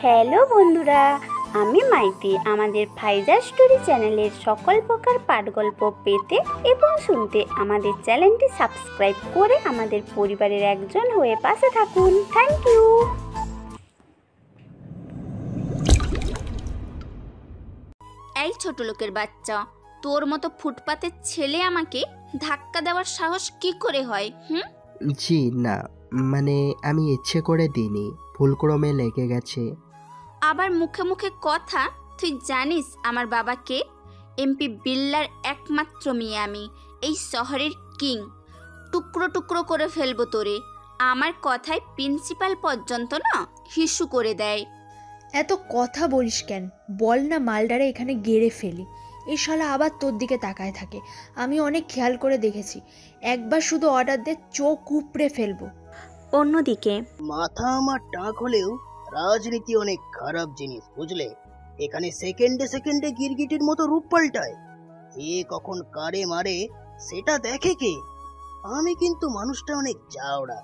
Hello বন্ধুরা, আমি মাইতি। আমাদের ফাইজা স্টোরি চ্যানেলের সকল প্রকার পাঠগল্প পেতে এবং শুনতে আমাদের চ্যানেলটি সাবস্ক্রাইব করে আমাদের পরিবারের একজন হয়ে পাশে থাকুন। Thank you. এই ছোট লোকের বাচ্চা, তোর মতো ফুটপাতের ছেলে আমাকে ধাক্কা দেওয়ার সাহস কি করে হয়? জি না, মানে আমি ইচ্ছে করে দিইনি, ভুলক্রমে লেগে গেছে। আবার মুখে মুখে কথা। তুই জানিস আমার বাবাকে? এমপি বিল্লার একমাত্র মেয়ে আমি, এই শহরের কিং। টুকরো টুকরো করে ফেলবো তোরে। আমার কথায় প্রিন্সিপাল পর্যন্ত না হিসু করে দেয়। এত কথা বলিস কেন? বল না মালডারে এখানে গেড়ে ফেলি। এই শালা আবার তোর দিকে তাকায় থাকে। আমি অনেক খেয়াল করে দেখেছি, একবার শুধু অর্ডার দে, চোখ উপড়ে ফেলবো। অন্যদিকে মাথা আমার টাক হলেও রাজনীতি অনেক খারাপ জিনিস, বুঝলে? এখানে সেকেন্ডে সেকেন্ডে গিরগিটির মতো রূপ পাল্টায়। কে কখন কারে মারে সেটা দেখে কে? আমি কিন্তু মানুষটা অনেক জাউড়া,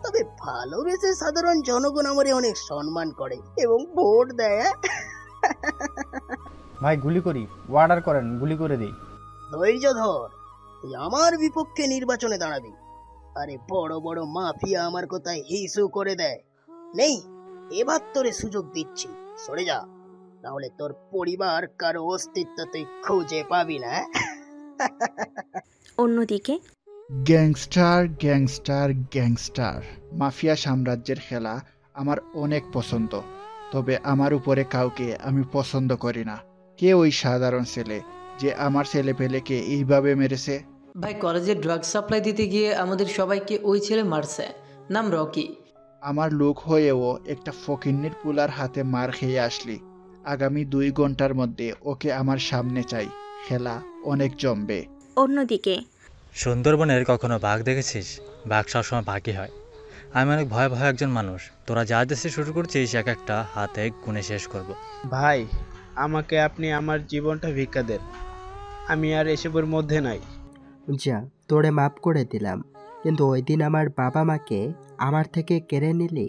তবে ভালোবেসে সাধারণ জনগণ আমারে অনেক সম্মান করে এবং ভোট দেয়। ভাই গুলি করি, অর্ডার করেন, গুলি করে দিই। ধৈর্য ধর, তুই আমার বিপক্ষে নির্বাচনে দাঁড়াবি। আরে বড় বড় মাফিয়া আমার কথায় হিসু করে দেয়। নেই, এবার তোরে সুযোগ দিচ্ছি, সরে যা, নাহলে তোর পরিবার কারো অস্তিত্ব তুই খুঁজে পাবি না। অন্যদিকে গ্যাংস্টার গ্যাংস্টার গ্যাংস্টার মাফিয়া সাম্রাজ্যের খেলা আমার অনেক পছন্দ, তবে আমার উপরে কাউকে আমি পছন্দ করি না। কে ওই সাধারণ ছেলে যে আমার ছেলে পেলেকে এইভাবে মেরেছে? ভাই, কলেজে ড্রাগ সাপ্লাই দিতে গিয়ে আমাদের সবাইকে ওই ছেলে মারছে, নাম রকি। আমার লোক হয়েও একটা ফকিন্নির পুলার হাতে মার খেয়ে আসলি। আগামী 2 ঘন্টার মধ্যে ওকে আমার সামনে চাই, খেলা অনেক জমবে। অন্যদিকে সুন্দরবনের কখনো বাঘ দেখেছিস? বাঘ সবসময় বাঘই হয়। আমি অনেক ভয় একজন মানুষ। তোরা যা দেশে শুরু করছিস এক একটা হাতে গুনে শেষ করব। ভাই, আমাকে আপনি আমার জীবনটা ভিক্ষা দেন, আমি আর এসবের মধ্যে নাই। যা, তোরে মাফ করে দিলাম, কিন্তু ওই দিন আমার বাবা মাকে আমার থেকে কেড়ে নিলি।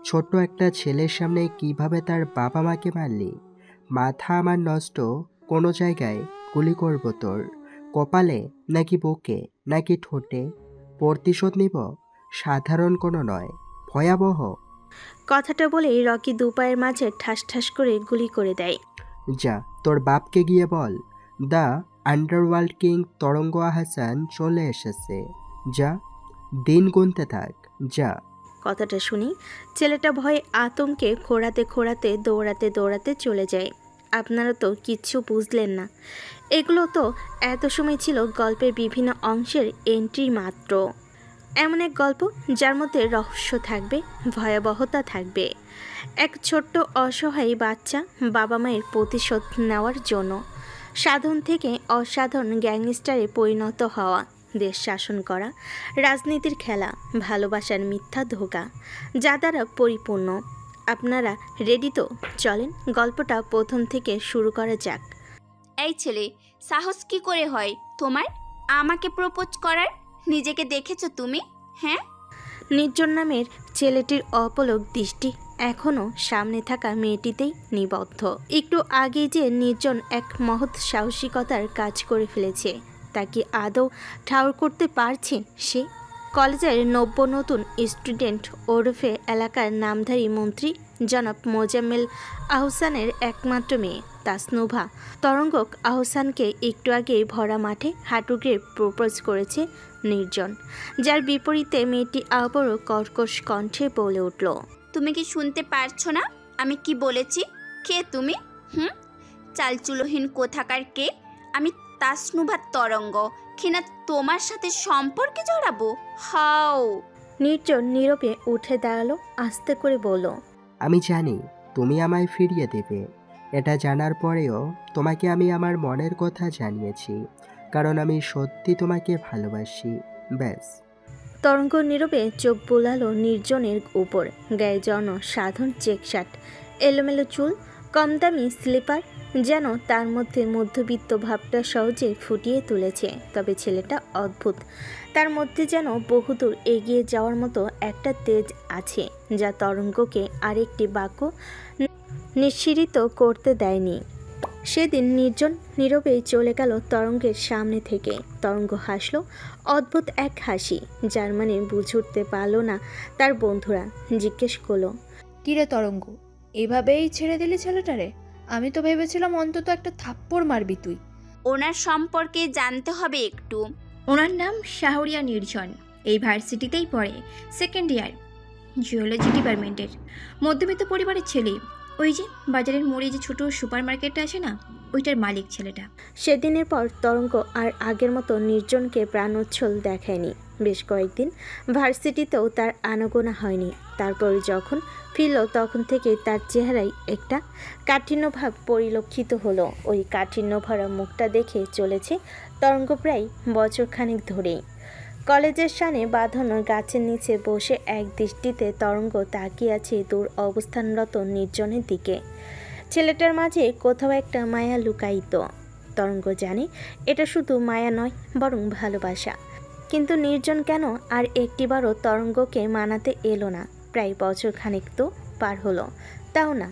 ছোট্ট একটা ছেলের সামনে কিভাবে তার বাবা মাকে মারলি? মাথা আমার নষ্ট। কোনো জায়গায় গুলি করব তোর, কপালে নাকি বুকে নাকি ঠোঁটে? প্রতিশোধ নিব, সাধারণ কোনো নয়, ভয়াবহ। কথাটা বলেই রকি দুপায়ের মাঝে ঠাস ঠাস করে গুলি করে দেয়। যা, তোর বাপকে গিয়ে বল দ্য আন্ডারওয়ার্ল্ড কিং তরঙ্গ আহসান চলে এসেছে। যা, দিন গুনতে থাক, যা। কথাটা শুনি ছেলেটা ভয়ে আতঙ্কে খোঁড়াতে খোঁড়াতে দৌড়াতে দৌড়াতে চলে যায়। আপনারা তো কিচ্ছু বুঝলেন না, এগুলো তো এত সময় ছিল গল্পের বিভিন্ন অংশের এন্ট্রি মাত্র। এমন এক গল্প যার মধ্যে রহস্য থাকবে, ভয়াবহতা থাকবে। এক ছোট্ট অসহায় বাচ্চা বাবা মায়ের প্রতিশোধ নেওয়ার জন্য সাধারণ থেকে অসাধারণ গ্যাংস্টারে পরিণত হওয়া, দেশ শাসন করা, রাজনীতির খেলা, ভালোবাসার মিথ্যা ধোঁকা, যা দ্বারা পরিপূর্ণ। আপনারা রেডি তো? চলেন গল্পটা প্রথম থেকে শুরু করা যাক। এই ছেলে, সাহস কি করে হয় তোমার আমাকে প্রপোজ করার? নিজেকে দেখেছো তুমি? হ্যাঁ? নির্জন নামের ছেলেটির অপলক দৃষ্টি এখনও সামনে থাকা মেয়েটিতেই নিবদ্ধ। একটু আগে যে নির্জন এক মহৎ সাহসিকতার কাজ করে ফেলেছে, তা কি আদৌ ঠাউর করতে পারছে সে? কলেজের নব্য নতুন স্টুডেন্ট ওরফে এলাকার নামধারী মন্ত্রী জনাব মোজাম্মেল আহসানের একমাত্র মেয়ে তাসনুভা তরঙ্গক আহসানকে একটু আগেই ভরা মাঠে হাঁটুকে প্রপোজ করেছে নির্জন, যার বিপরীতে মেয়েটি আবারও কর্কশ কণ্ঠে বলে উঠল, তুমি কি শুনতে পারছো না আমি কি বলেছি? কে তুমি? চালচুলোহীন কোথাকার কে? আমি তাসনুভা তরঙ্গ, কিনা তোমার সাথে সম্পর্কে জড়াবো? হাও! নির্জন নীরবে উঠে দাঁড়ালো, আস্তে করে বলল, আমি জানি তুমি আমায় ফিরিয়ে দেবে। এটা জানার পরেও তোমাকে আমি আমার মনের কথা জানিয়েছি, কারণ আমি সত্যি তোমাকে ভালোবাসি, ব্যাস। তরঙ্গ নীরবে চোখ বোলালো নির্জনের উপর। গায়ে সাধারণ চেক শার্ট, এলোমেলো চুল, কম দামি স্লিপার, যেন তার মধ্যে মধ্যবিত্ত ভাবটা সহজে ফুটিয়ে তুলেছে। তবে ছেলেটা অদ্ভুত, তার মধ্যে যেন বহুদূর এগিয়ে যাওয়ার মতো একটা তেজ আছে, যা তরঙ্গকে আরেকটি বাক্য নিঃসৃত করতে দেয়নি। সেদিন নির্জন নীরবেই চলে গেল তরঙ্গের সামনে থেকে। তরঙ্গ হাসল, অদ্ভুত এক হাসি, যার মানে বুঝে উঠতে পারল না তার বন্ধুরা। জিজ্ঞেস করলো, কিরে তরঙ্গ, এভাবেই ছেড়ে দিলি ছেলেটারে? আমি তো ভেবেছিলাম অন্তত একটা থাপ্পড় মারবি তুই। ওনার সম্পর্কে জানতে হবে একটু। ওনার নাম শাহরিয়া নির্জন, এই ভার্সিটিতেই পড়ে, সেকেন্ড ইয়ার, জিওলজি ডিপার্টমেন্টের, মধ্যবিত্ত পরিবারের ছেলে। ওই যে বাজারের মোড়ে যে ছোট সুপার মার্কেটটা আছে না, ওইটার মালিক ছেলেটা। সেদিনের পর তরঙ্গ আর আগের মতো নির্জনকে প্রাণোচ্ছল দেখায়নি। বেশ কয়েকদিন ভার্সিটিতেও তার আনাগোনা হয়নি। তারপর যখন ফিরল তখন থেকেই তার চেহারায় একটা কাঠিন্যভাব পরিলক্ষিত হলো। ওই কাঠিন্য ভরা মুখটা দেখে চলেছে তরঙ্গ প্রায় বছরখানেক ধরেই। কলেজের সামনে বাঁধানো গাছের নিচে বসে এক দৃষ্টিতে তরঙ্গ তাকিয়ে আছে দূর অবস্থানরত নির্জনের দিকে। ছেলেটার মাঝে কোথাও একটা মায়া লুকায়িত। তরঙ্গ জানে এটা শুধু মায়া নয়, বরং ভালোবাসা। কিন্তু নির্জন কেন আর একটিবারও তরঙ্গকে মানাতে এলো না? প্রায় বছরখানেক তো পার হলো, তাও না।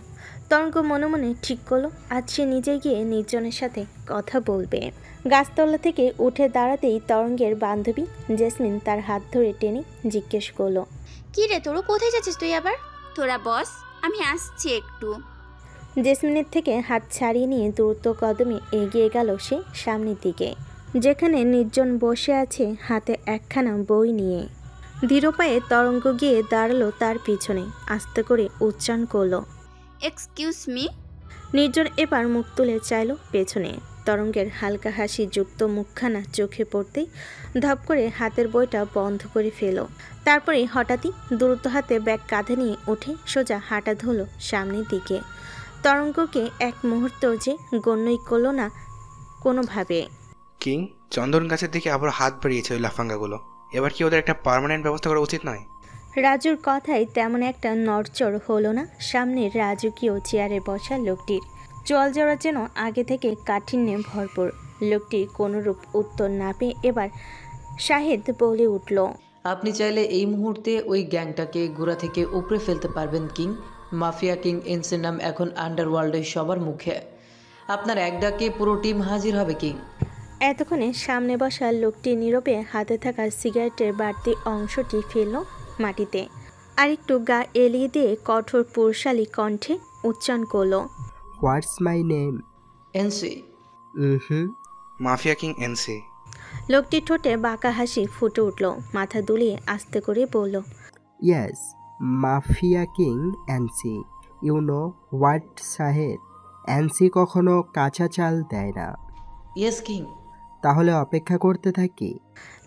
তরঙ্গ মনে মনে ঠিক করলো আজ সে নিজে গিয়ে নির্জনের সাথে কথা বলবে। গাছতলা থেকে উঠে দাঁড়াতেই তরঙ্গের বান্ধবী জেসমিন তার হাত ধরে টেনে জিজ্ঞেস করলো, কি রে তোর, কোথায় যাচ্ছিস তুই আবার? তোরা বস, আমি আসছি একটু। জেসমিনের থেকে হাত ছাড়িয়ে নিয়ে দ্রুত কদমে এগিয়ে গেল সে সামনের দিকে, যেখানে নির্জন বসে আছে হাতে একখানা বই নিয়ে। ধীর পায়ে তরঙ্গ গিয়ে দাঁড়ালো তার পিছনে, আস্তে করে উচ্চারণ করলো, এক্সকিউজ মি। নির্জন এবার মুখ তুলে চাইল পেছনে। তরঙ্গের হালকা হাসি যুক্ত মুখখানা চোখে পড়তেই ধপ করে হাতের বইটা বন্ধ করে ফেল। তারপরে হঠাৎই দ্রুত হাতে ব্যাগ কাঁধে নিয়ে উঠে সোজা হাঁটা ধরল সামনের দিকে। তরঙ্গকে এক মুহূর্ত যে গণ্যই করল না কোনোভাবে। কিং, চন্দন গাছের দিকে আবার হাত বাড়িয়েছে ওই লাফাঙ্গাগুলো। এবার কি ওদের একটা পার্মানেন্ট ব্যবস্থা করা উচিত নয়? রাজুর কথায় তেমন একটা নড়চড় হলো না সামনের রাজকীয় চেয়ারে বসা লোকটির। জলজরা যেন আগে থেকে কাঠিন্যে ভরপুর। লোকটির কোনোরূপ উত্তর না পেয়ে এবার শাহেদ বলে উঠল, আপনি চাইলে এই মুহূর্তে ওই গ্যাংটাকে গোড়া থেকে উপড়ে ফেলতে পারবেন কিং। মাফিয়া কিং এনসের নাম এখন আন্ডারওয়ার্ল্ডে সবার মুখে। আপনার এক ডাকে পুরো টিম হাজির হবে কিং। এতক্ষণে সামনে বসা লোকটি নীরবে হাতে থাকা সিগারেটের বাড়তি অংশটি ফেলল মাটিতে, আরেকটু গা এলিয়ে দিয়ে কঠোর পুরুষালী কণ্ঠে উচ্চারণ করল, what's my name? NC. Mafia king NC. লোকটি ঠোঁটে বাঁকা হাসি ফুটে উঠল, মাথা দুলিয়ে আস্তে করে বলল, yes, mafia king N C. You know what সাহেব, এনসি কখনো কাঁচা চাল দেয় না। Yes king. তাহলে অপেক্ষা করতে থাকি।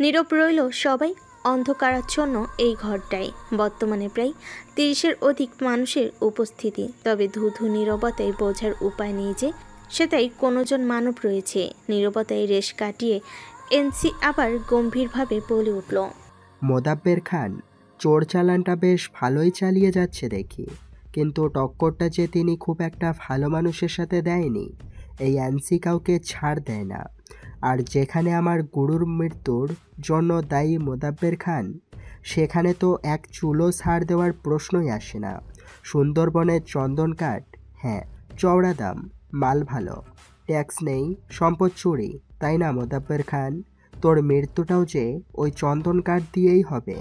নীরব রইল সবাই। অন্ধকারাচ্ছন্ন এই ঘরটায় বর্তমানে প্রায় 30-এর অধিক মানুষের উপস্থিতি। তবে ধূধু নীরবতায় বোঝার উপায় নেই যে সেটাই কোনোজন মানব রয়েছে। নীরবতায় রেশ কাটিয়ে এনসি আবার গম্ভীরভাবে বলে উঠল, মোদাব্বের খান, চোর চালানটা বেশ ভালোই চালিয়ে যাচ্ছে দেখি, কিন্তু টক্করটা যে তিনি খুব একটা ভালো মানুষের সাথে দেয়নি। এই এনসি কাউকে ছাড় দেয় না। আর যেখানে আমার গুরুর মৃত্যুর জন্য দায়ী মোদাব্বের খান, সেখানে তো এক চুলো ছাড় দেওয়ার প্রশ্নই আসে না। সুন্দরবনের চন্দন কাঠ, হ্যাঁ, চওড়া দাম, মাল ভালো, ট্যাক্স নেই, সম্পদ চুরি, তাই না মোদাব্বের খান? তোর মৃত্যুটাও যে ওই চন্দন কাঠ দিয়েই হবে।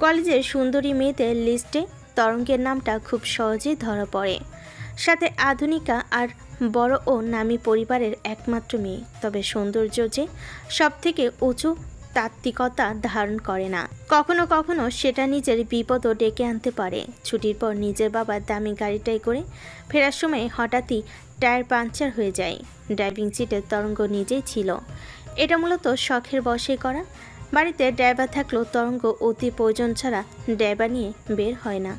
কলেজের সুন্দরী মেয়েদের লিস্টে তরঙ্গের নামটা খুব সহজেই ধরা পড়ে। সাথে আধুনিকা আর বড় ও নামী পরিবারের একমাত্র মেয়ে। তবে সৌন্দর্য যে সব থেকে উঁচু তাত্ত্বিকতা ধারণ করে না। কখনো কখনো সেটা নিজের বিপদও ডেকে আনতে পারে। ছুটির পর নিজের বাবার দামি গাড়িটাই করে ফেরার সময় হঠাৎই টায়ার পাংচার হয়ে যায়। ড্রাইভিং সিটে তরঙ্গ নিজেই ছিল। এটা মূলত শখের বশে করা। বাড়িতে ড্রাইভার থাকলেও তরঙ্গ অতি প্রয়োজন ছাড়া ড্রাইভার নিয়ে বের হয় না।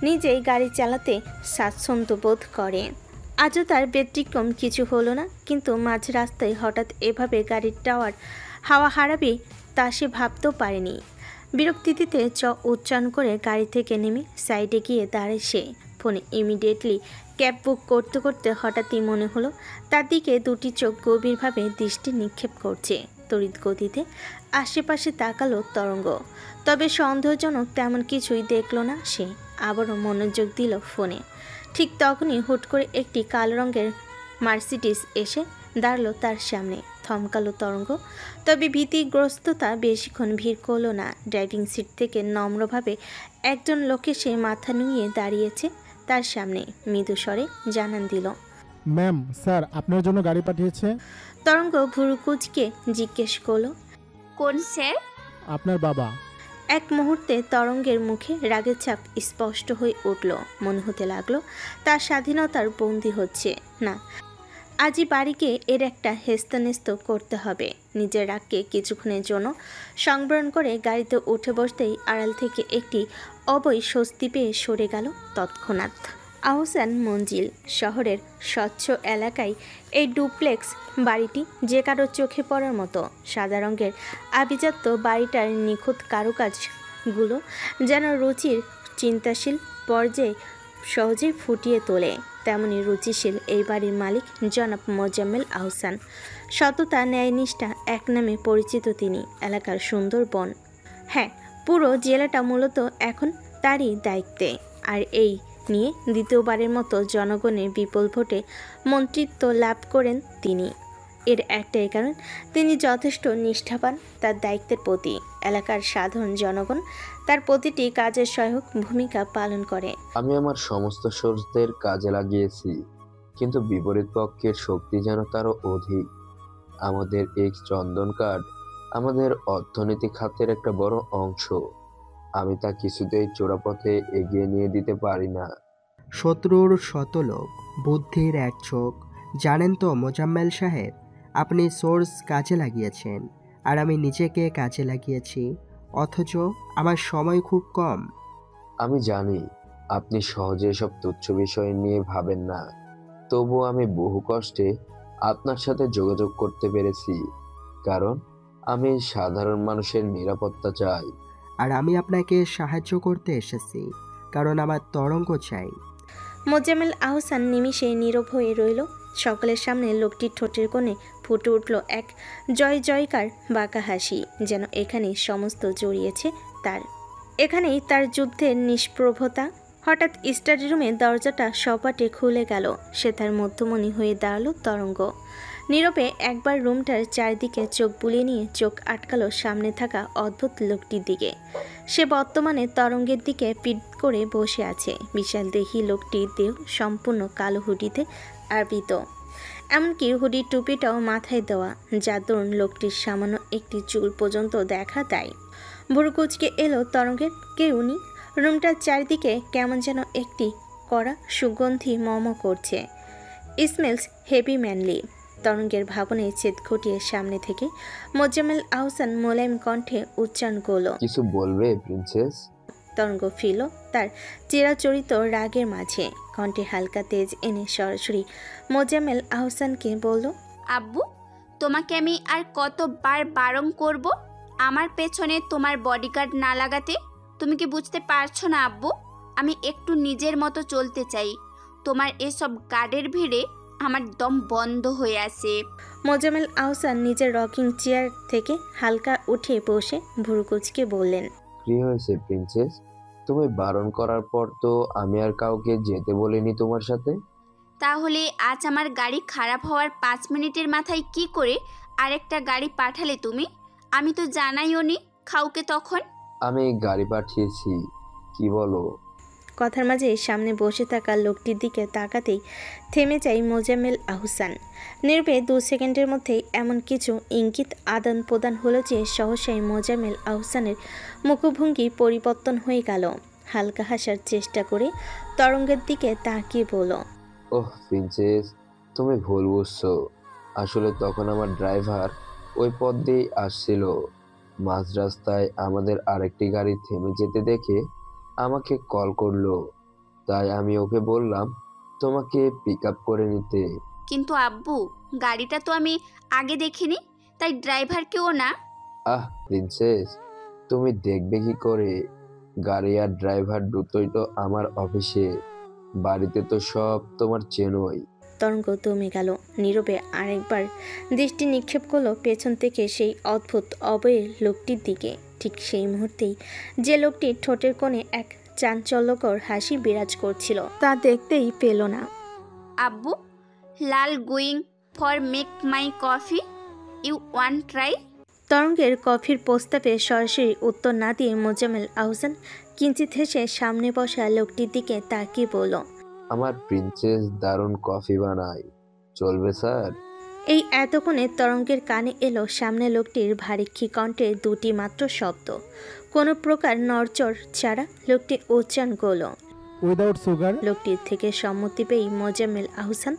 নিজেই গাড়ি চালাতে স্বাচ্ছন্দ্য বোধ করে। আজও তার ব্যতিক্রম কিছু হলো না। কিন্তু মাঝ রাস্তায় হঠাৎ এভাবে গাড়ির টাওয়ার হাওয়া হারাবে তা সে ভাবতেও পারেনি। বিরক্তিতে উচ্চারণ করে গাড়ি থেকে নেমে সাইডে গিয়ে দাঁড়ায় সে। ফোনে ইমিডিয়েটলি ক্যাব বুক করতে করতে হঠাৎই মনে হলো তার দিকে দুটি চোখ গভীরভাবে দৃষ্টি নিক্ষেপ করছে। তড়িৎ গতিতে আশেপাশে তাকালো তরঙ্গ, তবে সন্দেহজনক তেমন কিছুই দেখলো না সে। আবারও মনোযোগ দিল ফোনে। ঠিক তখনই হুট করে একটি কালো রঙের মার্সিডিজ এসে দাঁড়ালো তার সামনে। থমকালো তরঙ্গ, তবে ভীতিগ্রস্ততা বেশিক্ষণ ভিড় করলো না। ড্রাইভিং সিট থেকে নম্রভাবে একজন লোক এসে মাথা নুইয়ে দাঁড়িয়েছে তার সামনে। মৃদু স্বরে জানান দিল, ম্যাম, স্যার আপনার জন্য গাড়ি পাঠিয়েছে। তরঙ্গ ভুরু কুঁচকে জিজ্ঞেস করলো, কোন স্যার? আপনার বাবা। এক মুহূর্তে তরঙ্গের মুখে রাগের ছাপ স্পষ্ট হয়ে উঠল। মনে হতে লাগলো তার স্বাধীনতার বন্দী হচ্ছে না, আজই বাড়িকে এর একটা হেস্তনেস্ত করতে হবে। নিজের রাগকে কিছুক্ষণের জন্য সংবরণ করে গাড়িতে উঠে বসতেই আড়াল থেকে একটি অবৈ স্বস্তি পেয়ে সরে গেল তৎক্ষণাৎ। আহসান মঞ্জিল শহরের স্বচ্ছ এলাকায় এই ডুপ্লেক্স বাড়িটি যে কারো চোখে পড়ার মতো। সাদা রঙের আভিজাত্য বাড়িটার নিখুঁত কারুকাজগুলো যেন রুচির চিন্তাশীল পর্যায়ে সহজেই ফুটিয়ে তোলে। তেমনি রুচিশীল এই বাড়ির মালিক জনাব মোজাম্মেল আহসান। সততা, ন্যায়নিষ্ঠা এক নামে পরিচিত তিনি, এলাকার সুন্দর বন। হ্যাঁ, পুরো জেলাটা মূলত এখন তারই দায়িত্বে। আর এই নিয়ে দ্বিতীয়বারের মতো জনগণের বিপুল ভোটে মন্ত্রিত্ব লাভ করেন তিনি। এর একটাই কারণ, তিনি যথেষ্ট নিষ্ঠাবান তার দায়িত্বের প্রতি। এলাকার সাধারণ জনগণ তার প্রতিটি কাজের সহায়ক ভূমিকা পালন করে। আমি আমার সমস্ত সোর্সদের কাজে লাগিয়েছি, কিন্তু বিপরীত পক্ষের শক্তি যেন তারও অধিক। আমাদের এই চন্দন কাঠ আমাদের অর্থনীতি খাতের একটা বড় অংশ। আমি তা কিছুতেই চোরাপথে এগিয়ে নিয়ে দিতে পারি না। শত্রুর শতলোক, বুদ্ধির এক চোখ। জানেন তো মোজাম্মেল সাহেব, আপনি সোর্স কাজে লাগিয়েছেন আর আমি নিজেকে কাজে লাগিয়েছি, অথচ আমার সময় খুব কম। আমি জানি আপনি সহজে এসব তুচ্ছ বিষয় নিয়ে ভাবেন না, তবুও আমি বহু কষ্টে আপনার সাথে যোগাযোগ করতে পেরেছি, কারণ আমি সাধারণ মানুষের নিরাপত্তা চাই। আর আমি আপনাকে সাহায্য করতে এসেছি, কারণ আমার তরঙ্গ চাই। মোজাম্মেল আহসান নিমিষে নীরব হয়ে রইল। সকলের সামনে লোকটির ঠোঁটের কোণে ফুটে উঠল এক জয় জয়কার বাঁকা হাসি, যেন এখানেই সমস্ত জড়িয়েছে তার। এখানেই তার যুদ্ধের নিষ্প্রভতা। হঠাৎ স্টাডি রুমের দরজাটা সপাটে খুলে গেল। সে তার মধ্যমণি হয়ে দাঁড়ালো তরঙ্গ। নীরবে একবার রুমটার চারদিকে চোখ বুলিয়ে নিয়ে চোখ আটকালো সামনে থাকা অদ্ভুত লোকটির দিকে। সে বর্তমানে তরঙ্গের দিকে পিঠ করে বসে আছে। বিশাল দেহি লোকটির দেহ সম্পূর্ণ কালো হুডিতে আবৃত, এমনকি হুডির টুপিটাও মাথায় দেওয়া, যার দরুন লোকটির সামান্য একটি চুল পর্যন্ত দেখা দেয়। ভুরুকুচকে এলো তরঙ্গের, কেউ নেই। রুমটার চারিদিকে কেমন যেন একটি কড়া সুগন্ধি মম করছে। Smells heavy manly. তরঙ্গের ভাবনে ছেদ ঘটিয়ে সামনে থেকে মোজাম্মেল আহসান মোলায়েম কণ্ঠে উচ্চারণ করলো, কিছু বলবে প্রিন্সেস? তরঙ্গ ফিরল তার চিরাচরিত রাগের মাঝে। কণ্ঠে হালকা তেজ এনে সরাসরি মোজাম্মেল আহসানকে বলল, আব্বু, তোমাকে আমি আর কতবার বারণ করব আমার পেছনে তোমার বডিগার্ড না লাগাতে? তুমি কি বুঝতে পারছো না আব্বু? আমি একটু নিজের মতো চলতে চাই। তোমার এসব গার্ডের ভিড়ে আমার দম বন্ধ হয়ে আসে। মোজাম্মেল আহসান নিজের রকিং চেয়ার থেকে হালকা উঠে বসে ভুরুকুচকে বললেন, কি হয়েছে প্রিন্সেস? তুমি বারণ করার পর তো আমি আর কাউকে যেতে বলিনি তোমার সাথে। তাহলে আজ আমার গাড়ি খারাপ হওয়ার 5 মিনিটের মাথায় কি করে আরেকটা গাড়ি পাঠালে তুমি? আমি তো জানাইও নি কাউকে তখন। আমি গাড়ি পাঠিয়েছি, কি বলো? কথার মাঝে সামনে বসে থাকা লোকটির দিকে তাকাতেই থেমে যায় মোজাম্মেল আহসান। নীরবে 2 সেকেন্ডের মধ্যেই এমন কিছু ইঙ্গিত আদান প্রদান হলো যে সহসাই মোজাম্মেল আহসানের মুখভঙ্গি পরিবর্তন হয়ে গেল। হালকা হাসার চেষ্টা করে তরঙ্গের দিকে তাকিয়ে বলল, ওহ প্রিন্সেস, তুমি ভুল বুঝছো। আসলে তখন আমার ড্রাইভার ওই পথ দিয়ে আসছিল। মাঝ রাস্তায় আমাদের আরেকটি গাড়ি থেমে যেতে দেখে আমাকে কল করলো, তাই আমি ওকে বললাম তোমাকে পিক আপ করে নিতে। কিন্তু আব্বু, গাড়িটা তো আমি আগে দেখিনি, তাই ড্রাইভারকেও না। আহ প্রিন্সেস, তুমি দেখবে কি করে? গাড়ি আর ড্রাইভার দুটোই তো আমার অফিসে। বাড়িতে তো সব তোমার চেনই। তরঙ্গ দমে গেল, নীরবে আরেকবার দৃষ্টি নিক্ষেপ করলো পেছন থেকে সেই অদ্ভুত অবয়ের লোকটির দিকে। ঠিক সেই মুহূর্তেই যে লোকটির ঠোঁটের কোণে এক চাঞ্চল্যকর হাসি বিরাজ করছিল তা দেখতেই পেল না। আব্বু, লাল going for make my coffee, you wanna try? তরঙ্গের কফির প্রস্তাবে সরাসরি উত্তর না দিয়ে মোজাম্মেল আহসান কিঞ্চিত হেসে সামনে বসা লোকটির দিকে তাকিয়ে বলল, আমার প্রিন্সেস দারুণ কফি বানায়, চলবে স্যার? এই এতক্ষণে তরঙ্গের কানে এলো সামনে লোকটির ভারিক্ষী কণ্ঠে দুটি মাত্র শব্দ। কোনো প্রকার নড়চড় ছাড়া লোকটি উচ্চারণ করল, উইদাউট সুগার। লোকটির থেকে সম্মতি পেয়ে মোজাম্মেল আহসান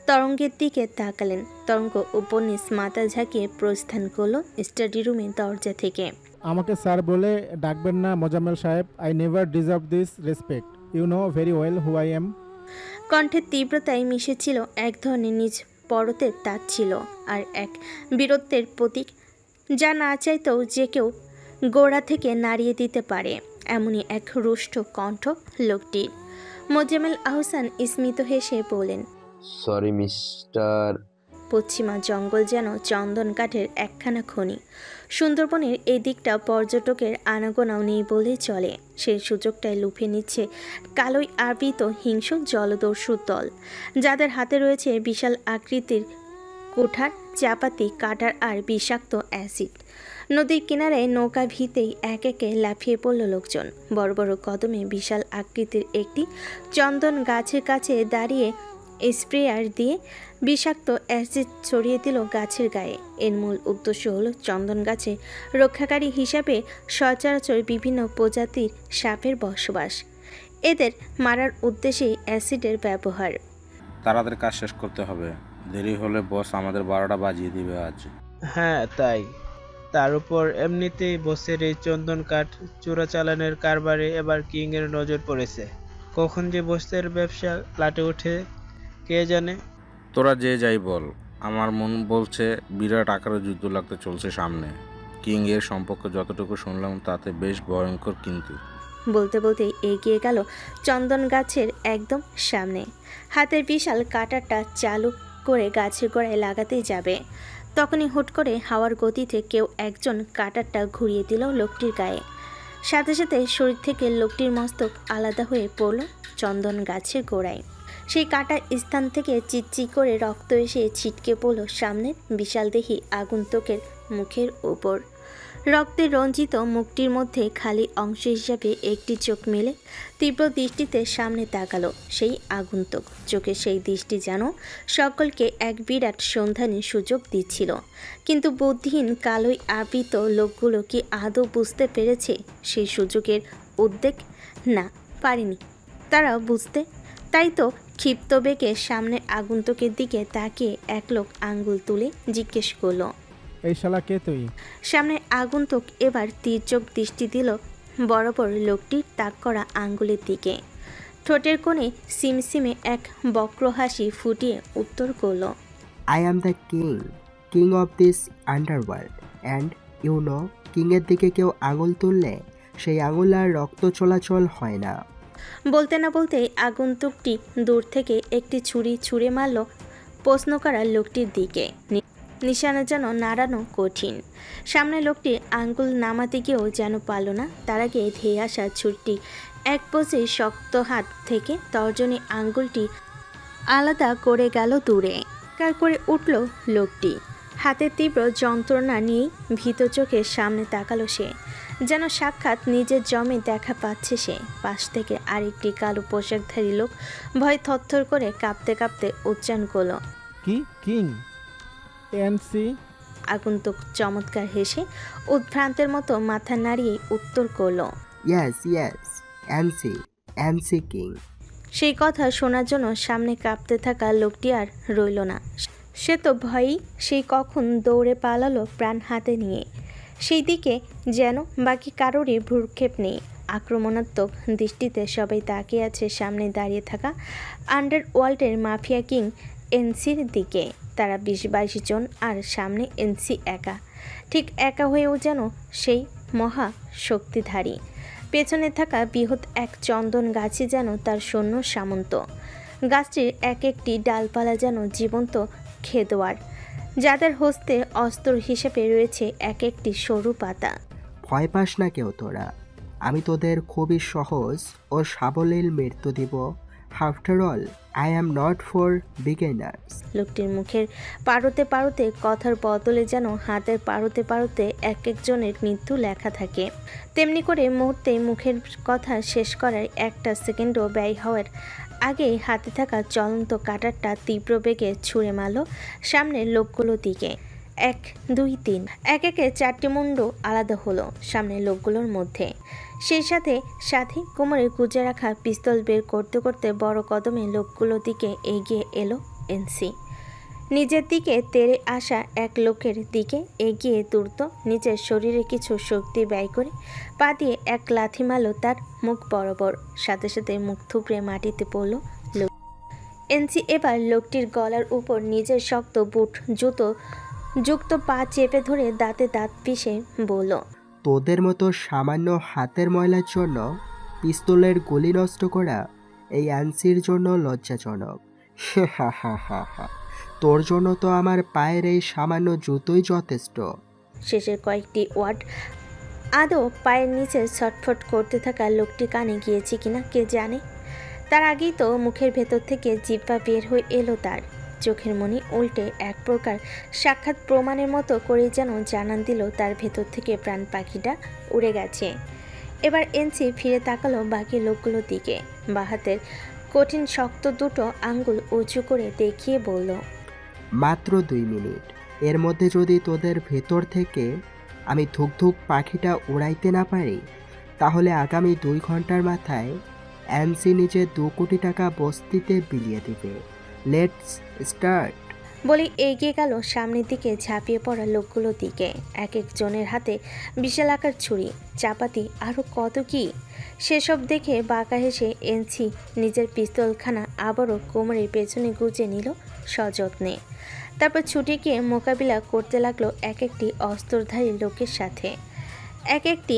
তরঙ্গের দিকে তাকালেন। তরঙ্গ উপন্যাস মাথা ঝাঁকিয়ে প্রস্থান করল স্টাডি রুমের দরজা থেকে। আমাকে স্যার বলে ডাকবেন না মোজাম্মেল সাহেব। I never deserve this respect. You know very well who I am. কণ্ঠের তীব্রতায় মিশেছিল এক ধরনের নিজ পরতের তাজ ছিল আর এক বীরত্বের প্রতীক, যা না চাইতেও যে কেউ গোড়া থেকে নাড়িয়ে দিতে পারে। এমনই এক রুষ্ট কণ্ঠ লোকটির। মোজাম্মেল আহসান স্মিত হেসে বলেন, সরি মিস্টার। পশ্চিমা জঙ্গল যেন চন্দন কাঠের একখানা খনি। সুন্দরবনের এই দিকটা পর্যটকের আনাগোনাও নেই বলেই চলে। সেই সুযোগটায় লুফে নিচ্ছে কালোই আবৃত হিংস্র জলদস্যুর দল, যাদের হাতে রয়েছে বিশাল আকৃতির কুঠার, চাপাতি, কাটার আর বিষাক্ত অ্যাসিড। নদীর কিনারায় নৌকা ভিতেই এক একে লাফিয়ে পড়ল লোকজন। বড় বড় কদমে বিশাল আকৃতির একটি চন্দন গাছের কাছে দাঁড়িয়ে স্প্রেয়ার দিয়ে বিষাক্ত অ্যাসিড ছড়িয়ে দিল গাছের গায়ে। এর মূল উদ্দেশ্য হলো চন্দন গাছে রক্ষাকারী হিসাবে সচরাচর বিভিন্ন প্রজাতির সাপের বসবাস। এদের মারার উদ্দেশ্যেই অ্যাসিডের ব্যবহার। তাড়াতাড়ি কাজ শেষ করতে হবে, দেরি হলে বস আমাদের 12টা বাজিয়ে দিবে আজ। হ্যাঁ তাই, তার উপর এমনিতেই বসের এই চন্দন কাঠ চোরাচালানের কারবারে এবার কিং এর নজর পড়েছে। কখন যে বসের ব্যবসা লাটে ওঠে কে জানে। তোরা যে যাই বল, আমার মন বলছে বিরাট আকারে যুদ্ধ লাগতে চলছে সামনে। কিং এর সম্পর্কে যতটুকু শুনলাম তাতে বেশ ভয়ঙ্কর। কিন্তু বলতে বলতে এগিয়ে গেল চন্দন গাছের একদম সামনে। হাতের বিশাল কাঁটাটা চালু করে গাছের গোড়ায় লাগাতেই যাবে, তখনই হুট করে হাওয়ার গতিতে কেউ একজন কাঁটারটা ঘুরিয়ে দিল লোকটির গায়ে। সাথে সাথে শরীর থেকে লোকটির মস্তক আলাদা হয়ে পড়ল চন্দন গাছের গোড়ায়। সেই কাটার স্থান থেকে চিকচিক করে রক্ত এসে ছিটকে পড়ল সামনের বিশালদেহী আগন্তুকের মুখের উপর। রক্তে রঞ্জিত মুখটির মধ্যে খালি অংশ হিসাবে একটি চোখ মেলে তীব্র দৃষ্টিতে সামনে তাকালো সেই আগন্তুক। চোখে সেই দৃষ্টি যেন সকলকে এক বিরাট সন্ধানের সুযোগ দিচ্ছিল। কিন্তু বুদ্ধিহীন কালোই আবৃত লোকগুলো কি আদৌ বুঝতে পেরেছে সেই সুযোগের উদ্বেগ? না, পারেনি তারা বুঝতে। তাই তো ক্ষিপ্ত বেগে সামনের আগন্তুকের দিকে তাকিয়ে এক লোক আঙ্গুল তুলে জিজ্ঞেস করলো, এই শালা কে তুই? সামনের আগন্তুক এবার তীর্যক দৃষ্টি দিল বরাবর লোকটির তাক করা আঙ্গুলের দিকে। ঠোঁটের কোণে সিমসিমে এক বক্র হাসি ফুটিয়ে উত্তর করল, I am the king of this underworld and you know, কিংয়ের দিকে কেউ আঙুল তুললে সেই আঙুল আর রক্ত চলাচল হয় না। বলতে না বলতেই আগন্তুকটি দূর থেকে একটি ছুরি ছুঁড়ে মারল প্রশ্ন করা লোকটির দিকে। নিশানা যেন নাড়ানো কঠিন। সামনে লোকটি আঙ্গুল নামাতে গিয়েও যেন পারল না। তার আগে ধেয়ে আসা ছুরিটি এক পোজে শক্ত হাত থেকে তর্জনী আঙ্গুলটি আলাদা করে গেল দূরে। কার করে উঠল লোকটি। হাতে তীব্র যন্ত্রণা নিয়েই ভীত চোখে সামনে তাকালো সে, যেন সাক্ষাৎ নিজের জমে দেখা পাচ্ছে সে। পাশ থেকে আরেকটি কালো পোশাকধারী লোক ভয় থরথর করে কাঁপতে কাঁপতে উচ্চারণ করলো, কি কিং? এনসি? আগন্তুক চমৎকার হেসে উদ্ভ্রান্তের মতো মাথা নাড়িয়ে উত্তর করলো, ইয়েস এনসি কিং। সেই কথা শোনার জন্য সামনে কাঁপতে থাকা লোকটি আর রইল না। সে তো ভয়েই সেই কখন দৌড়ে পালালো প্রাণ হাতে নিয়ে। সেই দিকে যেন বাকি কারোরই ভ্রুক্ষেপ নেই। আক্রমণাত্মক দৃষ্টিতে সবাই তাকিয়ে আছে সামনে দাঁড়িয়ে থাকা আন্ডারওয়ার্ল্ডের মাফিয়া কিং এনসির দিকে। তারা 20-22 জন, আর সামনে এনসি একা। ঠিক একা হয়েও যেন সেই মহা শক্তিধারী। পেছনে থাকা বৃহৎ এক চন্দন গাছই যেন তার সৈন্য সামন্ত। গাছটির এক একটি ডালপালা যেন জীবন্ত খেদোয়ার, যাদের হস্তে অস্ত্র হিসেবে রয়েছে এক একটি সরু পাতা। ভয় পাস না কেউ তোরা, আমি তোদের খুবই সহজ ও সাবলীল মৃত্যু দিব। After all I am not for beginners. লোকটির মুখের পারতে পারতে কথার বদলে যেন হাতের পারতে পারতে এক একজনের মৃত্যু লেখা থাকে। তেমনি করে মুহূর্তে মুখের কথা শেষ করার একটা সেকেন্ডও ব্যয় হওয়ার আগেই হাতে থাকা জ্বলন্ত কাঁটারটা তীব্র বেগে ছুঁড়ে মারল সামনের লোকগুলোর দিকে। 1, 2, 3 এক একে 4টি মুন্ড আলাদা হলো সামনের লোকগুলোর মধ্যে। সেই সাথে কোমরে গুজে রাখা পিস্তল বের করতে করতে বড় কদমে লোকগুলোর দিকে এগিয়ে এলো এনসি। নিজের দিকে তেড়ে আসা এক লোকের দিকে এগিয়ে দ্রুত নিজের শরীরে কিছু শক্তি ব্যয় করে পা দিয়ে এক লাথি মারল তার মুখ বরাবর। সাথে সাথে মুখ থুবড়ে মাটিতে পড়ল লোক। এনসি এবার লোকটির গলার উপর নিজের শক্ত বুট জুতো যুক্ত পা চেপে ধরে দাঁতে দাঁত পিষে বলল, তোদের মতো সামান্য হাতের ময়লার জন্য পিস্তলের গুলি নষ্ট করা এই আনসির জন্য লজ্জাজনক। হা হা হা হা, তোর জন্য তো আমার পায়ের এই সামান্য জুতোই যথেষ্ট। শেষের কয়েকটি ওয়ার্ড আদৌ পায়ের নিচে ছটফট করতে থাকা লোকটি কানে গিয়েছে কিনা কে জানে। তার আগেই তো মুখের ভেতর থেকে জিহ্বা বের হয়ে এলো তার। চোখের মনি উল্টে এক প্রকার সাক্ষাৎ প্রমাণের মতো করে যেন জানান দিল তার ভেতর থেকে প্রাণ পাখিটা উড়ে গেছে। এবার এনসি ফিরে তাকালো বাকি লোকগুলোর দিকে, বা হাতের কঠিন শক্ত দুটো আঙ্গুল উঁচু করে দেখিয়ে বলল, মাত্র 2 মিনিট, এর মধ্যে যদি তোদের ভেতর থেকে আমি ধুক পাখিটা উড়াইতে না পারি, তাহলে আগামী 2 ঘন্টার মাথায় এনসি নিজে 2 কোটি টাকা বস্তিতে বিলিয়ে দিবে। Let's start. বলে এগিয়ে গেল সামনের দিকে ঝাঁপিয়ে পড়া লোকগুলোর দিকে। এক একজনের হাতে বিশাল আকার ছুরি, চাপাতি, আরও কত কি। সেসব দেখে বাঁকা হেসে এনসি নিজের পিস্তলখানা আবারও কোমরের পেছনে গুজে নিল সযত্নে। তারপর ছুটে গিয়ে মোকাবিলা করতে লাগলো এক একটি অস্ত্রধারী লোকের সাথে, এক একটি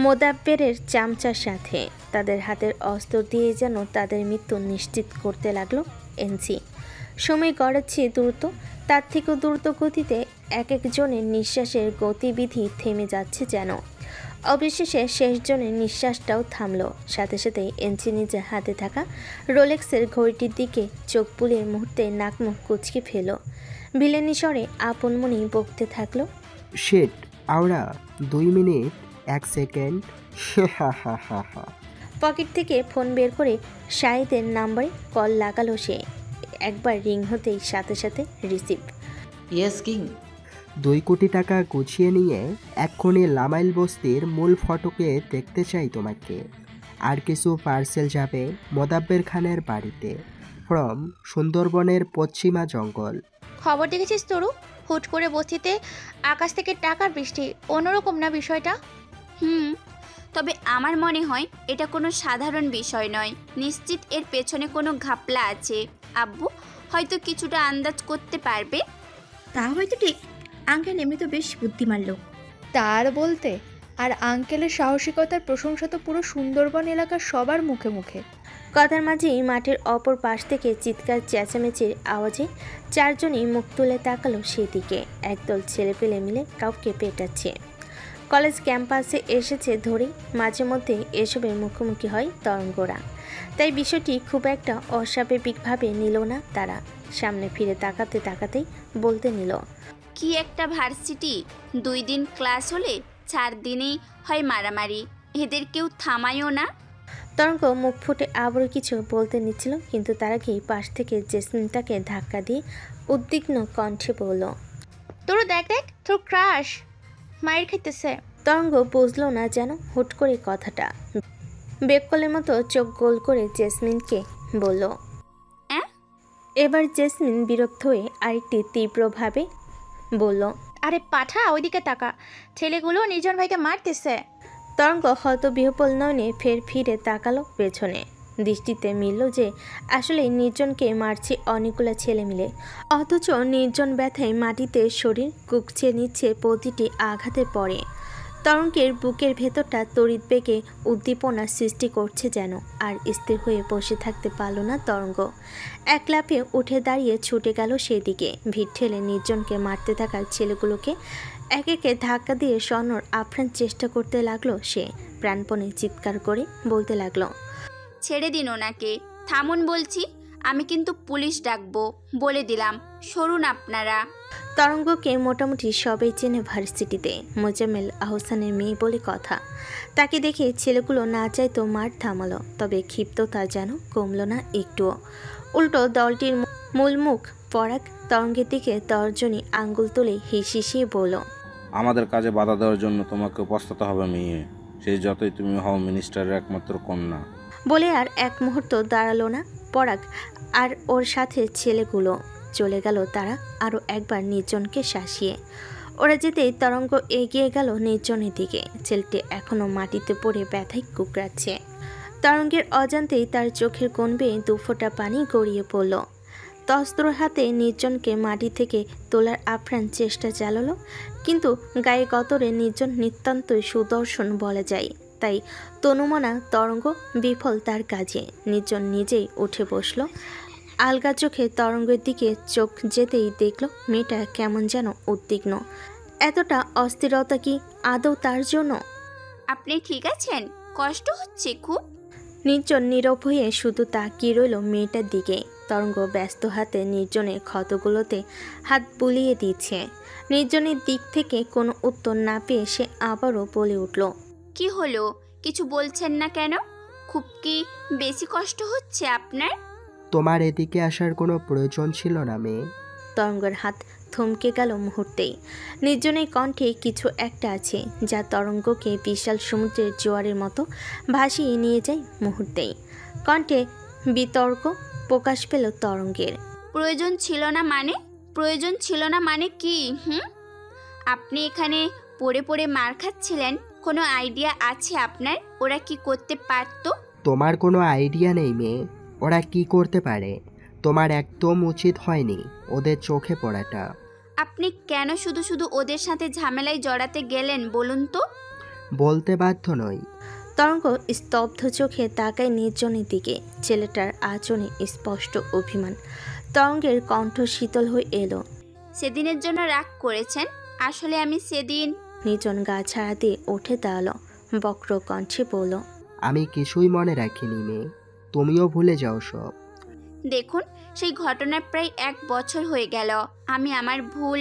মোদাব্বেরের চামচার সাথে। তাদের হাতের অস্ত্র দিয়ে যেন তাদের মৃত্যু নিশ্চিত করতে লাগলো এনসি। সময় গড়াচ্ছে দ্রুত, তার থেকেও দ্রুত গতিতে এক একজনের নিঃশ্বাসের গতিবিধি থেমে যাচ্ছে যেন। অবশেষে শেষজনের নিঃশ্বাসটাও থামলো। সাথে সাথেই এনসি নিজের হাতে থাকা রোলেক্সের ঘড়িটির দিকে চোখ বুলিয়ে মুহূর্তে নাকমুখ কুচকে ফেলো। ভিলেনি স্বরে আপন মনেই বকতে থাকলো, শিট, আওরা 2 মিনিট 1 সেকেন্ড। হা হা হা হা। পকেট থেকে ফোন বের করে শাহিদের নাম্বারে কল লাগালো সে। একবার রিং হতেই সাথে সাথে রিসিভ। Yes king. 2 কোটি টাকা গুছিয়ে নিয়ে এক্ষুনি লামাইল বস্তির মূল ফটকে দেখতে চাই তোমাকে। আর কিছু পার্সেল যাবে মোদাব্বের খানের বাড়িতে, ফ্রম সুন্দরবনের পশ্চিমা জঙ্গল। খবর দেখেছিস তরু? হুট করে বস্তিতে আকাশ থেকে টাকার বৃষ্টি, অন্যরকম না বিষয়টা? তবে আমার মনে হয় এটা কোনো সাধারণ বিষয় নয়। নিশ্চিত এর পেছনে কোনো ঘাপলা আছে। আব্বু হয়তো কিছুটা আন্দাজ করতে পারবে। তা হয়তো ঠিক। আঙ্কেল এমনি তো বেশ বুদ্ধিমান লোক। তার বলতে, আর আঙ্কেলের সাহসিকতার প্রশংসা তো পুরো সুন্দরবন এলাকার সবার মুখে মুখে। কথার মাঝেই মাঠের অপর পাশ থেকে চিৎকার চেঁচামেচির আওয়াজে 4 জনই মুখ তুলে তাকালো সেদিকে। একদল ছেলেপেলে মিলে কাউকে পেটাচ্ছে। কলেজ ক্যাম্পাসে এসেছে ধরেই মাঝে মধ্যে এসবের মুখোমুখি হয় তরঙ্গরা, তাই বিষয়টি খুব একটা অস্বাভাবিকভাবে নিল না তারা। সামনে ফিরে তাকাতে তাকাতেই বলতে নিল, কি একটা ভার্সিটি! 2 দিন ক্লাস হলে 4 দিনেই হয় মারামারি। এদের কেউ থামায়ও না। তরঙ্গ মুখ ফুটে আবারও কিছু বলতে নিচ্ছিল, কিন্তু তার আগেই পাশ থেকে জেসমিনটাকে ধাক্কা দিয়ে উদ্বিগ্ন কণ্ঠে বলল, তোর দেখ দেখ, তোর ক্রাশ মায়ের খেতেছে। তরঙ্গ বুঝলো না যেন হুট করে কথাটা। বেককলের মতো চোখ গোল করে জেসমিনকে বলল, এবার জেসমিন বিরক্ত হয়ে আরেকটি তীব্রভাবে বলল, আরে পাঠা, ওইদিকে তাকা, ছেলেগুলো নির্জন ভাইকে মারতেছে। তরঙ্গ হয়তো বিহ্বল নয়নে ফের ফিরে তাকালো পেছনে। দৃষ্টিতে মিলল যে আসলে নির্জনকে মারছে অনেকগুলো ছেলে মিলে, অথচ নির্জন ব্যথায় মাটিতে শরীর কুকচে নিচ্ছে প্রতিটি আঘাতে পড়ে। তরঙ্গের বুকের ভেতরটা তড়িৎ বেগে উদ্দীপনা সৃষ্টি করছে যেন। আর স্থির হয়ে বসে থাকতে পারল না তরঙ্গ। এক লাফে উঠে দাঁড়িয়ে ছুটে গেল সেদিকে। ভিড় ঠেলে নির্জনকে মারতে থাকা ছেলেগুলোকে এক একে ধাক্কা দিয়ে সরানোর আপ্রাণ চেষ্টা করতে লাগলো সে। প্রাণপণে চিৎকার করে বলতে লাগলো, ছেড়ে দিন ওনাকে, থামুন বলছি। আমি কিন্তু পুলিশ ডাকবো, বলে দিলাম। সরুন আপনারা। তরঙ্গকে মোটামুটি সবাই চেনে ভার্সিটিতে। মোজাম্মেল আহসানের মেয়ে বলে কথা। তাকে দেখে ছেলেগুলো না চাইতো মার থামালো, তবে ক্ষিপ্ততা যেন কমল না একটুও। উল্টো দলটির মূল মুখ পরাগ তরঙ্গের দিকে তর্জনী আঙ্গুল তুলে হিসিয়ে বলল, আমাদের কাজে বাধা দেওয়ার জন্য তোমাকে পস্তাতে হবে মেয়ে, সেই যতই তুমি হও মিনিস্টারের একমাত্র কন্যা। বলে আর এক মুহূর্ত দাঁড়ালো না পরাগ আর ওর সাথে ছেলেগুলো। চলে গেল তারা আরও একবার নির্জনকে শাসিয়ে। ওরা যেতেই তরঙ্গ এগিয়ে গেল নির্জনের দিকে। ছেলেটি এখনও মাটিতে পড়ে ব্যথায় কুকড়াচ্ছে। তরঙ্গের অজান্তেই তার চোখের কোণ বেয়ে দুফোঁটা পানি গড়িয়ে পড়ল। তস্ত্র হাতে নির্জনকে মাটি থেকে তোলার আপ্রাণ চেষ্টা চালালো, কিন্তু গায়ে গতরে নির্জন নিতান্তই সুদর্শন বলা যায়। তাই তনুমনা তরঙ্গ বিফল তার কাজে। নির্জন নিজেই উঠে বসল। আলগা চোখে তরঙ্গের দিকে চোখ যেতেই দেখল মেয়েটা কেমন যেন উদ্বিগ্ন। এতটা অস্থিরতা কি আদৌ তার জন্য? আপনি ঠিক আছেন? কষ্ট হচ্ছে খুব? নির্জন নীরব হয়ে শুধু তাকিয়ে রইল মেয়েটার দিকে। তরঙ্গ ব্যস্ত হাতে নির্জনের ক্ষতগুলোতে হাত বুলিয়ে দিচ্ছে। নির্জনের দিক থেকে কোনো উত্তর না পেয়ে সে আবারও বলে উঠল, কি হলো? কিছু বলছেন না কেন? খুব কি বেশি কষ্ট হচ্ছে আপনার? তোমার এদিকে আসার কোনো প্রয়োজন ছিল না মেয়ে। তরঙ্গের হাত থমকে গেল মুহূর্তেই। নির্জনের কণ্ঠে কিছু একটা আছে যা তরঙ্গকে বিশাল সমুদ্রের জোয়ারের মতো ভাসিয়ে নিয়ে যায় মুহূর্তেই। কণ্ঠে বিতর্ক প্রকাশ পেল তরঙ্গের। প্রয়োজন ছিল না মানে? প্রয়োজন ছিল না মানে কি? আপনি এখানে পড়ে পড়ে মার খাচ্ছিলেন, কোনো আইডিয়া আছে আপনার ওরা কি করতে পারতো? তোমার কোনো আইডিয়া নেই মেয়ে, ওরা কি করতে পারে। তোমার একদম উচিত হয়নি ওদের চোখে পড়াটা। আপনি কেন শুধু শুধু ওদের সাথে ঝামেলায় জড়াতে গেলেন বলুন তো? বলতে বাধ্য নই। তরঙ্গ স্তব্ধ চোখে তাকায় নির্জনের দিকে। ছেলেটার আচরণে স্পষ্ট অভিমান। তরঙ্গের কণ্ঠ শীতল হয়ে এলো। সেদিনের জন্য রাগ করেছেন? আসলে আমি সেদিন। নির্জন গা ছাড়া দিয়ে উঠে দাঁড়ালো, বক্র কণ্ঠে বলল, আমি কিছুই মনে রাখিনি মেয়ে, তুমিও ভুলে যাও সব। দেখুন, সেই ঘটনার প্রায় 1 বছর হয়ে গেল। আমি আমার ভুল।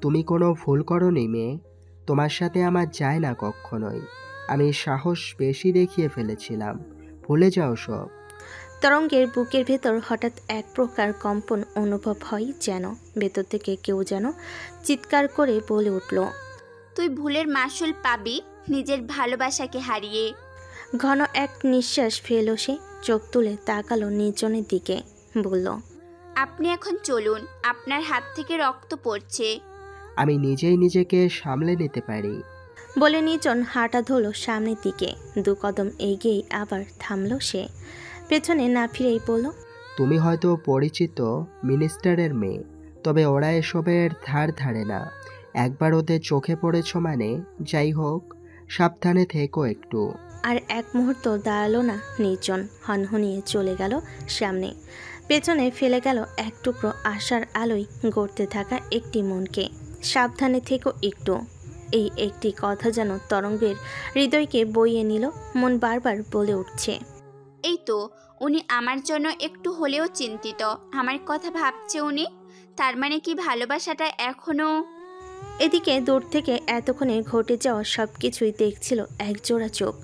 তুমি কোনো ভুল করোনি মেয়ে, তোমার সাথে আমার যায় না কখনোই। আমি সাহস বেশি দেখিয়ে ফেলেছিলাম, ভুলে যাও সব। তরঙ্গের বুকের ভেতর হঠাৎ এক প্রকার কম্পন অনুভব হয়, যেন ভেতর থেকে কেউ যেন চিৎকার করে বলে উঠল, তুই ভুলের মাসুল পাবি নিজের ভালোবাসাকে হারিয়ে। ঘন এক নিঃশ্বাস ফেলো সে। চোখ তুলে তাকালো নির্জনের দিকে, বলল, আপনি এখন চলুন, আপনার হাত থেকে রক্ত পড়ছে। আমি নিজেই নিজেকে সামলে নিতে পারি। বলে নির্জন হাঁটা ধরল সামনের দিকে। 2 কদম এগিয়েই আবার থামলো সে। পেছনে না ফিরেই বলল, তুমি হয়তো পরিচিত মিনিস্টারের মেয়ে, তবে ওরা এসবের ধার ধারে না। একবার ওদের চোখে পড়েছ মানে, যাই হোক সাবধানে থেকো একটু। আর এক মুহূর্ত দাঁড়ালো না নির্জন। হনহনিয়ে চলে গেল সামনে। পেছনে ফেলে গেল এক টুকরো আশার আলোয় গড়তে থাকা একটি মনকে। সাবধানে থেকো একটু। এই একটি কথা যেন তরঙ্গের হৃদয়কে বইয়ে নিল। মন বারবার বলে উঠছে, এই তো উনি আমার জন্য একটু হলেও চিন্তিত। আমার কথা ভাবছে উনি, তার মানে কি ভালোবাসাটা এখনো। এদিকে দূর থেকে এতক্ষণে ঘটে যাওয়া সব কিছুই দেখছিল একজোড়া চোখ।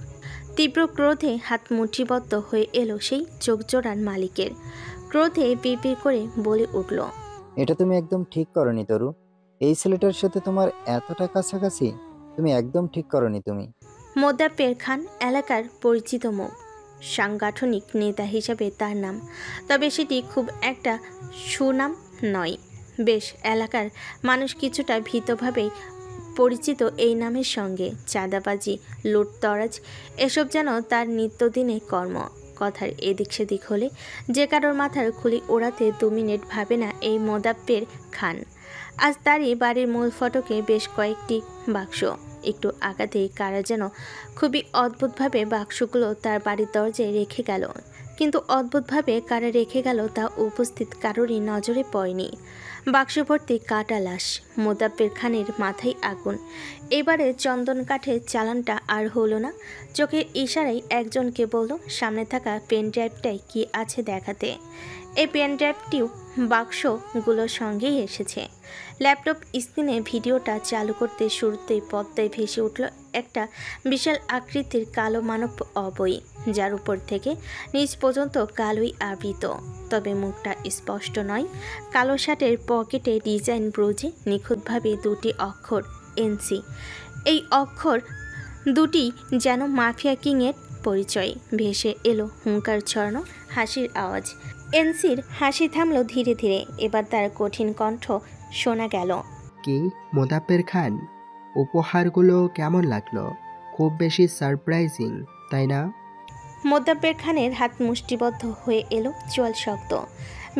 তীব্র ক্রোধে হাত মুঠিবদ্ধ হয়ে এলো সেই চোখ জোড়ার মালিকের। ক্রোধে বিড়বিড় করে বলে উঠল, এটা তুমি একদম ঠিক করনি তরু। এই ছেলেটার সাথে তোমার এতটা কাছাকাছি, তুমি একদম ঠিক করনি তুমি। মোদাব্বের খান এলাকার পরিচিত মুখ। সাংগঠনিক নেতা হিসাবে তার নাম, তবে সেটি খুব একটা সুনাম নয়। বেশ এলাকার মানুষ কিছুটা ভীতভাবেই পরিচিত এই নামের সঙ্গে। চাঁদাবাজি, লুটতরাজ এসব যেন তার নিত্যদিনের কর্ম। কথার এদিক সেদিক হলে যে কারোর মাথার খুলি ওড়াতে 2 মিনিট ভাবে না এই মোদাব্বের খান। আজ তারই বাড়ির মূল ফটকে বেশ কয়েকটি বাক্স। একটু আগাতেই কারা যেন খুবই অদ্ভুতভাবে বাক্সগুলো তার বাড়ির দরজায় রেখে গেল। কিন্তু অদ্ভুতভাবে কারা রেখে গেল তা উপস্থিত কারোরই নজরে পড়েনি। বাক্স ভর্তি কাটা লাশ, মোদাব্বের খানের মাথায় আগুন। এবারে চন্দন কাঠের চালানটা আর হলো না। চোখের ইশারায় একজনকে বলল সামনে থাকা পেন ড্রাইভটাই কি আছে দেখাতে। এই পেন ড্রাইভটিও বাক্সগুলোর সঙ্গেই এসেছে। ল্যাপটপ স্ক্রিনে ভিডিওটা চালু করতে শুরুতেই পর্দায় ভেসে উঠল একটা বিশাল আকৃতির কালো মানব অবয়ব, যার উপর থেকে নিচ পর্যন্ত কালোই আবৃত, তবে মুখটা স্পষ্ট নয়। কালো শার্টের পকেটে ডিজাইন ব্রোজে নিখুঁতভাবে দুটি অক্ষর এনসি। এই অক্ষর দুটি যেন মাফিয়া কিংয়ের পরিচয়। ভেসে এলো হুঙ্কার ছড়ানো হাসির আওয়াজ। এনসির হাসি থামলো ধীরে ধীরে। এবার তার কঠিন কণ্ঠ শোনা গেল। কি মোদাব্বের খান, উপহারগুলো কেমন লাগলো? খুব বেশি সারপ্রাইজিং, তাই না? মোদাব্বের খানের হাত মুষ্টিবদ্ধ হয়ে এলো চোয়াল শক্ত।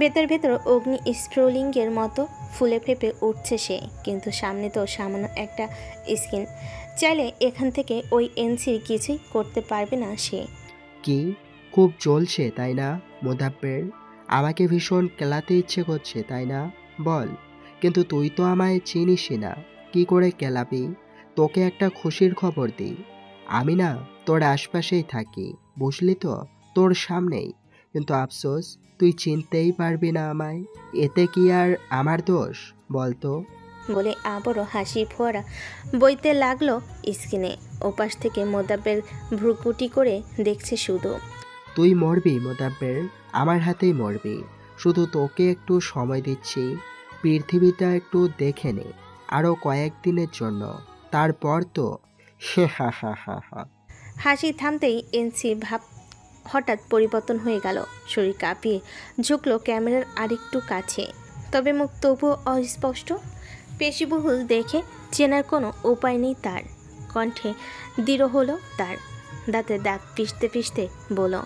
ভেতর ভেতর অগ্নি স্প্রোলিংয়ের মতো ফুলে ফেপে উঠছে সে। কিন্তু সামনে তো সামান্য একটা স্কিন, চাইলে এখান থেকে ওই এনসির কিছুই করতে পারবে না সে। কি খুব জ্বলছে তাই না মোদাব্বের? আমাকে ভীষণ কেলাতে ইচ্ছে করছে তাই না? বল, কিন্তু তুই তো আমায় চিনিসই না, কি করে কেলাবি? তোকে একটা খুশির খবর দিই, আমি না তোর আশপাশেই থাকি, বুঝলি তো, তোর সামনেই। কিন্তু আফসোস, তুই চিনতেই পারবি না আমায়। এতে কি আর আমার দোষ বলতো? বলে আবারও হাসি ফোয়ারা বইতে লাগলো স্ক্রিনে। ওপাশ থেকে মোদাব্বের ভ্রুকুটি করে দেখছে শুধু। তুই মরবি মোদাব্বের, আমার হাতেই মরবি। শুধু তোকে একটু সময় দিচ্ছি, পৃথিবীটা একটু দেখে নে আরও কয়েকদিনের জন্য, তারপর তো হা হা হা হা। হাসি থামতেই এনসির ভাব হঠাৎ পরিবর্তন হয়ে গেল। শরীর কাঁপিয়ে ঝুঁকলো ক্যামেরার আরেকটু কাছে, তবে মুখ তবুও অস্পষ্ট। পেশিবহুল দেখে চেনার কোনো উপায় নেই তার। কণ্ঠে দৃঢ় হলো তার, দাঁতে দাঁত পিষতে পিষতে বলো,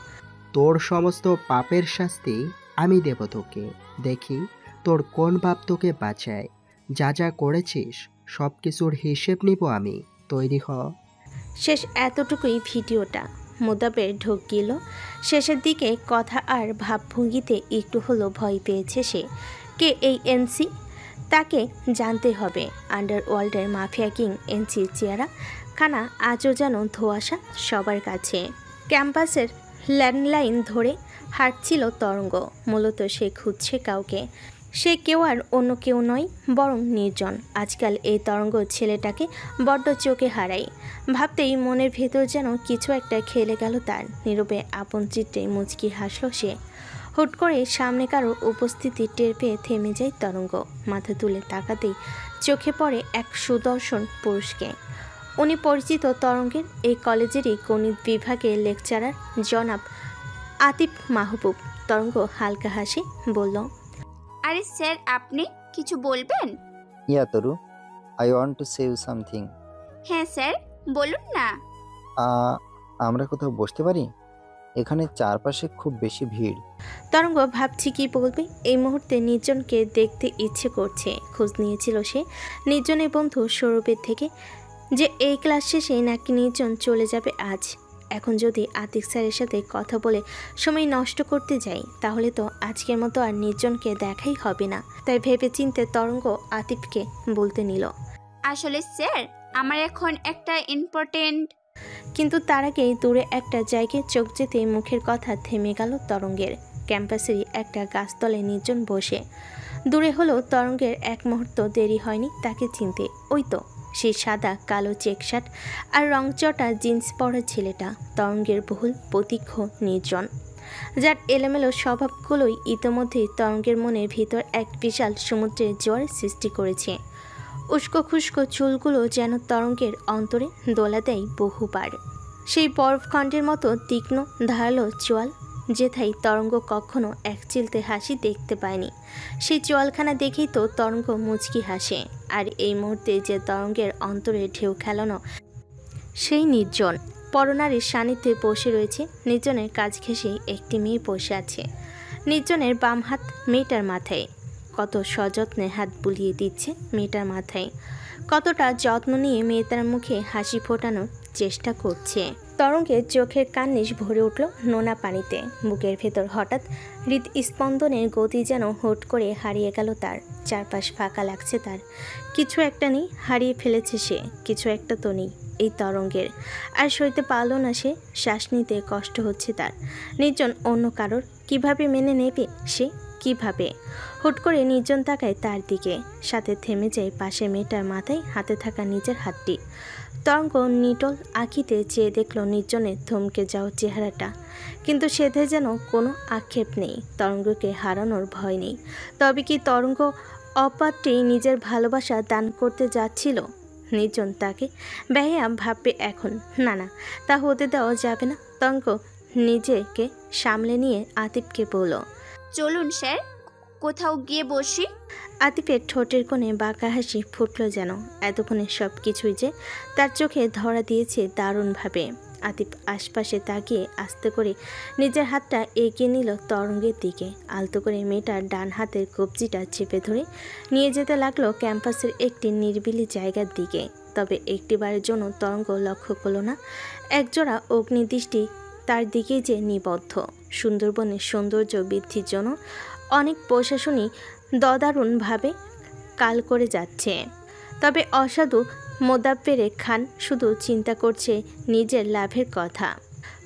তোর সমস্ত পাপের শাস্তি আমি দেব তোকে। দেখি তোর কোন পাপ তোকে বাঁচায়। যা যা করেছিস সব কিছুর হিসেব নিব আমি, তৈরি হ। শেষ এতটুকুই ভিডিওটা। মোদাব্বের ঢোক গেল শেষের দিকে। কথা আর ভাবভঙ্গিতে একটু হলো ভয় পেয়েছে সে। কে এই এনসি? তাকে জানতে হবে। আন্ডারওয়ার্ল্ডের মাফিয়া কিং এনসির চেহারা খানা আজও যেন ধোঁয়াশা সবার কাছে। ক্যাম্পাসের ল্যান্ডলাইন ধরে হাঁটছিল তরঙ্গ। মূলত সে খুঁজছে কাউকে। সে কেউ আর অন্য কেউ নয়, বরং নির্জন। আজকাল এই তরঙ্গ ছেলেটাকে বড্ড চোখে হারাই। ভাবতেই মনের ভেতর যেন কিছু একটা খেলে গেল তার। নীরবে আপন চিত্রে মুচকি হাসল সে। হুট করে সামনে কারো উপস্থিতি টের পেয়ে থেমে যায় তরঙ্গ। মাথা তুলে তাকাতেই চোখে পড়ে এক সুদর্শন পুরুষকে। উনি পরিচিত তরঙ্গের এই কলেজেরই গণিত বিভাগের লেকচারার জনাব আতিফ মাহবুব। তরঙ্গ হালকা হাসি বলল, আরে স্যার, আপনি কিছু বলবেন? Yeah Taru, I want to say you something. হ্যাঁ স্যার, বলুন না। আমরা কোথাও বসতে পারি? এখানে চারপাশে খুব বেশি ভিড়। তরঙ্গ ভাবছি কি বলবে। এই মুহূর্তে নির্জনকে দেখতে ইচ্ছে করছে। খোঁজ নিয়েছিল সে নির্জনের বন্ধু সৌরভের থেকে, যে এই ক্লাস শেষে নাকি নির্জন চলে যাবে আজ। এখন যদি আতিক স্যারের সাথে কথা বলে সময় নষ্ট করতে যাই, তাহলে তো আজকের মতো আর নির্জনকে দেখাই হবে না। তাই ভেবে চিন্তে তরঙ্গ আতিফকে বলতে নিল, আসলে স্যার, আমার এখন একটা ইম্পর্টেন্ট। কিন্তু তার আগেই দূরে একটা জায়গায় চোখ যেতে মুখের কথা থেমে গেল তরঙ্গের। ক্যাম্পাসেরই একটা গাছতলায় নির্জন বসে। দূরে হলো তরঙ্গের এক মুহূর্ত দেরি হয়নি তাকে চিনতে। ওই তো সেই সাদা কালো চেক শার্ট আর রংচটা জিন্স পরা ছেলেটা, তরঙ্গের বহুল প্রতীক্ষ নির্জন, যার এলোমেলো স্বভাবগুলোই ইতোমধ্যেই তরঙ্গের মনের ভিতর এক বিশাল সমুদ্রের জোয়ার সৃষ্টি করেছে। উস্কো খুস্কো চুলগুলো যেন তরঙ্গের অন্তরে দোলা দেয় বহুবার। সেই বরফখণ্ডের মতো তীক্ষ্ণ ধারালো চোয়াল, যেথায় তরঙ্গ কখনো এক চিলতে হাসি দেখতে পায়নি। সেই চোয়ালখানা দেখেই তো তরঙ্গ মুচকি হাসে। আর এই মুহূর্তে যে তরঙ্গের অন্তরে ঢেউ খেলানো সেই নির্জন পরনারীর সান্নিধ্যে বসে রয়েছে। নির্জনের কাজ ঘেঁষে একটি মেয়ে বসে আছে। নির্জনের বাম হাত মেয়েটার মাথায়, কত সযত্নে হাত বুলিয়ে দিচ্ছে মেয়েটার মাথায়। কতটা যত্ন নিয়ে মেয়েটার মুখে হাসি ফোটানোর চেষ্টা করছে। তরঙ্গের চোখের কান্নিশ ভরে উঠল নোনা পানিতে। বুকের ভেতর হঠাৎ হৃদস্পন্দনের গতি যেন হুট করে হারিয়ে গেল তার। চারপাশ ফাঁকা লাগছে তার। কিছু একটা নেই, হারিয়ে ফেলেছে সে। কিছু একটা তো নেই এই তরঙ্গের। আর সইতে পারল না সে। শ্বাস নিতে কষ্ট হচ্ছে তার। নির্জন অন্য কারোর কিভাবে মেনে নেবে সে? কিভাবে? হুট করে নির্জন তাকায় তার দিকে, সাথে থেমে যায় পাশে মেয়েটার মাথায় হাতে থাকা নিজের হাতটি। তরঙ্গ নিটল আঁকিতে চেয়ে দেখল নির্জনের থমকে যাওয়ার চেহারাটা, কিন্তু সেধে যেন কোনো আক্ষেপ নেই, তরঙ্গকে হারানোর ভয় নেই। তবে কি তরঙ্গ অপাত্রে নিজের ভালোবাসা দান করতে যাচ্ছিল? নির্জন তাকে বেহায়া ভাববে এখন। না না, তা হতে দেওয়া যাবে না। তরঙ্গ নিজেকে সামলে নিয়ে আতিফকে বলল, চলুন স্যার, কোথাও গিয়ে বসি। আতিফের ঠোঁটের কোণে বাঁকা হাসি ফুটল যেন। এতক্ষণে সব কিছুই যে তার চোখে ধরা দিয়েছে দারুণভাবে। আতিফ আশপাশে তাকিয়ে আস্তে করে নিজের হাতটা এগিয়ে নিল তরঙ্গের দিকে। আলতো করে মেয়েটার ডান হাতের কবজিটা চেপে ধরে নিয়ে যেতে লাগলো ক্যাম্পাসের একটি নিরিবিলি জায়গার দিকে। তবে একটিবারের জন্য তরঙ্গ লক্ষ্য করল না একজোড়া অগ্নিদৃষ্টি তার দিকেই যে নিবদ্ধ। সুন্দরবনের সৌন্দর্য বৃদ্ধির জন্য অনেক প্রশাসনই দদারুণভাবে কাল করে যাচ্ছে, তবে অসাধু মোদাব্বের খান শুধু চিন্তা করছে নিজের লাভের কথা।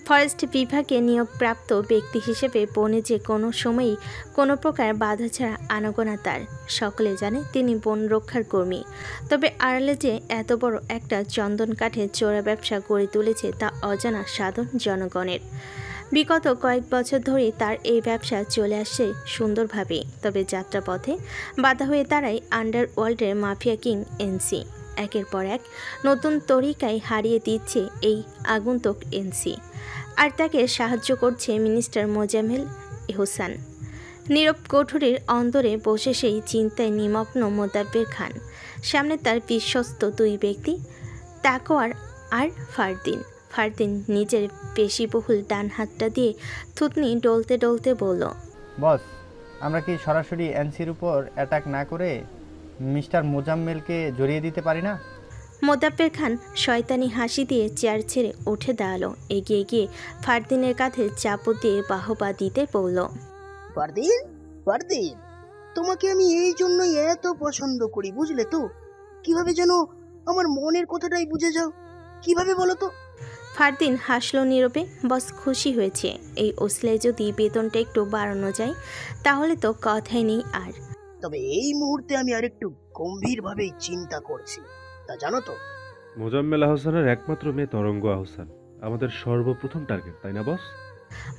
ফরেস্ট বিভাগে নিয়োগপ্রাপ্ত ব্যক্তি হিসেবে বনে যে কোনো সময়ই কোনো প্রকার বাধা ছাড়া আনাগোনা তার। সকলে জানে তিনি বন রক্ষার কর্মী, তবে আড়ালে যে এত বড় একটা চন্দন কাঠের চোরা ব্যবসা গড়ে তুলেছে তা অজানা সাধারণ জনগণের। বিগত কয়েক বছর ধরে তার এই ব্যবসা চলে আসছে সুন্দরভাবে, তবে যাত্রাপথে বাধা হয়ে দাঁড়ায় আন্ডারওয়ার্ল্ডের মাফিয়া কিং এনসি। একের পর এক নতুন তরিকায় হারিয়ে দিচ্ছে এই আগন্তুক এনসি, আর তাকে সাহায্য করছে মিনিস্টার মোজাম্মেল এহসান। নীরব কোঠরির অন্দরে বসে সেই চিন্তায় নিমগ্ন মোদাব্বের খান। সামনে তার বিশ্বস্ত দুই ব্যক্তি, তাকওয়ার আর ফারদিন। ফারদিন নিজের পেশিবহুল ডান হাতটা দিয়ে থুতনি ডলতে ডলতে বলল, বস, আমরা কি সরাসরি এনসির উপর অ্যাটাক না করে মিস্টার মোজাম্মেলকে জড়িয়ে দিতে পারি না? মোদাব্বের খান শয়তানি হাসি দিয়ে চেয়ার ছেড়ে উঠে দাঁড়ালো। এগিয়ে গিয়ে ফারদিনের কাঁধে চাপড় দিয়ে বাহবা দিতে বলল, ফারদিন, ফারদিন, তোমাকে আমি এই জন্যই এত পছন্দ করি, বুঝলে তো? কিভাবে যেন আমার মনের কথাটাই বুঝে যাও। কিভাবে বলো তো? ফারদিন হাসলো নীরবে। বস খুশি হয়েছে। এই ওসিলায় যদি বেতনটা একটু বাড়ানো যায় তাহলে তো কথাই নেই আর। তবে এই মুহূর্তে আমি আরেকটু গম্ভীরভাবেই চিন্তা করছি, তা জানো তো? মোজাম্মেল আহসানের একমাত্র মেয়ে তরঙ্গ আহসান আমাদের সর্বপ্রথম টার্গেট, তাই না বস?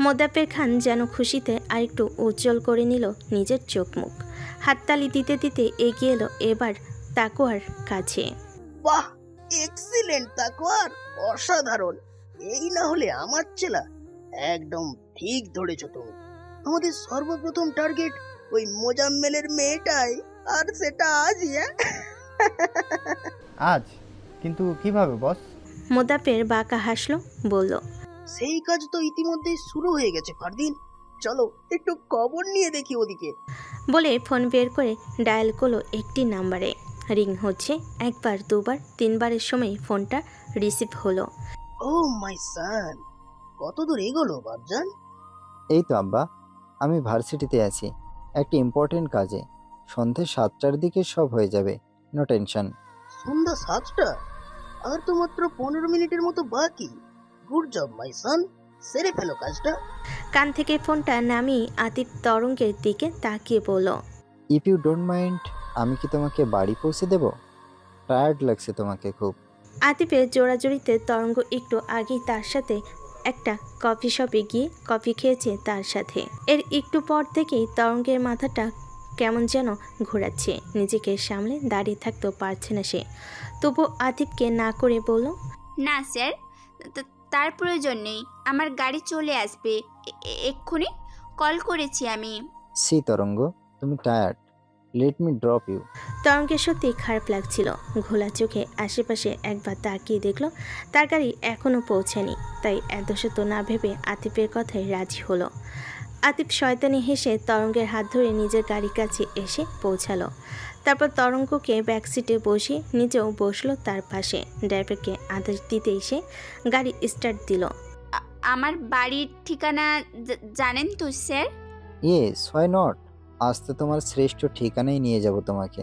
মোদাব্বের খান যেন খুশিতে আরেকটু উজ্জ্বল করে নিল নিজের চোখ মুখ। হাততালি দিতে দিতে এগিয়ে এলো এবার তাকওয়ার কাছে। বাহ, এক্সিলেন্ট তাকওয়ার, অসাধারণ। এই না হলে আমার চেলা। একদম ঠিক ধরেছ তুমি। আমাদের সর্বপ্রথম টার্গেট ওই মোজাম্মেলের মেয়েটাই, আর সেটা আজই। আজ? কিন্তু কিভাবে বস? মোদাব্বের বাঁকা হাসলো, বলল, সেই কাজ তো ইতিমধ্যেই শুরু হয়ে গেছে ফারদিন। চলো একটু খবর নিয়ে দেখি ওদিকে। বলে ফোন বের করে ডায়াল করলো একটি নাম্বারে। রিং হচ্ছে একবার, দুবার, তিনবারের সময় ফোনটা রিসিভ হলো। ও মাই সান, কত দূর এগোলো বাবজান? এই তো আব্বা, আমি ভার্সিটিতে আছি একটা ইম্পর্টেন্ট কাজে। সন্ধ্যে 7টার দিকে সব হয়ে যাবে, নো টেনশন। সন্ধ্যা 7টা? আর তো মাত্র 15 মিনিটের মতো বাকি। গুড জব মাই সান, সেরে ফেলো কাজটা। কান থেকে ফোনটা নামিয়ে আতিফ তরঙ্গের দিকে তাকিয়ে বলল, ইফ ইউ ডোন্ট মাইন্ড, আমি কি তোমাকে বাড়ি পৌঁছে দেব? টায়ার্ড লাগছে তোমাকে খুব। আতিফের জোড়াজড়িতে তরঙ্গ একটু আগেই তার সাথে একটা কফি শপে গিয়ে কফি খেয়েছে তার সাথে। এর একটু পর থেকেই তরঙ্গের মাথাটা কেমন যেন ঘোরাচ্ছে। নিজেকে সামলে দাঁড়িয়ে থাকতেও পারছে না সে। তবু আতিফকে না করে বলল, না স্যার, তার প্রয়োজন নেই। আমার গাড়ি চলে আসবে এক্ষুনি। কল করেছি আমি। সি তরঙ্গ, তুমি tired, let me drop you. তরঙ্গের সত্যি খারাপ লাগছিল। ঘোলা চোখে আশেপাশে একবার তাকিয়ে দেখলো তার গাড়ি এখনো পৌঁছায়নি। তাই এত শত না ভেবে আতিফের কথায় রাজি হলো। আতিফ শয়তানি হেসে তরঙ্গের হাত ধরে নিজের গাড়ির কাছে এসে পৌঁছালো। তারপর তরঙ্গকে ব্যাকসিটে বসিয়ে নিজেও বসলো তার পাশে। ড্রাইভারকে আদেশ দিতে এসে গাড়ি স্টার্ট দিল। আমার বাড়ির ঠিকানা জানেন তো স্যার? Yes, why not. আজ তো তোমার শ্রেষ্ঠ ঠিকানায় নিয়ে যাব তোমাকে।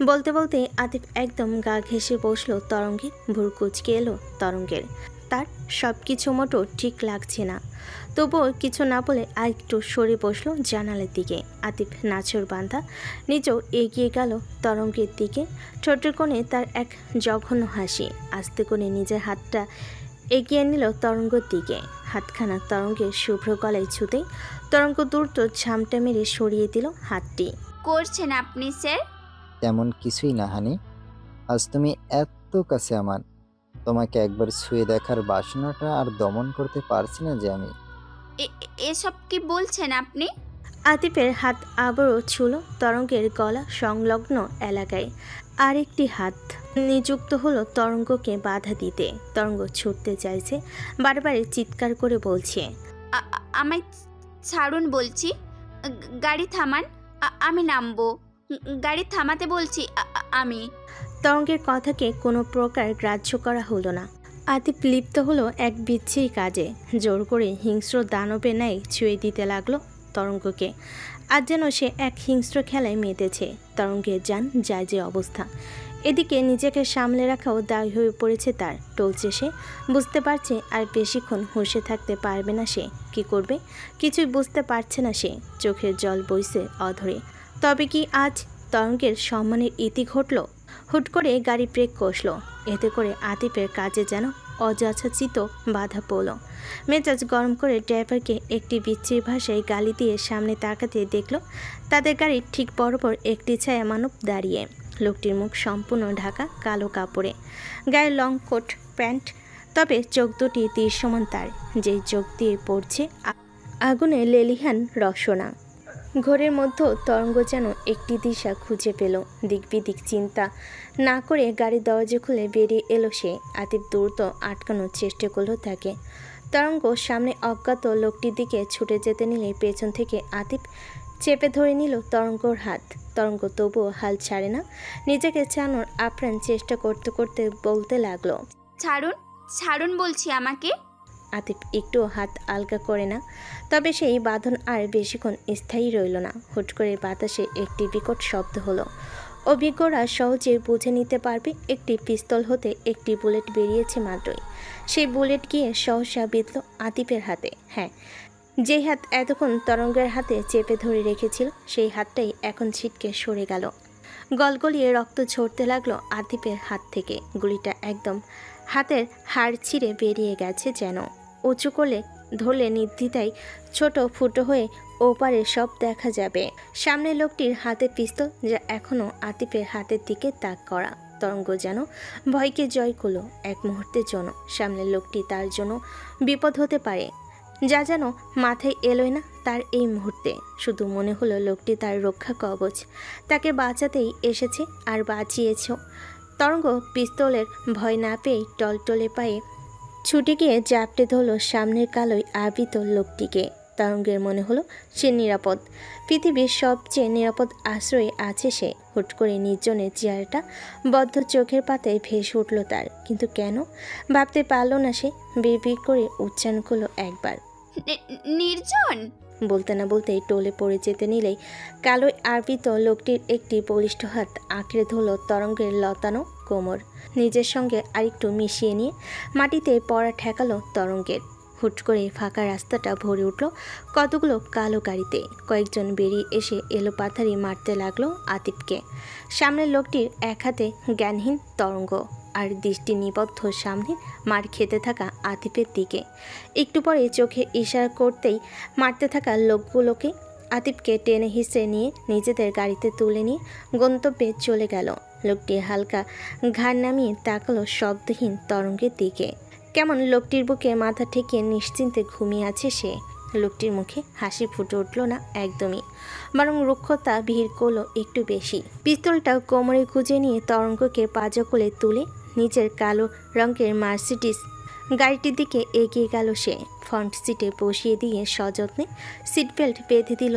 বলতে বলতে আতিফ একদম গা ঘেঁষে বসলো তরঙ্গের। ভুর কুচকে এলো তরঙ্গের। তার সব কিছু মোটো ঠিক লাগছে না, তবুও কিছু না বলে আরেকটু সরে বসলো জানালার দিকে। আতিফ নাছর বাঁধা নিজেও এগিয়ে গেল তরঙ্গের দিকে। ঠোঁটের কোণে তার এক জঘন্য হাসি। আস্তে করে নিজের হাতটা এগিয়ে নিল তরঙ্গর দিকে। হাতখানা তরঙ্গের শুভ্র গলায় ছুতেই তরঙ্গ দ্রুত ঝামটা মেরে সরিয়ে দিল হাতটি। করছেন আপনি স্যার? তেমন কিছুই না হানি, আজ তুমি এত কাছে আমার, তোমাকে একবার ছুঁয়ে দেখার বাসনাটা আর দমন করতে পারছি না যে আমি। এসব কি বলছেন আপনি? আতিফের হাত আবারও ছুঁল তরঙ্গের গলা সংলগ্ন এলাকায়। আরেকটি হাত নিযুক্ত হলো তরঙ্গকে বাধা দিতে। তরঙ্গ ছুটতে চাইছে, বারবার চিৎকার করে বলছে, আমায় ছাড়ুন বলছি, গাড়ি থামান, আমি নামবো, গাড়ি থামাতে বলছি আমি। তরঙ্গের কথাকে কোনো প্রকার গ্রাহ্য করা হলো না। আতিফ লিপ্ত হলো এক বিচ্ছিরি কাজে। জোর করে হিংস্র দানবের ন্যায় ছুঁয়ে দিতে লাগলো তরঙ্গকে। আজ যেন সে এক হিংস্র খেলায় মেতেছে। তরঙ্গের যান যায় যে অবস্থা। এদিকে নিজেকে সামলে রাখাও দায় হয়ে পড়েছে তার। টলছে সে, বুঝতে পারছে আর বেশিক্ষণ হুঁশে থাকতে পারবে না সে। কি করবে কিছুই বুঝতে পারছে না সে। চোখের জল বইছে অধরে। তবে কি আজ তরঙ্গের সম্মানের ইতি ঘটল? হুট করে গাড়ি ব্রেক কষল। এতে করে আতিফের কাজে যেন অযাচিত বাধা পড়ল। মেজাজ গরম করে ড্রাইভারকে একটি বিচ্ছিরি ভাষায় গালি দিয়ে সামনে তাকাতে দেখল তাদের গাড়ির ঠিক বরাবর একটি ছায়া মানব দাঁড়িয়ে। লোকটির মুখ সম্পূর্ণ ঢাকা কালো কাপড়ে, গায়ে লং কোট প্যান্ট, তবে চোখ দুটি তীর সমান তার, যেই চোখ দিয়ে পড়ছে আগুনে লেলিহান রসনা। ঘোরের মধ্যে তরঙ্গ যেন একটি দিশা খুঁজে পেল। দিক বিদিক চিন্তা না করে গাড়ির দরজা খুলে বেরিয়ে এলো সে। আতিফ দ্রুত আটকানোর চেষ্টা করলো তাকে। তরঙ্গ সামনে অজ্ঞাত লোকটির দিকে ছুটে যেতে নিলে পেছন থেকে আতিফ চেপে ধরে নিল তরঙ্গর হাত। তরঙ্গ তবুও হাল ছাড়ে না। নিজেকে ছাড়ানোর আপ্রাণ চেষ্টা করতে করতে বলতে লাগলো, ছাড়ুন, ছাড়ুন বলছি আমাকে। আতিফ একটু হাত আলগা করে না, তবে সেই বাঁধন আর বেশিক্ষণ স্থায়ী রইল না। হুট করে বাতাসে একটি বিকট শব্দ হলো। অভিজ্ঞরা সহজে বুঝে নিতে পারবে একটি পিস্তল হতে একটি বুলেট বেরিয়েছে মাত্রই। সেই বুলেট গিয়ে সহসা বিঁধল আতিফের হাতে। হ্যাঁ, যে হাত এতক্ষণ তরঙ্গের হাতে চেপে ধরে রেখেছিল সেই হাতটাই এখন ছিটকে সরে গেল। গলগলিয়ে রক্ত ঝরতে লাগলো আতিফের হাত থেকে। গুলিটা একদম হাতের হাড় ছিঁড়ে বেরিয়ে গেছে যেন। উঁচু করলে ধরলে নির্দ্বিধায় ছোট ফুটো হয়ে ওপারে সব দেখা যাবে। সামনে লোকটির হাতে পিস্তল, যা এখনও আতিফের হাতের দিকে তাক করা। তরঙ্গ যেন ভয়কে জয় করলো এক মুহূর্তের জন্য। সামনের লোকটি তার জন্য বিপদ হতে পারে, যা যেন মাথায় এলোই না তার এই মুহূর্তে। শুধু মনে হলো লোকটি তার রক্ষা কবচ, তাকে বাঁচাতেই এসেছে আর বাঁচিয়েছ। তরঙ্গ পিস্তলের ভয় না পেয়ে টলটলে পায়ে ছুটে গিয়ে জাপটে ধরল সামনের কালোয় আবৃত লোকটিকে। তরঙ্গের মনে হলো সে নিরাপদ, পৃথিবীর সবচেয়ে নিরাপদ আশ্রয়ে আছে সে। হুট করে নির্জনের চেয়ারটা বদ্ধ চোখের পাতায় ভেসে উঠল তার। কিন্তু কেন ভাবতে পারল না সে। বিড়বিড় করে উচ্চারণ করলো একবার, নির্জন। বলতে না বলতেই টলে পড়ে যেতে নিলেই কালোয় আবৃত লোকটির একটি বলিষ্ঠ হাত আঁকড়ে ধরল তরঙ্গের লতানো কোমর। নিজের সঙ্গে আরেকটু মিশিয়ে নিয়ে মাটিতে পড়া ঠেকালো তরঙ্গের। হুট করে ফাঁকা রাস্তাটা ভরে উঠল কতগুলো কালো গাড়িতে। কয়েকজন বেরিয়ে এসে এলো পাথারি মারতে লাগলো আতিফকে। সামনের লোকটির এক হাতে জ্ঞানহীন তরঙ্গ, আর দৃষ্টি নিবদ্ধ সামনে মার খেতে থাকা আতিফের দিকে। একটু পরে চোখে ইশারা করতেই মারতে থাকা লোকগুলোকে আতিফকে টেনে হিঁচড়ে নিয়ে নিজেদের গাড়িতে তুলে নিয়ে গন্তব্যে চলে গেল। লোকটি হালকা ঘাড় নামিয়ে তাকালো শব্দহীন তরঙ্গের দিকে। কেমন লোকটির বুকে মাথা ঠেকিয়ে নিশ্চিন্তে ঘুমিয়ে আছে সে। লোকটির মুখে হাসি ফুটে উঠল না একদমই, বরং রুক্ষতা ভিড় করলো একটু বেশি। পিস্তলটা কোমরে গুজে নিয়ে তরঙ্গকে পাজা কোলে তুলে নিজের কালো রঙের মার্সিডিস গাড়িটির দিকে এগিয়ে গেল সে। ফ্রন্ট সিটে বসিয়ে দিয়ে সযত্নে সিট বেল্ট বেঁধে দিল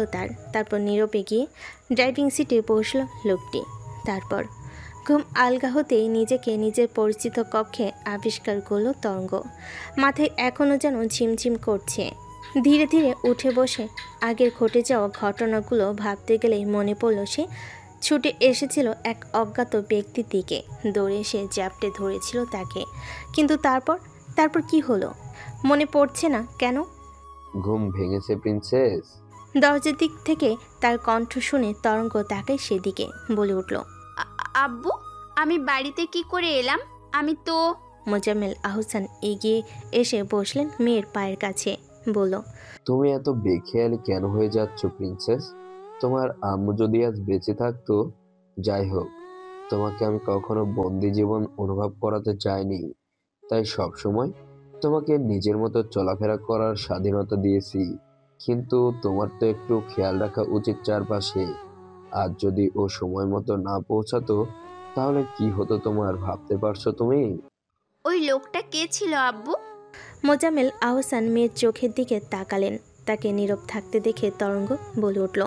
তারপর নীরবে গিয়ে ড্রাইভিং সিটে বসল লোকটি। তারপর ঘুম আলগা হতেই নিজেকে নিজের পরিচিত কক্ষে আবিষ্কার করল তরঙ্গ। মাথায় এখনও যেন ঝিমঝিম করছে। ধীরে ধীরে উঠে বসে আগের ঘটে যাওয়া ঘটনাগুলো ভাবতে গেলেই মনে পড়ল সে ছুটে এসেছিল এক অজ্ঞাত ব্যক্তির দিকে, দৌড়ে এসে জ্যাপটে ধরেছিল তাকে। কিন্তু তারপর কি হলো মনে পড়ছে না কেন? ঘুম ভেঙেছে প্রিন্সেস? দরজার দিক থেকে তার কণ্ঠ শুনে তরঙ্গ তাকায় সেদিকে, বলে উঠল, আব্বু আমি বাড়িতে কি করে এলাম? আমি তো। মোজাম্মেল আহসান এগিয়ে এসে বসলেন মেয়ের পায়ের কাছে, বলল, তুমি এত বেখেয়ালি কেন হয়ে যাচ্ছ প্রিন্সেস? তোমার আম্মু যদি আজ বেঁচে থাকতো। যাই হোক, তোমাকে আমি কখনো বন্দি জীবন অনুভব করাতে চাইনি, তাই সবসময় তোমাকে নিজের মতো চলাফেরা করার স্বাধীনতা দিয়েছি। কিন্তু তোমার তো একটু খেয়াল রাখা উচিত চারপাশে। আজ যদি ও সময় মতো না পৌঁছাতো তাহলে কি হতো তোমার ভাবতে পারছো তুমি? ওই লোকটা কে ছিল আব্বু? মোজাম্মেল আহসান মেয়ের চোখের দিকে তাকালেন। তাকে নীরব থাকতে দেখে তরঙ্গ বলে উঠল,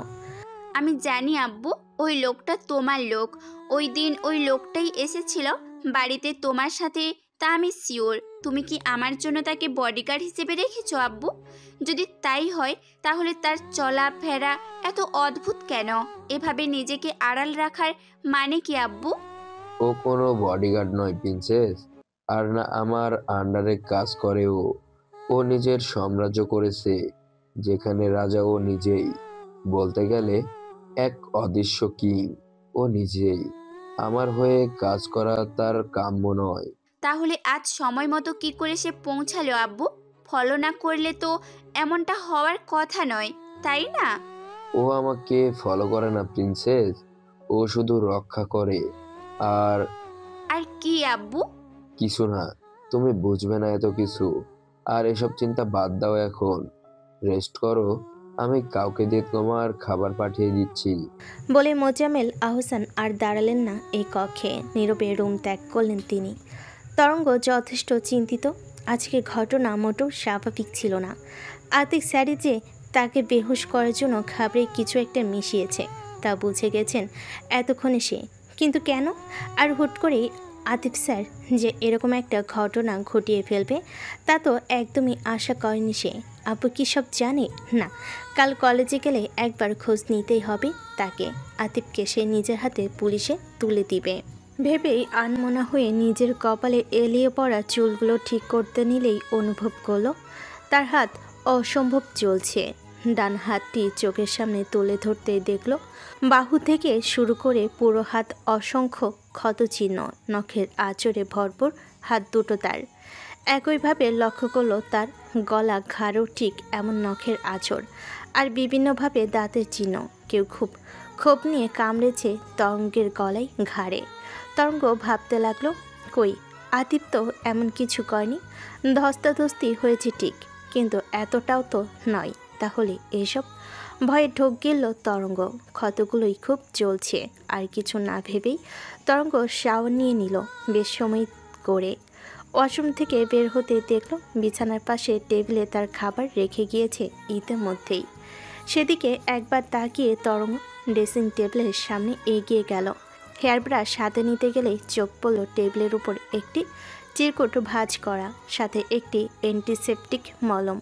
আমি জানি আব্বু, ওই লোকটা তোমার লোক। ওই দিন ওই লোকটাই এসেছিল বাড়িতে তোমার সাথে, তা আমি শিওর। তুমি কি আমার জন্য তাকে বডিগার্ড হিসেবে রেখেছো আব্বু? যদি তাই হয় তাহলে তার চলাফেরা এত অদ্ভুত কেন? এভাবে নিজেকে আড়াল রাখার মানে কি আব্বু? ও কোনো বডিগার্ড নয় প্রিন্সেস, আর না আমার আন্ডারে কাজ করে। ও নিজের সাম্রাজ্য করেছে, যেখানে রাজা ও নিজেই। বলতে গেলে এক অদৃশ্য কিং। ও নিজেই। আমার হয়ে কাজ করা তার কাম্য নয়। তাহলে আজ সময় মতো কি করে সে পৌঁছালো আব্বু? ফলো না করলে তো এমনটা হওয়ার কথা নয়, তাই না? ও আমাকে ফলো করে না প্রিন্সেস, ও শুধু রক্ষা করে। আর কি আব্বু? কিছু না, তুমি বুঝবে না এত কিছু। আর এসব চিন্তা বাদ দাও, এখন রেস্ট করো। আমি কাউকে দিয়ে তোমার খাবার পাঠিয়ে দিচ্ছি। বলে মোজাম্মেল আহসান আর দাঁড়ালেন না এই কক্ষে, নীরবে রুম ত্যাগ করলেন তিনি। তরঙ্গ যথেষ্ট চিন্তিত। আজকের ঘটনা মোটেও স্বাভাবিক ছিল না। আতিক স্যারি যে তাকে বেহুশ করার জন্য খাবারে কিছু একটা মিশিয়েছে তা বুঝে গেছেন এতক্ষণে সে। কিন্তু কেন? আর হুট করেই আতিফ স্যার যে এরকম একটা ঘটনা ঘটিয়ে ফেলবে তা তো একদমই আশা করেনি সে। আপু কি সব জানে? না, কাল কলেজে গেলে একবার খোঁজ নিতেই হবে তাকে। আতিফকে সে নিজের হাতে পুলিশে তুলে দিবে ভেবেই আনমনা হয়ে নিজের কপালে এলিয়ে পড়া চুলগুলো ঠিক করতে নিলেই অনুভব করলো তার হাত অসম্ভব চলছে। ডান হাতটি চোখের সামনে তুলে ধরতে দেখল বাহু থেকে শুরু করে পুরো হাত অসংখ্য ক্ষতচিহ্ন, নখের আঁচড়ে ভরপুর হাত দুটো তার। একইভাবে লক্ষ্য করলো তার গলা, ঘাড়ও ঠিক এমন নখের আঁচড়, আর বিভিন্নভাবে দাঁতের চিহ্ন। কেউ খুব ক্ষোভ নিয়ে কামড়েছে তরঙ্গের গলায়, ঘাড়ে। তরঙ্গ ভাবতে লাগলো, কই আতিফ তো এমন কিছু করেনি, ধস্তাধস্তি হয়েছে ঠিক, কিন্তু এতটাও তো নয়। তাহলে এসব ভয়ে ঢোক গেল তরঙ্গ। ক্ষতগুলোই খুব জ্বলছে। আর কিছু না ভেবেই তরঙ্গ শাওয়ার নিয়ে নিল বেশ সময় করে। ওয়াশরুম থেকে বের হতে দেখল বিছানার পাশে টেবিলে তার খাবার রেখে গিয়েছে ইতিমধ্যেই। সেদিকে একবার তাকিয়ে তরঙ্গ ড্রেসিং টেবিলের সামনে এগিয়ে গেল। হেয়ার ব্রাশ হাতে নিতে গেলেই চোখ পড়ল টেবিলের উপর একটি চিরকুট ভাঁজ করা, সাথে একটি অ্যান্টিসেপটিক মলম।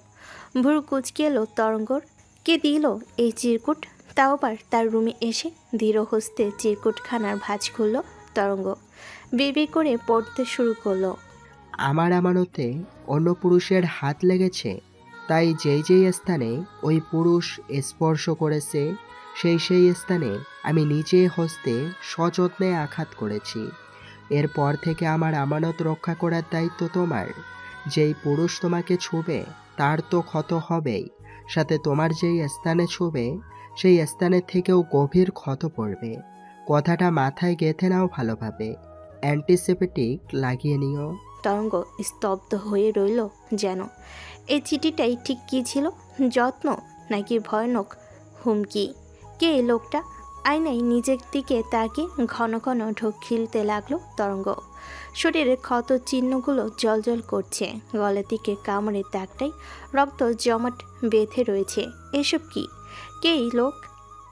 ভুরু কুচকে এলো তরঙ্গর। কে দিল এই চিরকুট? তাও আবার তার রুমে এসে ধীর হস্তে চিরকুটখানার ভাঁজ খুলল তরঙ্গ। বিড়বিড় করে পড়তে শুরু করলো, আমার আমানতে অন্য পুরুষের হাত লেগেছে, তাই যেই স্থানে ওই পুরুষ স্পর্শ করেছে সেই স্থানে আমি নিজে হস্তে সযত্নে আঘাত করেছি। এরপর থেকে আমার আমানত রক্ষা করার দায়িত্ব তোমার। যেই পুরুষ তোমাকে ছুবে তার তো ক্ষত হবেই, সাথে তোমার যেই স্থানে ছুবে সেই স্থানের থেকেও গভীর ক্ষত পড়বে। কথাটা মাথায় গেঁথে নাও ভালোভাবে। অ্যান্টিসেপটিক লাগিয়ে নিও। তরঙ্গ স্তব্ধ হয়ে রইল যেন। এই চিঠিটাই ঠিক কী ছিল? যত্ন নাকি ভয়ানক হুমকি? কে এই লোকটা? আয়নায় নিজের দিকে তাকিয়ে ঘন ঘন ঢোক গিলতে লাগলো তরঙ্গ। শরীরের ক্ষত চিহ্নগুলো জ্বলজ্বল করছে, গলার দিকে কামড়ের দাগটাই রক্ত জমাট বেঁধে রয়েছে। এসব কি? কে এই লোক?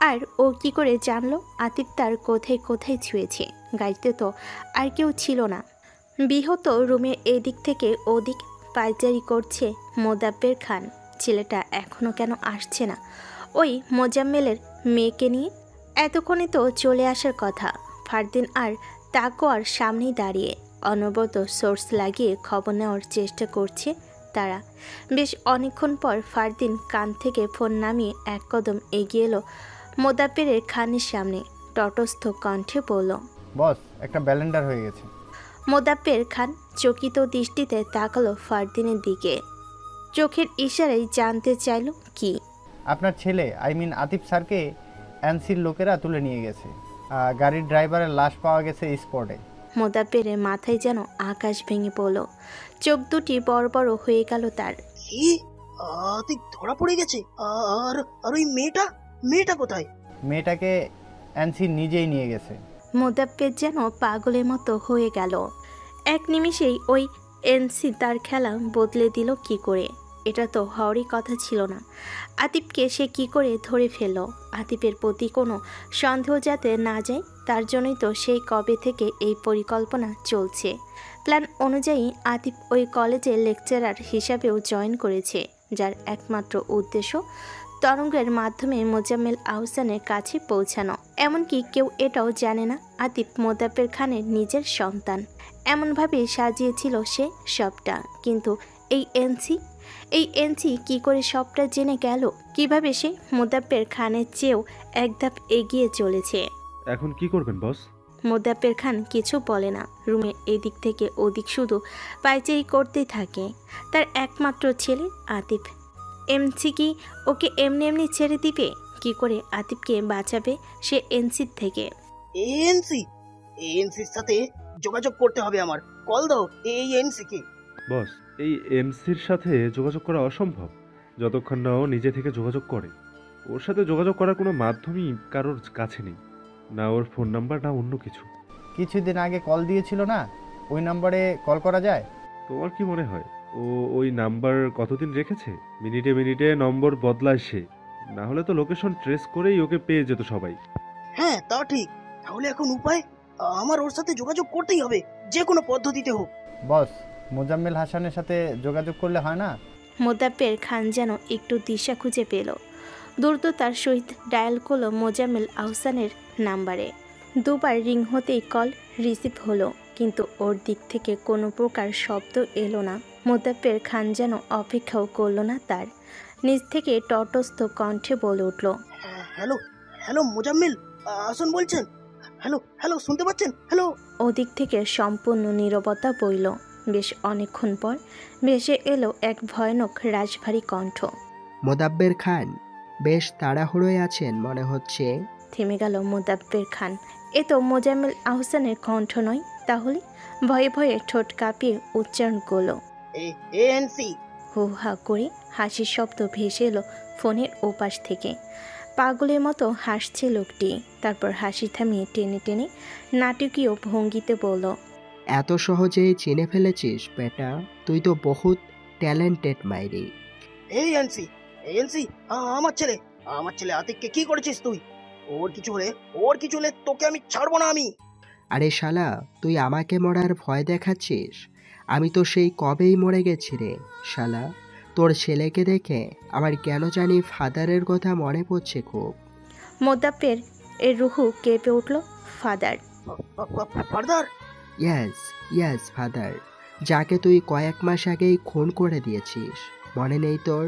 আর ও কি করে জানলো আতিফ তার কোথায় কোথায় ছুঁয়েছে? গাড়িতে তো আর কেউ ছিল না। বিহত রুমের এদিক থেকে ওদিক পায়চারি করছে মোদাব্বের খান। ছেলেটা এখনো কেন আসছে না ওই মোজাম্মেলের মেয়েকে নিয়ে? এতক্ষণে তো চলে আসার কথা। ফারদিন আর তাকওয়ার সামনেই দাঁড়িয়ে অনবরত সোর্স লাগিয়ে খবর নেওয়ার চেষ্টা করছে তারা। বেশ অনেকক্ষণ পর ফারদিন কান থেকে ফোন নামিয়ে এক কদম এগিয়ে এলো মোদাব্বেরের খানের সামনে। তটস্থ কণ্ঠে বলল, বস, একটা ব্যালেন্ডার হয়ে গেছে। মোদাব্বের খান চকিত দৃষ্টিতে তাকালো ফারদিনের দিকে। চোখের ইশারায় জানতে চাইল কি? আপনার ছেলে আতিফ স্যারকে এনসির লোকেরা তুলে নিয়ে গেছে। গাড়ির ড্রাইভারের লাশ পাওয়া গেছে স্পটে। মোদাব্বেরের মাথায় যেন আকাশ ভেঙে পড়ল। চোখ দুটি বড় বড় হয়ে গেল তার। কি? আতিফ ধরা পড়ে গেছে? আর আর ওই মেয়েটা কোথায়? মেয়েটাকে এনসি নিজেই নিয়ে গেছে। মোদাব্বের যেন পাগলের মতো হয়ে গেল। এক নিমিষেই ওই এনসি তার খেলা বদলে দিল কি করে? এটা তো হওয়ারই কথা ছিল না। আতিফকে সে কি করে ধরে ফেলল? আতিফের প্রতি কোনো সন্দেহ যাতে না যায় তার জন্যই তো সেই কবে থেকে এই পরিকল্পনা চলছে। প্ল্যান অনুযায়ী আতিফ ওই কলেজে লেকচারার হিসাবেও জয়েন করেছে, যার একমাত্র উদ্দেশ্য তরঙ্গের মাধ্যমে মোজাম্মেল আহসানের কাছে পৌঁছানো। এমনকি কেউ এটাও জানে না আতিফ মোদাব্বের খানের নিজের সন্তান। এমনভাবে সাজিয়েছিল সে সবটা। কিন্তু এই এনসি কি করে সবটা জেনে গেল? কিভাবে সে মোদাব্বের খানের চেয়েও এক ধাপ এগিয়ে চলেছে? এখন কি করবেন বস? মোদাব্বের খান কিছু বলে না। রুমে এদিক থেকে ওদিক শুধু পায়চারি করতেই থাকে। তার একমাত্র ছেলে আতিফ। এমসি কি ওকে এমনি এমনি ছেড়ে দিবে? কি করে আতিফকে বাঁচাবে সে এনসির থেকে? এনসির সাথে যোগাযোগ করতে হবে আমার। কল দাও এই এনসি কে। বস, এই এমসির সাথে যোগাযোগ করা অসম্ভব যতক্ষণ না ও নিজে থেকে যোগাযোগ করে। ওর সাথে যোগাযোগ করার কোনো মাধ্যমই কারোর কাছে নেই, না ওর ফোন নাম্বার না অন্য কিছু। কিছুদিন আগে কল দিয়েছিল না, ওই নাম্বারে কল করা যায়? তোমার কি মনে হয় ও ওই নাম্বার কতদিন রেখেছে? মিনিটে মিনিটে নম্বর বদলায় সে। না হলে তো লোকেশন ট্রেস করেই ওকে পেয়ে যেত সবাই। হ্যাঁ তা ঠিক। তাহলে এখন উপায়? আমার ওর সাথে যোগাযোগ করতেই হবে, যে কোনো পদ্ধতিতে হোক। বস, মোজাম্মেল হাসানের সাথে যোগাযোগ করলে হয় না? মোদাব্বের খান যেন একটু দিশা খুঁজে পেল। দ্রুত তার সহিত ডায়াল করলো মোজাম্মেল আহসানের নাম্বারে। দুবার রিং হতেই কল রিসিভ হলো, কিন্তু ওর দিক থেকে কোনো প্রকার শব্দ এলো না। মোদাব্বের খান যেন অপেক্ষাও করলো না তার। নিজ থেকে তটস্থ কণ্ঠে বলে উঠল, হ্যালো মোজাম্মেল হাসান বলছেন? হ্যালো শুনতে পাচ্ছেন? হ্যালো। ওদিক থেকে সম্পূর্ণ নীরবতা বইল। বেশ অনেকক্ষণ পর ভেসে এলো এক ভয়ানক রাজভারী কণ্ঠ। মোদাব্বের খান, বেশ তাড়াহুড়োয় আছেন মনে হচ্ছে। থেমে গেল মোদাব্বের খান। এ তো মোজাম্মেল আহসানের কণ্ঠ নয়। তাহলে? ভয়ে ভয়ে ঠোঁট কাঁপিয়ে উচ্চারণ করলো, এএনসি। হু হা করে হাসির শব্দ ভেসে এলো ফোনের ওপাশ থেকে। পাগলের মতো হাসছে লোকটি। তারপর হাসি থামিয়ে টেনে টেনে নাটকীয় ভঙ্গিতে বলল, এত সহজেই চিনে ফেলেছিস বেটা? তুই তো বহুত ট্যালেন্টেড মাইরি। এএনসি আমার ছেলে আতিককে কি করেছিস তুই? ওর কিছু হলে তোকে আমি ছাড়বো না আমি। আরে শালা, তুই আমাকে মরার ভয় দেখাচ্ছিস? আমি তো সেই কবেই মরে গেছি রে শালা। তোর ছেলেকে দেখে আমার কেন জানি ফাদারের কথা মনে পড়ছে খুব। মোদাব্বের এর রুহু কেঁপে উঠল। ফাদার? ইয়েস ফাদার, যাকে তুই কয়েক মাস আগেই খুন করে দিয়েছিস, মনে নেই তোর?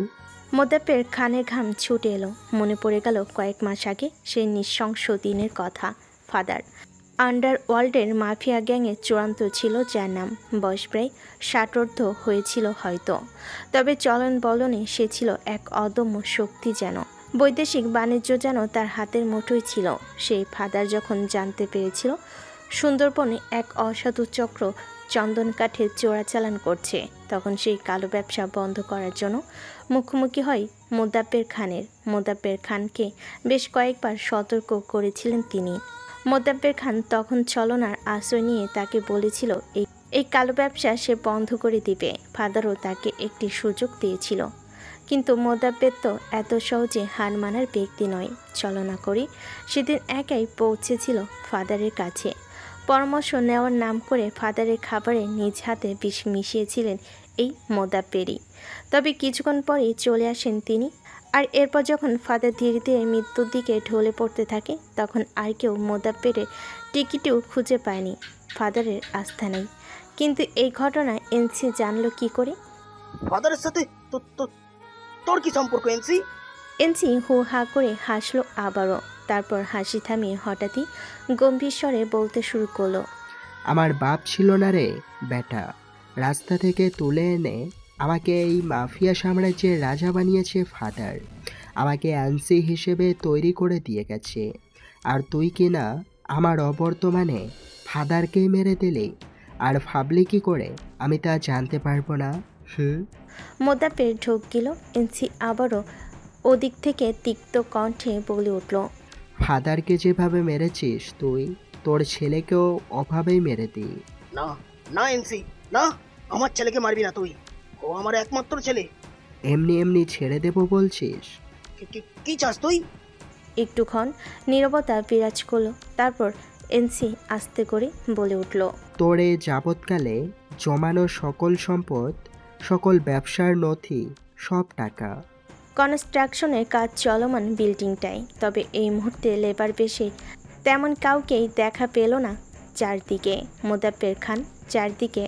মোদাব্বের খানের ঘাম ছুটে এলো। মনে পড়ে গেল কয়েক মাস আগে সেই নৃশংস দিনের কথা। ফাদার আন্ডারওয়ার্ল্ডের মাফিয়া গ্যাংয়ের চূড়ান্ত ছিল, যার নাম। বয়স প্রায় 60 হয়েছিল হয়তো, তবে চলন বলনে সে ছিল এক অদম্য শক্তি যেন। বৈদেশিক বাণিজ্য যেন তার হাতের মুঠোয় ছিল। সেই ফাদার যখন জানতে পেরেছিল সুন্দরবনে এক অসাধু চক্র চন্দন কাঠে চোরাচালান করছে, তখন সেই কালো ব্যবসা বন্ধ করার জন্য মুখোমুখি হয় মোদাব্বের খানের। মোদাব্বের খানকে বেশ কয়েকবার সতর্ক করেছিলেন তিনি। মোদাব্বের খান তখন ছলনার আশ্রয় নিয়ে তাকে বলেছিল এই কালো ব্যবসা সে বন্ধ করে দিবে। ফাদারও তাকে একটি সুযোগ দিয়েছিল, কিন্তু মোদাব্বের তো এত সহজে হার মানার ব্যক্তি নয়। ছলনা করে সেদিন একাই পৌঁছেছিল ফাদারের কাছে। পরামর্শ নেওয়ার নাম করে ফাদারের খাবারে নিজ হাতে বিষ মিশিয়েছিলেন এই মোদাব্বেরই। তবে কিছুক্ষণ পরেই চলে আসেন তিনি। আর এরপর যখন ফাদার ধীরে ধীরে মৃত্যুর দিকে ঢলে পড়তে থাকে, তখন আর কেউ মোদাব্বেরের টিকিটও খুঁজে পায়নি। ফাদারের আস্থা নেই। কিন্তু এই ঘটনা এনসি জানলো কি করে? ফাদারের সাথে তোর কি সম্পর্ক এনসি? এনসি হু হা করে হাসলো আবারও। তারপর হাসি থামিয়ে হঠাৎই গম্ভীর স্বরে বলতে শুরু করলো, আমার বাপ ছিল না রে বেটা। রাস্তা থেকে তুলে এনে আমাকে এই মাফিয়া সাম্রাজ্যের রাজা বানিয়েছে ফাদার। আমাকে অ্যান্সি হিসেবে তৈরি করে দিয়ে গেছে। আর তুই কিনা আমার অবর্তমানে ফাদারকেই মেরে দিলি। আর ভাবলি কি করে আমি তা জানতে পারবো না? মোদাব্বের ঢোক গেল। এনসি আবারও ওদিক থেকে তিক্ত কণ্ঠে বলে উঠল, ফাদারকে যেভাবে মেরেছিস তুই, তোর ছেলেকেও অভাবেই মেরে দি। না না এনসি, না, আমার ছেলেকে মারবি না তুই। ও আমার একমাত্র ছেলে। এমনি এমনি ছেড়ে দেব বলছিস? কি চাস তুই? একটুক্ষণ নীরবতা বিরাজ করলো। তারপর এনসি আস্তে করে বলে উঠল, তোরে যাবৎকালে জমানো সকল সম্পদ, সকল ব্যবসার নথি, সব টাকা। কনস্ট্রাকশনের কাজ চলমান বিল্ডিংটায়। তবে এই মুহূর্তে লেবার বেশি তেমন কাউকেই দেখা পেল না চারদিকে। মোদাব্বের খান চারদিকে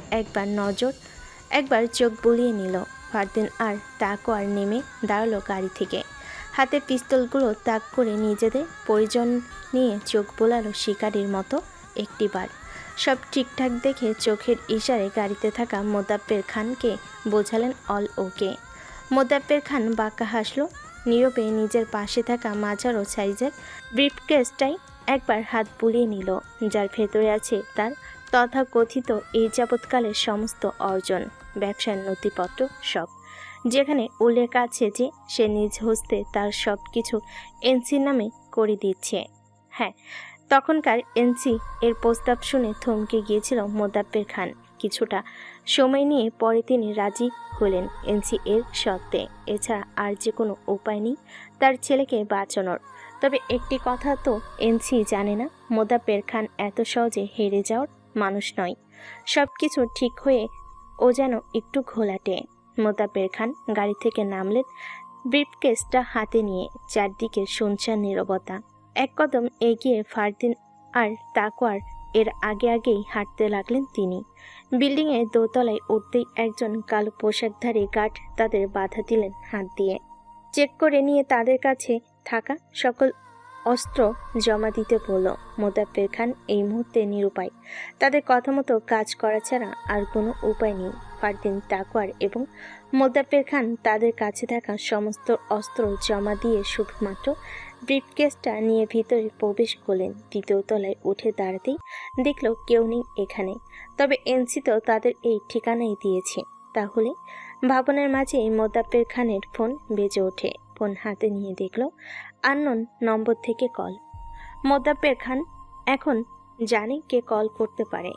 একবার চোখ বুলিয়ে নিল। ফারদিন আর তাকওয়ার নেমে দাঁড়ালো গাড়ি থেকে। হাতে পিস্তলগুলো তাক করে নিজেদের পরিজন নিয়ে চোখ বোলালো শিকারির মতো একটিবার। সব ঠিকঠাক দেখে চোখের ইশারে গাড়িতে থাকা মোদাব্বের খানকে বোঝালেন অল ওকে। মোদাব্বের খান বাঁকা হাসলো। নীরবে নিজের পাশে থাকা মাঝারো সাইজের ব্রিফকেসটাই একবার হাত বুলিয়ে নিল, যার ভেতরে আছে তার তথাকথিত এই যাবৎকালের সমস্ত অর্জন, ব্যবসার নথিপত্র সব। যেখানে উল্লেখ আছে যে সে নিজ হস্তে তার সব কিছু এনসির নামে করে দিচ্ছে। হ্যাঁ, তখনকার এনসি এর প্রস্তাব শুনে থমকে গিয়েছিল মোদাব্বের খান। কিছুটা সময় নিয়ে পরে তিনি রাজি হলেন এনসি এর শর্তে। এছাড়া আর যে কোনো উপায় নেই তার ছেলেকে বাঁচানোর। তবে একটি কথা তো এনসি জানে না, মোদাব্বের খান এত সহজে হেরে যাওয়ার মানুষ নয়। সব কিছু ঠিক হয়ে ও যেন একটু ঘোলাটে। মোদাব্বের খান গাড়ি থেকে নামলেন, ব্রিফকেসটা হাতে নিয়ে। চারদিকে শুনশান নীরবতা। এক কদম এগিয়ে ফারদিন আর তাকওয়ার এর আগেই হাঁটতে লাগলেন তিনি। বিল্ডিংয়ের দোতলায় উঠতেই একজন কালো পোশাকধারী গার্ড তাদের বাধা দিলেন হাত দিয়ে। চেক করে নিয়ে তাদের কাছে থাকা সকল অস্ত্র জমা দিতে বলল। মোদাব্বের খান এই মুহূর্তে নিরুপায়। তাদের কথা মতো কাজ করা ছাড়া আর কোনো উপায় নেই। ফারদিন, তাকওয়ার এবং মোদাব্বের খান তাদের কাছে থাকা সমস্ত অস্ত্র জমা দিয়ে শুধুমাত্র ব্রিফকেসটা নিয়ে ভিতরে প্রবেশ করলেন। দ্বিতীয় তলায় উঠে দাঁড়াতেই দেখল কেউ নেই এখানে। তবে এনসি তো তাদের এই ঠিকানাই দিয়েছে। তাহলে ভাবনার মাঝে মোদাব্বের খানের ফোন বেজে ওঠে। ফোন হাতে নিয়ে দেখল আননোন নম্বর থেকে কল। মোদাব্বের খান এখন জানে কে কল করতে পারে।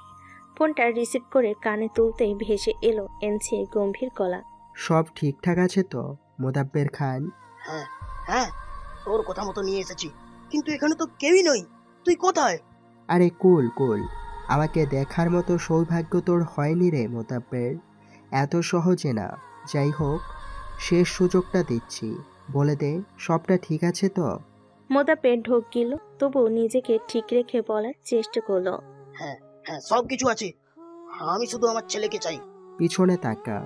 ফোনটা রিসিভ করে কানে তুলতেই ভেসে এলো এনসি এর গম্ভীর গলা। সব ঠিকঠাক আছে তো মোদাব্বের খান? হ্যাঁ হ্যাঁ, তোর কথা মতো নিয়ে এসেছি, কিন্তু এখানে তো কেউই নই। তুই কোথায়? আরে কুল, আমাকে দেখার মতো সৌভাগ্য তোর হয়নি রে মোদাব্বের। এত সহজে না। যাই হোক, শেষ সুযোগটা দিচ্ছি, বলে দে সবটা ঠিক আছে তো? মোদাব্বের ঢোক গেল, তবু নিজেকে ঠিক রেখে বলার চেষ্টা করলো। হ্যাঁ হ্যাঁ, সব কিছু আছে। আমি শুধু আমার ছেলেকে চাই। পিছনে তাকা।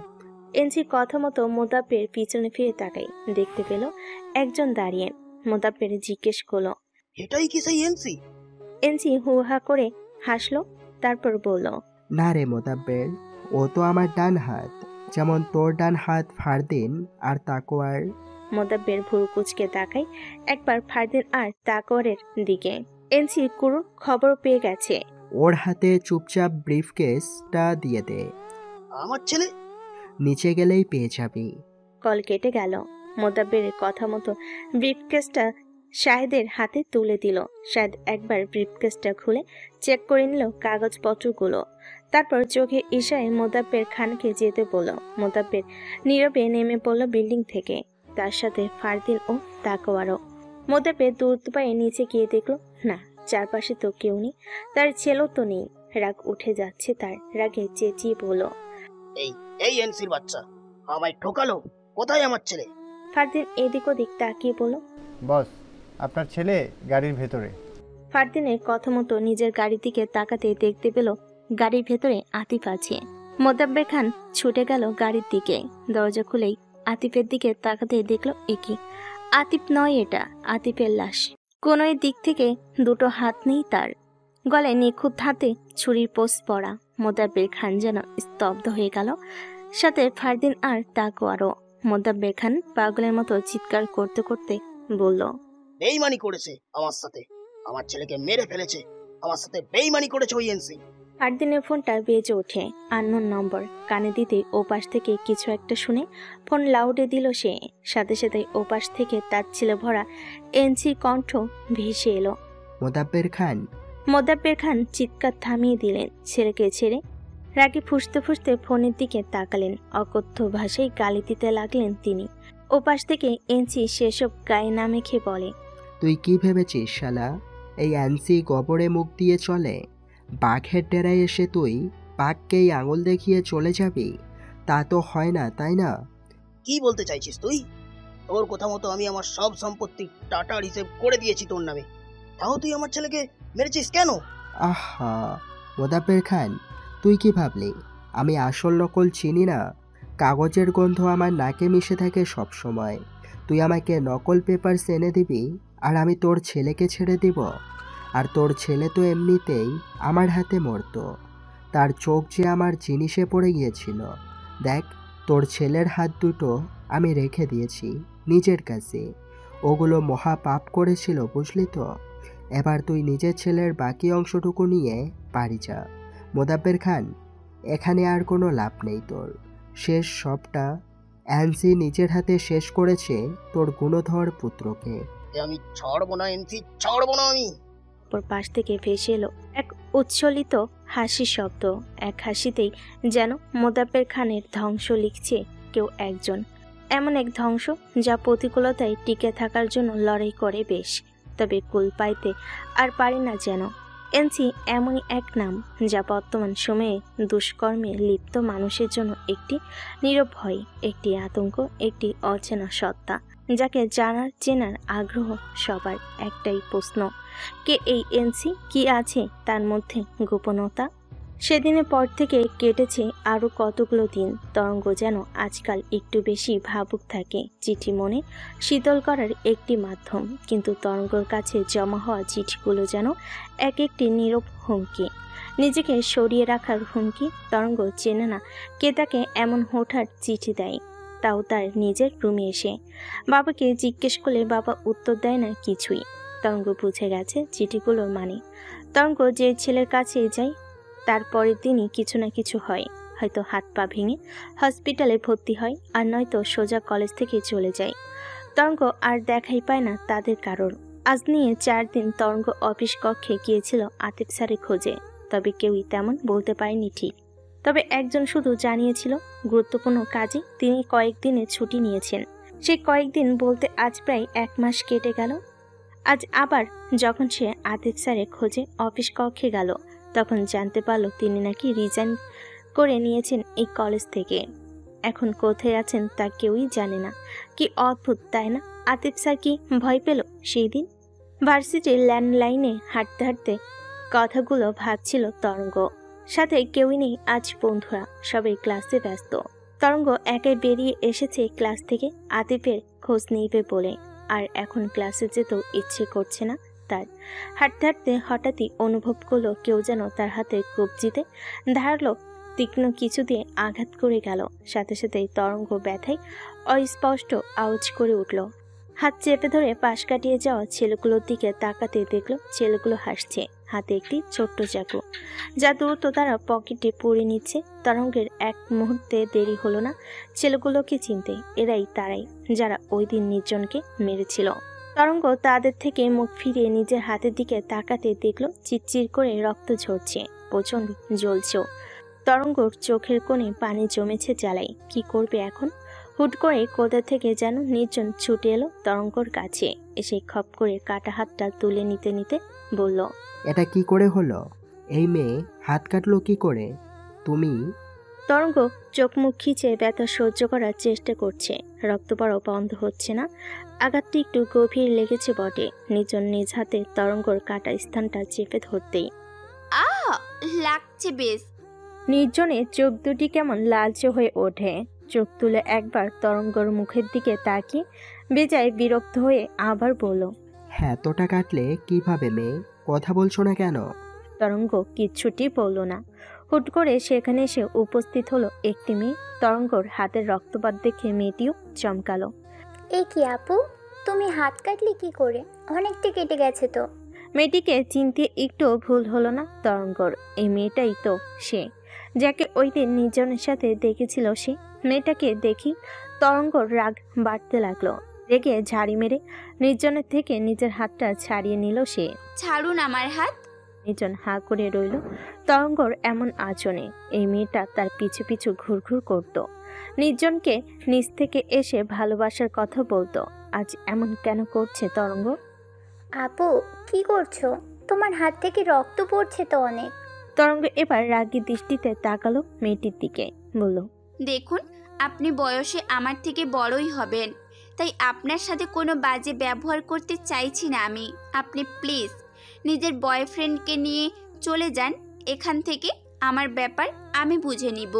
এনসি কথা মতো মোদাব্বের পিছনে ফিরে তাকাই। দেখতে পেল একজন দাঁড়িয়ে। মোদাব্বের জিজ্ঞেস করলো, এটাই কি সেই এনসি? এনসি হু হা করে হাসলো, তারপর বলল, না রে মোদাব্বের, ও তো আমার ডান হাত, যেমন তোর ডান হাত ফারদিন আর তাকওয়ার। মোদাব্বের ভুরু কুচকে তাকাই একবার ফারদিন আর তাকওয়ারের দিকে। এনসি কুরুর খবর পেয়ে গেছে ওর হাতে চুপচাপ ব্রিফকেসটা দিয়ে দে। আমার ছেলে? নিচে গেলেই পেয়ে যাবি। কল কেটে গেল। মোদাব্বেরের কথা মতো ব্রিফকেসটা শাহেদের হাতে তুলে দিল। শাহেদ একবার ব্রিফকেসটা খুলে চেক করে নিল কাগজপত্রগুলো। তারপর চোখে ইশারায় মোদাব্বের খানকে যেতে বলল। মোদাব্বের নীরবে নেমে পড়ল বিল্ডিং থেকে, তার সাথে ফারদিন ও তাকওয়ারও। মোদাব্বের দ্রুত পায়ে নিচে গিয়ে দেখল না, চারপাশে তো কেউ নেই, তার ছেলেও তো নেই। রাগ উঠে যাচ্ছে তার, রাগে চেঁচিয়ে বলল, এই এনসির বাচ্চা আমায় ঠকালো, কোথায় আমার ছেলে? ফারদিন এদিক ওদিক তাকিয়ে বলল, বস আপনার ছেলে গাড়ির ভেতরে। ফারদিনের কথা মতো নিজের গাড়ির দিকে তাকাতে দেখতে পেল গাড়ির ভেতরে আতিফ আছে। মোদাব্বের খান ছুটে গেল গাড়ির দিকে। দরজা খুলেই আতিফের দিকে তাকাতে দেখল একি আতিফ নয়, এটা আতিফের লাশ। কোনো দিক থেকে দুটো হাত নেই তার, গলায় নিখুঁত হাতে ছুরির পোস্ট পড়া। মোদাব্বের খান যেন স্তব্ধ হয়ে গেল, সাথে ফারদিন আর তাকওয়ারও। মোদাব্বের খান পাগলের মতো চিৎকার করতে করতে বলল, বেইমানি করেছে আমার সাথে, আমার ছেলেকে মেরে ফেলেছে, আমার সাথে বেইমানি করেছে ওই এনসি। ফারদিনের ফোনটা বেজে ওঠে, আননোন নম্বর। কানে দিতে ওপাশ থেকে কিছু একটা শুনে ফোন লাউডে দিল সে। সাথে সাথে ওপাশ থেকে তার ছেলে ভরা এনসির কণ্ঠ ভেসে এলো, মোদাব্বের খান। মোদাব্বের খান চিৎকার থামিয়ে দিলেন, ছেলেকে ছেড়ে রাগে ফুঁসতে ফুঁসতে ফোনের দিকে তাকালেন। অকথ্য ভাষায় গালি দিতে লাগলেন তিনি। ওপাশ থেকে এনসি সেসব গায়ে না মেখে বলে, তুই কি ভেবেছিস শালা, এই এনসি গোবরে মুখ দিয়ে চলে? বাঘের ডেরায় এসে তুই বাঘকেই আঙুল দেখিয়ে চলে যাবি? তা তো হয় না, তাই না? কি বলতে চাইছিস তুই? তোর কথা মতো আমি আমার সব সম্পত্তি টাটার হিসেব করে দিয়েছি তোর নামে, তাও তুই আমার ছেলেকে মেরেছিস কেন? আহা মোদাব্বের খান, তুই কি ভাবলি আমি আসল নকল চিনি না? কাগজের গন্ধ আমার নাকে মিশে থাকে সব সময়। তুই আমাকে নকল পেপারস এনে দিবি আর আমি তোর ছেলেকে ছেড়ে দিব? আর তোর ছেলে তো এমনিতেই আমার হাতে মরতো, তার চোখ যে আমার জিনিসে পড়ে গিয়েছিল। দেখ, তোর ছেলের হাত দুটো আমি রেখে দিয়েছি নিজের কাছে, ওগুলো মহা পাপ করেছিল, বুঝলি তো? এবার তুই নিজের ছেলের বাকি অংশটুকু নিয়ে বাড়ি যা। মোদাব্বের খান, এখানে আর কোনো লাভ নেই তোর, শেষ সবটা অ্যান্সি নিজের হাতে শেষ করেছে তোর গুণধর পুত্রকে। আমি ছাড়বো না এনসি, ছাড়বো না আমি। পাশ থেকে ভেসে এলো এক উচ্ছ্বলিত হাসির শব্দ। এক হাসিতেই যেন মোদাব্বের খানের ধ্বংস লিখছে কেউ একজন, এমন এক ধ্বংস যা প্রতিকূলতায় টিকে থাকার জন্য লড়াই করে বেশ, তবে কুল পাইতে আর পারে না যেন। এনসি এমনই এক নাম যা বর্তমান সময়ে দুষ্কর্মে লিপ্ত মানুষের জন্য একটি নীরব ভয়, একটি আতঙ্ক, একটি অচেনা সত্তা, যাকে জানার চেনার আগ্রহ সবার। একটাই প্রশ্ন, কে এই এনসি? কি আছে তার মধ্যে গোপনতা? সেদিনের পর থেকে কেটেছে আরও কতগুলো দিন। তরঙ্গ যেন আজকাল একটু বেশি ভাবুক থাকে। চিঠি মনে শীতল করার একটি মাধ্যম, কিন্তু তরঙ্গর কাছে জমা হওয়া চিঠিগুলো যেন এক একটি নীরব হুমকি, নিজেকে সরিয়ে রাখার হুমকি। তরঙ্গ চেনে না কে তাকে এমন হঠাৎ চিঠি দেয়, তাও তার নিজের রুমে এসে। বাবাকে জিজ্ঞেস করলে বাবা উত্তর দেয় না কিছুই। তরঙ্গ বুঝে গেছে চিঠিগুলোর মানে। তরঙ্গ যে ছেলের কাছে যায় তার পরের দিনই কিছু না কিছু হয়, হয়তো হাত পা ভেঙে হসপিটালে ভর্তি হয়, আর নয়তো সোজা কলেজ থেকে চলে যায়। তরঙ্গ আর দেখাই পায় না তাদের কারোর। আজ নিয়ে 4 দিন তরঙ্গ অফিস কক্ষে গিয়েছিল আতিফ স্যারের খোঁজে, তবে কেউই তেমন বলতে পারেনি ঠিক। তবে একজন শুধু জানিয়েছিল গুরুত্বপূর্ণ কাজে তিনি কয়েকদিনের ছুটি নিয়েছেন। সেই কয়েকদিন বলতে আজ প্রায় 1 মাস কেটে গেল। আজ আবার যখন সে আতিফ স্যারের খোঁজে অফিস কক্ষে গেল, তখন জানতে পারল তিনি নাকি রিজাইন করে নিয়েছেন এই কলেজ থেকে। এখন কোথায় আছেন তা কেউই জানে না। কি অদ্ভুত, তাই না? আতিফ স্যার কি ভয় পেল সেই দিন? ভার্সিটির ল্যান্ডলাইনে হাঁটতে হাঁটতে কথাগুলো ভাবছিল তরঙ্গ। সাথে কেউই নেই আজ, বন্ধুরা সবাই ক্লাসে ব্যস্ত। তরঙ্গ একাই বেরিয়ে এসেছে ক্লাস থেকে আতিফের খোঁজ নিবে বলে, আর এখন ক্লাসে যেতেও ইচ্ছে করছে না তার। হাঁটতে হাঁটতে হঠাৎই অনুভব করলো কেউ যেন তার হাতে কবজিতে ধারালো তীক্ষ্ণ কিছু দিয়ে আঘাত করে গেল। সাথে সাথেই তরঙ্গ ব্যথায় অস্পষ্ট আওয়াজ করে উঠল। হাত চেপে ধরে পাশ কাটিয়ে যাওয়া ছেলেগুলোর দিকে তাকাতে দেখলো ছেলেগুলো হাসছে। হাতে একটি ছোট্ট চাকু, যা দ্রুত তারা পকেটে পুরে নিচ্ছে। তরঙ্গের এক মুহূর্তে দেরি হলো না ছেলেগুলোকে চিনতে। এরাই তারাই যারা ওই দিন নির্জনকে মেরেছিল। তরঙ্গ তাদের থেকে মুখ ফিরিয়ে নিজের হাতের দিকে তাকাতে দেখলো চিরচির করে রক্ত ঝরছে, প্রচন্ড জ্বলছেও। তরঙ্গর চোখের কোণে পানি জমেছে জ্বালাই। কি করবে এখন? হুট করে কোথা থেকে যেন নির্জন ছুটে এলো তরঙ্গর কাছে। এসে খপ করে কাটা হাতটা তুলে নিতে নিতে বলল, এটা কি করে হলো? এই মেয়ে হাত কাটলো কি করে? তুমি? তরঙ্গ চোখ মুখ খিচে ব্যথা সহ্য করার চেষ্টা করছে। রক্ত পড়াও বন্ধ হচ্ছে না। আঘাতটি একটু গভীর লেগেছে বটে। নির্জন নিজ হাতে তরঙ্গর কাটা স্থানটা চেপে ধরতেই লাগছে বেশ। নির্জনের চোখ দুটি কেমন লালচে হয়ে ওঠে। চোখ তুলে একবার তরঙ্গর মুখের দিকে তাকিয়ে বেজায় বিরক্ত হয়ে আবার বলল, হ্যাঁ, তোটা কাটলে কিভাবে মেয়ে? কথা বলছো না কেন? তরঙ্গ কিচ্ছুটি বলল না। হুট করে সেখানে এসে উপস্থিত হলো একটি মেয়ে। তরঙ্গর হাতের রক্তপাত দেখে মেয়েটিও চমকালো। এ কি আপু, তুমি হাত কাটলে কি করে? অনেকটা কেটে গেছে তো। মেয়েটিকে চিনতে একটু ভুল হলো না তরঙ্গর। এই মেয়েটাই তো সে যাকে ওই দিন নির্জনের সাথে দেখেছিল সে। মেয়েটাকে দেখি তরঙ্গর রাগ বাড়তে লাগলো। রেগে ঝাড়ি মেরে নির্জনের থেকে নিজের হাতটা ছাড়িয়ে নিল সে। ছাড়ুন আমার হাত। নির্জন হা করে রইল তরঙ্গর এমন আচরণে। এই মেয়েটা তার পিছু পিছু ঘুরঘুর করত, নির্জনকে নিজ থেকে এসে ভালোবাসার কথা বলতো। আজ এমন কেন করছে তরঙ্গ? আপু কি করছো? তোমার হাত থেকে রক্ত পড়ছে তো অনেক। তরঙ্গ এবার রাগী দৃষ্টিতে তাকালো মেয়েটির দিকে, বলল, দেখুন, আপনি বয়সে আমার থেকে বড়ই হবেন, তাই আপনার সাথে কোনো বাজে ব্যবহার করতে চাইছি না আমি। আপনি প্লিজ নিজের বয়ফ্রেন্ডকে নিয়ে চলে যান এখান থেকে। আমার ব্যাপার আমি বুঝে নিব।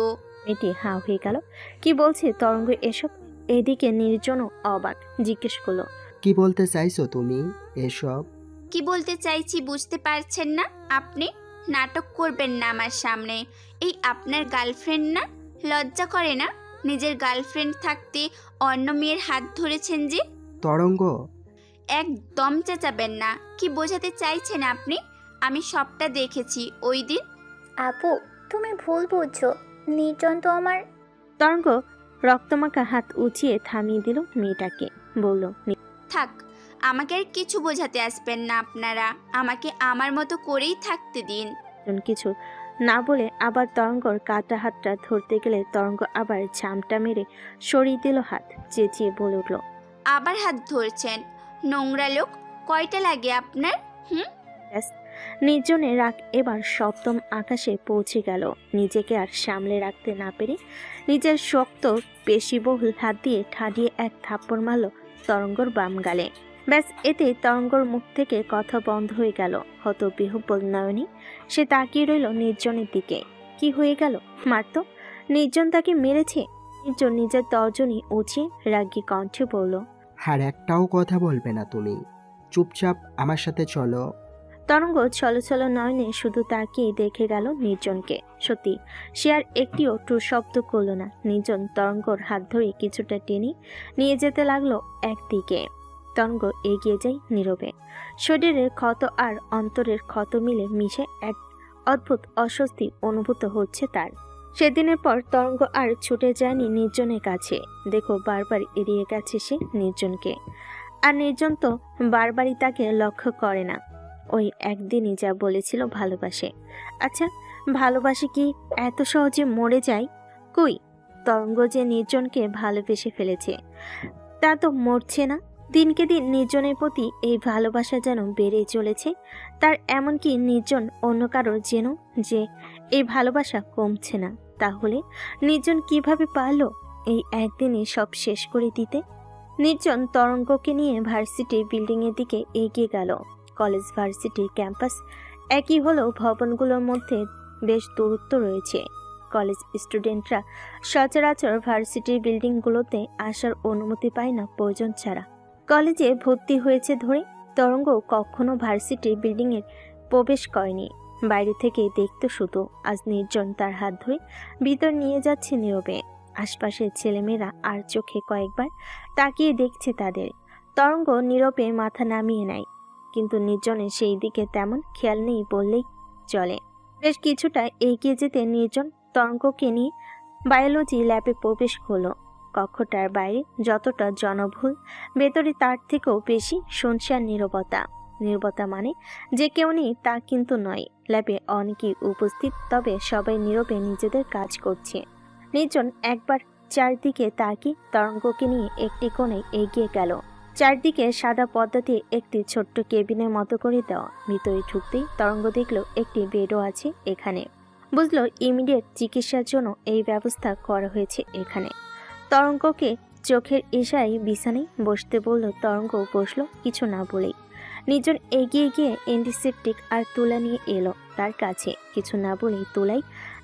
মেয়েটি হা হয়ে গেল। কি বলছে তরঙ্গ এসব? এদিকে নির্জনও অবাক, জিজ্ঞেস করলো, কি বলতে চাইছো তুমি এসব? কি বলতে চাইছি বুঝতে পারছেন না আপনি? নাটক করবেন না আমার সামনে। এই আপনার গার্লফ্রেন্ড না? লজ্জা করে না? নিজের গার্লফ্রেন্ড থাকতে অন্য মেয়ের হাত ধরেছেন যে। তরঙ্গ, একদম চেঁচাবেন না। কি বোঝাতে চাইছেন আপনি? আমি সবটা দেখেছি ওই দিন। আপু তুমি ভুল বুঝছো, নির্জন তো আমার। তরঙ্গ রক্তমাখা হাত উঁচিয়ে থামিয়ে দিল মেয়েটাকে, বলল, থাক, আমাকে আর কিছু বোঝাতে আসবেন না আপনারা। আমাকে আমার মতো করেই থাকতে দিন। কিছু না বলে আবার তরঙ্গর কাটা হাতটা ধরতে গেলে তরঙ্গ আবার ঝামটা মেরে সরিয়ে দিল হাত। চেঁচিয়ে বলে উঠল, আবার হাত ধরছেন? নোংরা লোক। কয়টা লাগে আপনার? নির্জনের রাগ এবার সপ্তম আকাশে পৌঁছে গেল। নিজেকে আর সামলে রাখতে না পেরে নিজের শক্ত পেশিবহুল হাত দিয়ে ঠাডিয়ে এক থাপ্পড় মারল তরঙ্গর বাম গালে। ব্যাস, এতে তরঙ্গর মুখ থেকে কথা বন্ধ হয়ে গেল। হতবিহ্বল নয়নে সে তাকিয়ে রইল নির্জনের দিকে। কি হয়ে গেল? মারত? নির্জন তাকে মেরেছে? নির্জন নিজের তর্জনী উঁচিয়ে রাগী কণ্ঠে বলল, আর একটাও কথা বলবে না তুমি। চুপচাপ আমার সাথে চলো। তরঙ্গ ছলছল নয়নে শুধু তাকিয়ে দেখে গেল নির্জনকে। সত্যি সে আর একটিও টু শব্দ করল না। নির্জন তরঙ্গর হাত ধরে কিছুটা টেনে নিয়ে যেতে লাগলো একদিকে। তরঙ্গ এগিয়ে যায় নীরবে। শরীরের ক্ষত আর অন্তরের ক্ষত মিলে মিশে এক অদ্ভুত অস্বস্তি অনুভূত হচ্ছে তার। সেদিনের পর তরঙ্গ আর ছুটে যায়নি নির্জনের কাছে। দেখো, বারবার এড়িয়ে গেছে সে নির্জনকে। আর নির্জন তো বারবারই তাকে লক্ষ্য করে না। ওই একদিনই যা বলেছিল ভালোবাসে। আচ্ছা, ভালোবাসে কি এত সহজে মরে যায়? কই, তরঙ্গ যে নির্জনকে ভালোবেসে ফেলেছে তা তো মরছে না। দিনকে দিন নির্জনের প্রতি এই ভালোবাসা যেন বেড়েই চলেছে তার। এমনকি নির্জন অন্য কারোর যেন যে এই ভালোবাসা কমছে না। তাহলে নির্জন কিভাবে পারলো এই একদিনই সব শেষ করে দিতে? নির্জন তরঙ্গকে নিয়ে ভার্সিটি বিল্ডিংয়ের দিকে এগিয়ে গেল। কলেজ ভার্সিটির ক্যাম্পাস একই হলেও ভবনগুলোর মধ্যে বেশ দূরত্ব রয়েছে। কলেজ স্টুডেন্টরা সচরাচর ভার্সিটির বিল্ডিংগুলোতে আসার অনুমতি পায় না প্রয়োজন ছাড়া। কলেজে ভর্তি হয়েছে ধরে তরঙ্গ কখনো ভার্সিটির বিল্ডিংয়ে প্রবেশ করেনি। বাইরে থেকে দেখতো শুধু। আজ নির্জন তার হাত ধরে ভিতর নিয়ে যাচ্ছে নীরবে। আশপাশের ছেলেমেয়েরা আর চোখে কয়েকবার তাকিয়ে দেখছে তাদের। তরঙ্গ নীরবে মাথা নামিয়ে নেয়। কিন্তু নির্জনের সেই দিকে তেমন খেয়াল নেই বললেই চলে। বেশ কিছুটা এগিয়ে যেতে নির্জন তরঙ্গকে নিয়ে বায়োলজি ল্যাবে প্রবেশ করলো। কক্ষটার বাইরে যতটা জনবহুল, ভেতরে তার থেকেও বেশি শুনশান নীরবতা। নীরবতা মানে যে কেউ নেই তা কিন্তু নয়। ল্যাবে অনেকেই উপস্থিত, তবে সবাই নীরবে নিজেদের কাজ করছে। নির্জন একবার চারদিকে তাকিয়ে তরঙ্গকে নিয়ে একটি কোণে এগিয়ে গেল। চারদিকে সাদা পর্দা দিয়ে একটি ছোট্ট কেবিনের মতো করে দেওয়া। ভিতরে ঢুকতেই তরঙ্গ দেখল একটি বেডও আছে এখানে। বুঝলো ইমিডিয়েট চিকিৎসার জন্য এই ব্যবস্থা করা হয়েছে এখানে। তরঙ্গকে চোখের ইশারায় বিছানায় বসতে বলল। তরঙ্গ বসলো কিছু না বলেই। নির্জন এগিয়ে গিয়ে অ্যান্টিসেপটিক আর তুলা নিয়ে এলো তার কাছে। কিছু না বলেই তুলাই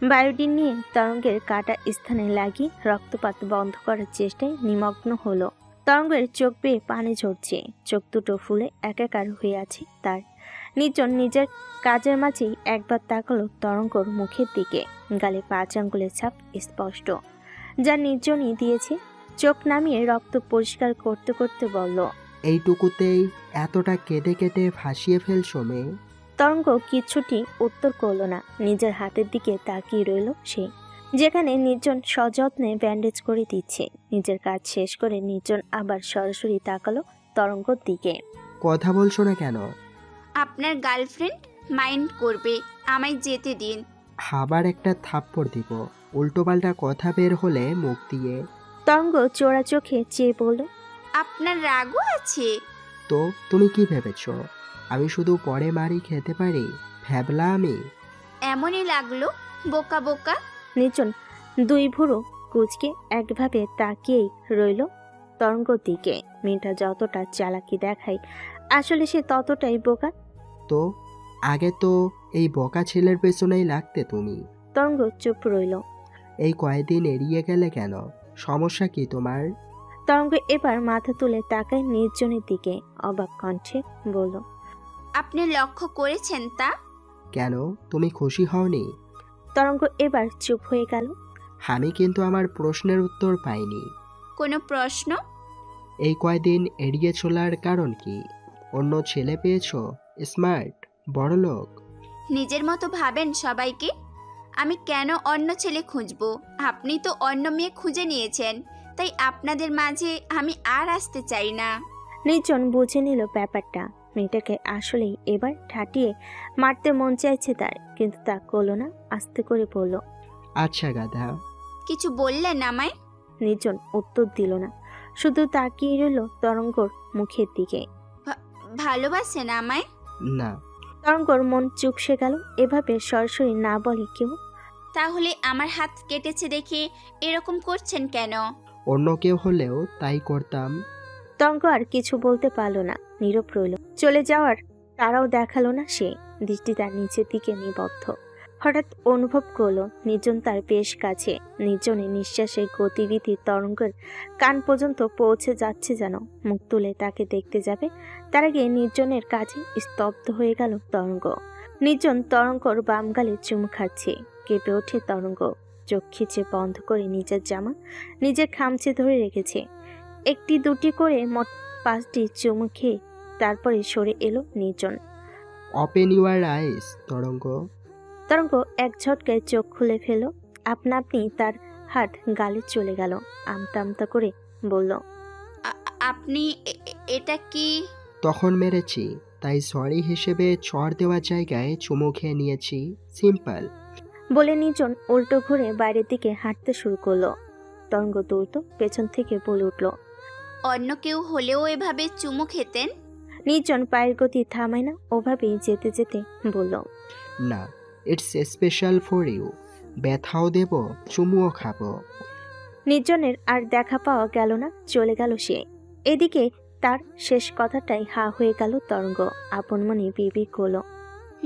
বায়োডিন নিয়ে তরঙ্গের কাটা স্থানে লাগিয়ে রক্তপাত বন্ধ করার চেষ্টায় নিমগ্ন হলো। তরঙ্গের চোখ বেয়ে পানি ঝরছে, চোখ দুটো ফুলে একাকার হয়ে আছে তার। নির্জন নিজের কাজের মাঝেই একবার তাকালো তরঙ্গর মুখের দিকে। গালে 5 আঙ্গুলের ছাপ স্পষ্ট, যা নির্জনই দিয়েছে। চোখ নামিয়ে রক্ত পরিষ্কার করতে করতে বলল, এইটুকুতেই এতটা কেঁদে কেটে ভাসিয়ে ফেলছো মেয়ে? তরঙ্গ কিচ্ছুটি উত্তর করল না। নিজের হাতের দিকে তাকিয়ে রইল সে, যেখানে নির্জন সযত্নে ব্যান্ডেজ করে দিচ্ছে। নিজের কাজ শেষ করে নির্জন আবার সরাসরি তাকালো তরঙ্গর দিকে। কথা বলছো না কেন? আপনার গার্লফ্রেন্ড মাইন্ড করবে, আমায় যেতে দিন। আবার একটা থাপ্পড় দিব উল্টোপাল্টা কথা বের হলে মুখ দিয়ে। তরঙ্গ চোরা চোখে চেয়ে বলল, আপনার রাগও আছে? তো তুমি কি ভেবেছো আমি শুধু পরে মারি খেতে পারি ভ্যাবলা আমি? এমনই লাগলো, বোকা বোকা। নির্জন 2 ভুরু কুচকে একভাবে তাকিয়েই রইল তরঙ্গর দিকে। মেয়েটা যতটা চালাকি দেখায় আসলে সে ততটাই বোকা। তো আগে তো এই বোকা ছেলের পেছনেই লাগতে তুমি। তরঙ্গ চুপ রইল। এই কয়েকদিন এড়িয়ে গেলে কেন? সমস্যা কি তোমার? তরঙ্গ এবার মাথা তুলে তাকায় নির্জনের দিকে, অবাক কণ্ঠে বলল, আপনি লক্ষ্য করেছেন তা? কেন, তুমি খুশি হওনি? তরঙ্গ এবার চুপ হয়ে গেল। আমি কিন্তু আমার প্রশ্নের উত্তর পাইনি। কোনো প্রশ্ন? এই কয়দিন এড়িয়ে চলার কারণ কি? অন্য ছেলে পেয়েছো, স্মার্ট, বড়লোক? নিজের মতো ভাবেন সবাইকে। আমি কেন অন্য ছেলে খুঁজবো? আপনি তো অন্য মেয়ে খুঁজে নিয়েছেন, তাই আপনাদের মাঝে আমি আর আসতে চাই না। নির্জন বুঝে নিল ব্যাপারটা। মেয়েটাকে আসলেই এবার ঠাটিয়ে মারতে মন চাইছে তার, কিন্তু তা করলো না। আস্তে করে বলল, আচ্ছা গাধা। কিছু বললেন আমায়? নির্জন উত্তর দিল না, শুধু তাকিয়ে রইল তরঙ্গর মুখের দিকে। ভালোবাসেন আমায়? না। তরঙ্গর মন চুপসে গেল। এভাবে সরাসরি না বলে কেউ। তাহলে আমার হাত কেটেছে দেখে এরকম করছেন কেন? অন্য কেউ হলেও তাই করতাম। তরঙ্গ আর কিছু বলতে পারলো না, নীরব রইল। চলে যাওয়ার তারাও দেখালো না সে, দৃষ্টি তার নিচের দিকে নিবদ্ধ। হঠাৎ অনুভব করলো নির্জন তার বেশ কাছে। নির্জনের নিঃশ্বাসের গতিবিধি তরঙ্গের কান পর্যন্ত পৌঁছে যাচ্ছে যেন। মুখ তুলে তাকে দেখতে যাবে, তার আগে নির্জনের কাছে স্তব্ধ হয়ে গেল তরঙ্গ। নির্জন তরঙ্গর বাম গালে চুমু খাচ্ছে। কেঁপে ওঠে তরঙ্গ, চোখ খিচে বন্ধ করে নিজের জামা নিজের খামচে ধরে রেখেছে। 1-2 করে মোট 5টি চুমু খেয়ে তারপরে সরে এলো নির্জন। ওপেন ইউর আইস তরঙ্গ। তরঙ্গ এক ঝটকায় চোখ খুলে ফেল। আপনা আপনি তার হাত গালে চলে গেল। আমতা আমতা করে বলল, আপনি এটা কি? তখন মেরেছি, তাই সরি হিসেবে চড় দেওয়ার জায়গায় চুমু খেয়ে নিয়েছি, সিম্পল। বলে নির্জন উল্টো ঘুরে বাইরের দিকে হাঁটতে শুরু করলো। তরঙ্গ দ্রুত পেছন থেকে বলে উঠল, অন্য কেউ হলেও এভাবে চুমু খেতেন? নির্জন পায়ের গতি থামায় না, ওভাবেই যেতে যেতে বলল, না, ইটস স্পেশাল ফর ইউ। ব্যথাও দেব, চুমুও খাবো। নির্জনের আর দেখা পাওয়া গেল না, চলে গেল সে। এদিকে তার শেষ কথাটাই হা হয়ে গেল তরঙ্গ। আপন মনে বিড়বিড় করলো,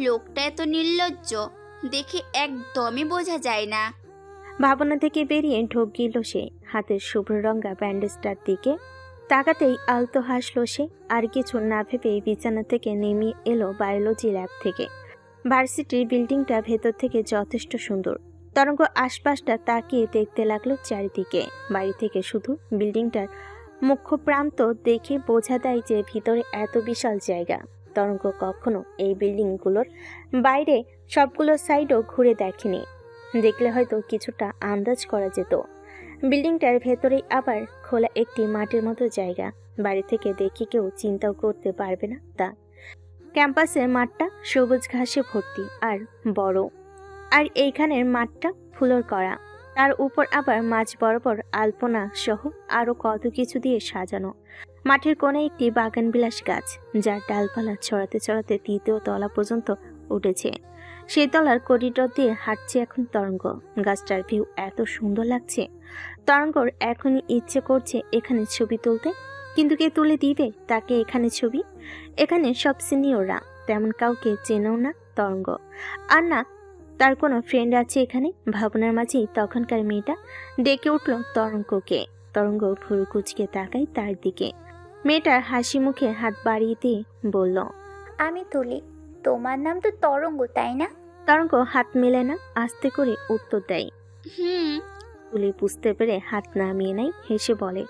লোকটা এত নির্লজ্জ, দেখে একদমই বোঝা যায় না। ভাবনা থেকে বেরিয়ে ঢোক গিল সে হাতের শুভ্র রঙা ব্যান্ডেজটার দিকে। তাকাতেই আলতো হাসলো সে। আর কিছু না ভেবে বিছানা থেকে নেমে এলো বায়োলজি ল্যাব থেকে। ভার্সিটির বিল্ডিংটা ভেতর থেকে যথেষ্ট সুন্দর। তরঙ্গ আশপাশটা তাকিয়ে দেখতে লাগলো চারিদিকে। বাড়ি থেকে শুধু বিল্ডিংটার মুখ্য প্রান্ত দেখে বোঝা দেয় যে ভিতরে এত বিশাল জায়গা। তরঙ্গ কখনো এই বিল্ডিংগুলোর বাইরে সবগুলো সাইডও ঘুরে দেখেনি, দেখলে হয়তো কিছুটা আন্দাজ করা যেত। বিল্ডিংটার ভেতরেই আবার খোলা একটি মাঠের মতো জায়গা, বাড়ি থেকে দেখে কেউ চিন্তাও করতে পারবে না তা। ক্যাম্পাসের মাঠটা সবুজ ঘাসে ভর্তি আর বড়, আর এইখানের মাঠটা ফুলর করা, তার উপর আবার মাঝ বরাবর আলপনা সহ আরো কত কিছু দিয়ে সাজানো। মাঠের কোণে একটি বাগানবিলাস গাছ, যার ডালপালা ছড়াতে ছড়াতে 3য় তলা পর্যন্ত উঠেছে। সেই তলার করিডোর দিয়ে হাঁটছে এখন তরঙ্গ। গাছটার ভিউ এত সুন্দর লাগছে, তরঙ্গর এখনই ইচ্ছে করছে এখানে ছবি তুলতে, কিন্তু কে তুলে দিবে তাকে এখানে ছবি? এখানে সব সিনিয়ররা, তেমন কাউকে চেনেও না তরঙ্গ। আর না তার কোনো ফ্রেন্ড আছে এখানে। ভাবনার মাঝেই তখনকার মেয়েটা ডেকে উঠল তরঙ্গকে। তরঙ্গ ভুরু কুচকে তাকায় তার দিকে। মেয়েটার হাসি মুখে হাত বাড়িয়ে দিয়ে বলল, আমি তুলি। তোমার নাম তো তরঙ্গ, তাই না? তরঙ্গ হাত মেলে না, আস্তে করে উত্তর দেয়। তুলি বুঝতে পেরে হাত নামিয়ে নেয়, হেসে বলে,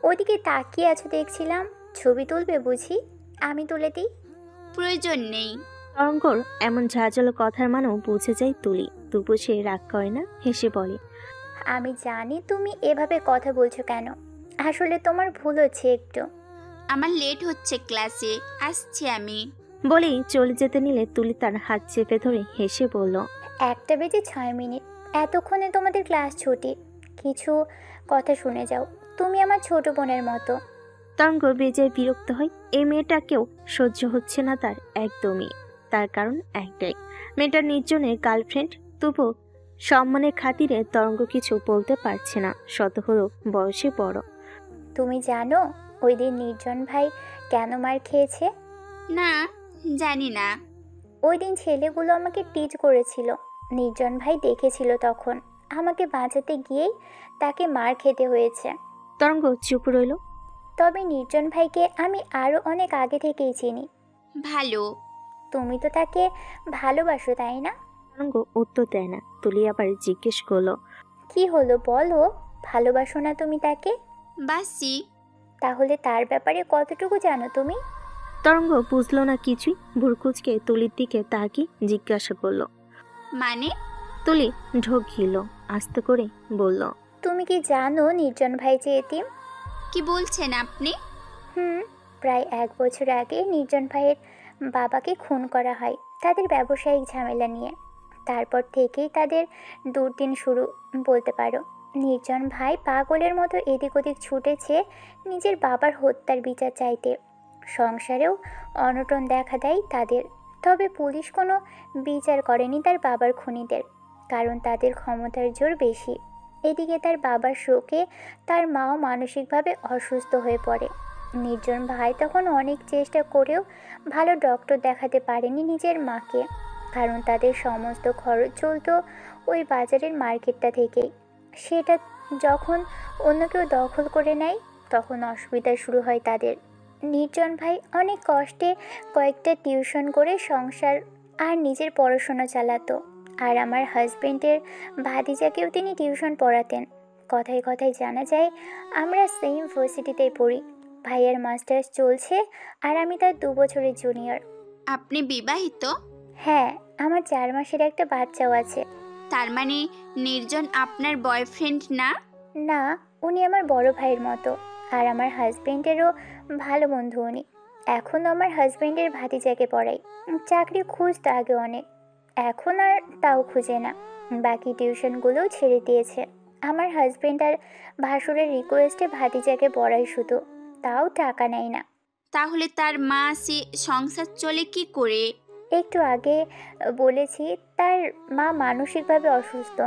ওদিকে তাকিয়ে আছো দেখছিলাম, ছবি তুলবে বুঝি? আমি তুলে দিই। প্রয়োজন নেই। তরঙ্গর এমন ঝাঁঝালো কথার মানেও বুঝে যায় তুলি, তবু সে রাগ করে না, হেসে বলে, আমি জানি তুমি এভাবে কথা বলছো কেন, আসলে তোমার ভুল হচ্ছে একটু। আমার লেট হচ্ছে ক্লাসে, আসছি আমি। বলেই চলে যেতে নিলে তুলি তার হাত চেপে ধরে হেসে বলল, 1:06, এতক্ষণে তোমাদের ক্লাস ছুটি, কিছু কথা শুনে যাও, তুমি আমার ছোট বোনের মতো। তরঙ্গ বেজায় বিরক্ত হয়, এই মেয়েটাকেও সহ্য হচ্ছে না তার একদমই। তার কারণ একটাই, মেয়েটার নির্জনের গার্লফ্রেন্ড। তবু সম্মানের খাতিরে তরঙ্গ কিছু বলতে পারছে না, শত হলেও বয়সে বড়। তুমি জানো ওই দিন নির্জন ভাই কেন মার খেয়েছে? না, জানি না। ওই দিন ছেলেগুলো আমাকে টিচ করেছিল, নির্জন ভাই দেখেছিল, তখন আমাকে বাঁচাতে গিয়েই তাকে মার খেতে হয়েছে। তরঙ্গ চুপ রইল। তবে নির্জন ভাইকে আমি আরও অনেক আগে থেকেই চিনি। ভালো। তুমি তো তাকে ভালোবাসো, তাই না? তরঙ্গ উত্তর দেয় না। তুলি আবার জিজ্ঞেস করলো, কি হলো বলো, ভালোবাসো না তুমি তাকে? বাসি। তাহলে তার ব্যাপারে কতটুকু জানো তুমি? তরঙ্গ বুঝলো না কিছুই, ভুরকুচকে তুলির দিকে তাকিয়ে জিজ্ঞাসা করলো, মানে? তুলি ঢোক গিল, আস্তে করে বলল, তুমি কি জানো নির্জন ভাই যে এতিম? কি বলছেন আপনি? প্রায় 1 বছর আগে নির্জন ভাইয়ের বাবাকে খুন করা হয় তাদের ব্যবসায়িক ঝামেলা নিয়ে। তারপর থেকেই তাদের দুর্দিন শুরু বলতে পারো। নির্জন ভাই পাগলের মতো এদিক ওদিক ছুটেছে নিজের বাবার হত্যার বিচার চাইতে। সংসারেও অনটন দেখা দেয় তাদের, তবে পুলিশ কোনো বিচার করেনি তার বাবার খুনিদের, কারণ তাদের ক্ষমতার জোর বেশি। এদিকে তার বাবার শোকে তার মাও মানসিকভাবে অসুস্থ হয়ে পড়ে। নির্জন ভাই তখন অনেক চেষ্টা করেও ভালো ডক্টর দেখাতে পারেনি নিজের মাকে, কারণ তাদের সমস্ত খরচ চলতো ওই বাজারের মার্কেটটা থেকেই। সেটা যখন অন্য কেউ দখল করে নেয় তখন অসুবিধা শুরু হয় তাদের। নির্জন ভাই অনেক কষ্টে কয়েকটা টিউশন করে সংসার আর নিজের পড়াশোনা চালাতো, আর আমার হাজবেন্ডের ভাতিজাকেও তিনি টিউশন পড়াতেন। কথায় কথায় জানা যায় আমরা সেম ভার্সিটিতেই পড়ি। ভাইয়ের মাস্টার্স চলছে আর আমি তার 2 বছরের জুনিয়র। আপনি বিবাহিত? হ্যাঁ, আমার 4 মাসের একটা বাচ্চাও আছে। তার মানে নির্জন আপনার বয়ফ্রেন্ড না? না, উনি আমার বড় ভাইয়ের মতো, আর আমার হাজবেন্ডেরও ভালো বন্ধু উনি। এখন আমার হাজবেন্ডের ভাতিজাকে পড়াই। চাকরি খুঁজতো আগে অনেক, এখন আর তাও খুঁজে না, বাকি টিউশনগুলোও ছেড়ে দিয়েছে। আমার হাজবেন্ড আর ভাসুরের রিকোয়েস্টে ভাতিজাকে পড়াই শুধু, তাও টাকা নেয় না। তাহলে তার মা সে সংসার চলে কি করে? একটু আগে বলেছি তার মা মানসিকভাবে অসুস্থ।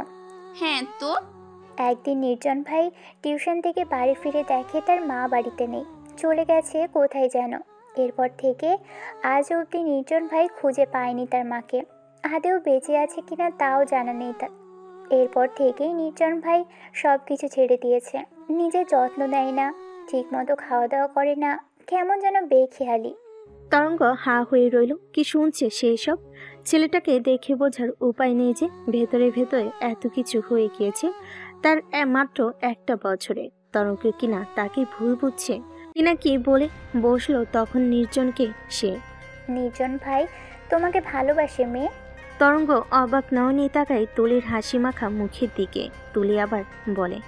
হ্যাঁ তো? একদিন নির্জন ভাই টিউশন থেকে বাড়ি ফিরে দেখে তার মা বাড়িতে নেই, চলে গেছে কোথায় যেন। এরপর থেকে আজ অবধি নির্জন ভাই খুঁজে পায়নি তার মাকে, আদেও বেঁচে আছে কিনা তাও জানা নেই তার। এরপর থেকেই নির্জন ভাই সব কিছু ছেড়ে দিয়েছে, নিজের যত্ন নেয় না, ঠিক মতো খাওয়া দাওয়া করে না, কেমন যেন বেখেয়ালি। তরঙ্গ হা হয়ে রইল, কি শুনছে সেই সব? ছেলেটাকে দেখে বোঝার উপায় নেই যে ভেতরে ভেতরে এত কিছু হয়ে গিয়েছে তার মাত্র 1 বছরে। তরঙ্গ কিনা তাকে ভুল বুঝছে কিনা কি বলে বসলো তখন নির্জনকে সে। নির্জন ভাই তোমাকে ভালোবাসে মেয়ে। তরঙ্গ অবাক নয়নে তাকায় তুলির হাসি মাখা মুখের দিকে। তুলি আবার বলে,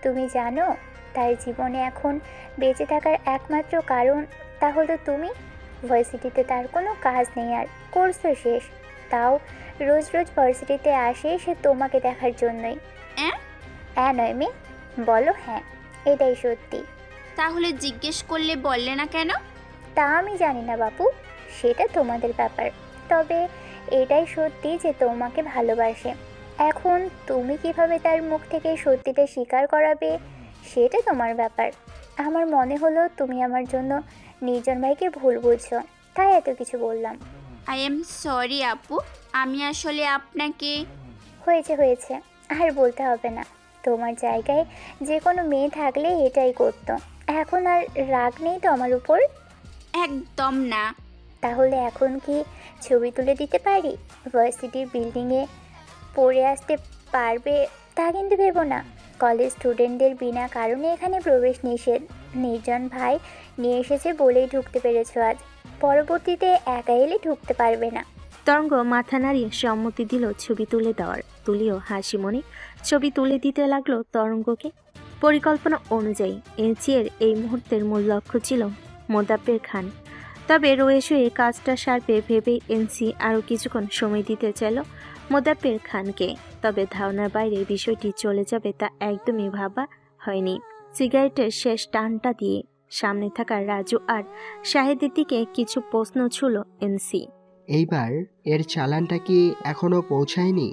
তুমি জানো তার জীবনে এখন বেঁচে থাকার একমাত্র কারণ তা হলো তুমি। ভার্সিটিতে তার কোনো কাজ নেই, আর কোর্সও শেষ, তাও রোজ রোজ ভার্সিটিতে আসে সে তোমাকে দেখার জন্যই। হ্যাঁ নয় মেয়ে, বলো হ্যাঁ, এটাই সত্যি। তাহলে জিজ্ঞেস করলে বললে না কেন? তা আমি জানি না বাপু, সেটা তোমাদের ব্যাপার। তবে এটাই সত্যি যে তোমাকে ভালোবাসে। এখন তুমি কিভাবে তার মুখ থেকে সত্যিটা স্বীকার করাবে সেটা তোমার ব্যাপার। আমার মনে হলো তুমি আমার জন্য নির্জন ভাইকে ভুল বুঝছো, তাই এত কিছু বললাম। আই এম সরি আপু, আমি আসলে আপনাকে। হয়েছে হয়েছে, আর বলতে হবে না। তোমার জায়গায় যে কোনো মেয়ে থাকলে এটাই করতো। এখন আর রাগ নেই তো আমার উপর? একদম না। তাহলে এখন কি ছবি তুলে দিতে পারি? ভার্সিটির বিল্ডিংয়ে পড়ে আসতে পারবে তা কিন্তু ভেবো না। কলেজ স্টুডেন্টদের বিনা কারণে এখানে প্রবেশ নিষেধ। নির্জন ভাই নিয়ে এসেছে বলেই ঢুকতে পেরেছো আজ, পরবর্তীতে একা এলে ঢুকতে পারবে না। তরঙ্গ মাথা নাড়িয়ে সম্মতি দিল ছবি তুলে দেওয়ার। তুলিও হাসি মনে ছবি তুলে দিতে লাগলো তরঙ্গকে। পরিকল্পনা অনুযায়ী এনসিএর এই মুহূর্তের মূল লক্ষ্য ছিল মোদাব্বের খান। তবে রয়ে শুয়ে কাজটা সারবে ভেবে এনসি আরও কিছুক্ষণ সময় দিতে চাইল মোদাব্বের খানকে। তবে ধারণার বাইরে বিষয়টি চলে যাবে তা একদমই ভাবা হয়নি। সিগারেটের শেষ টানটা দিয়ে সামনে থাকা রাজু আর শাহেদের দিকে কিছু প্রশ্ন ছুঁল এনসি। এইবার এর চালানটা কি এখনো পৌঁছায়নি?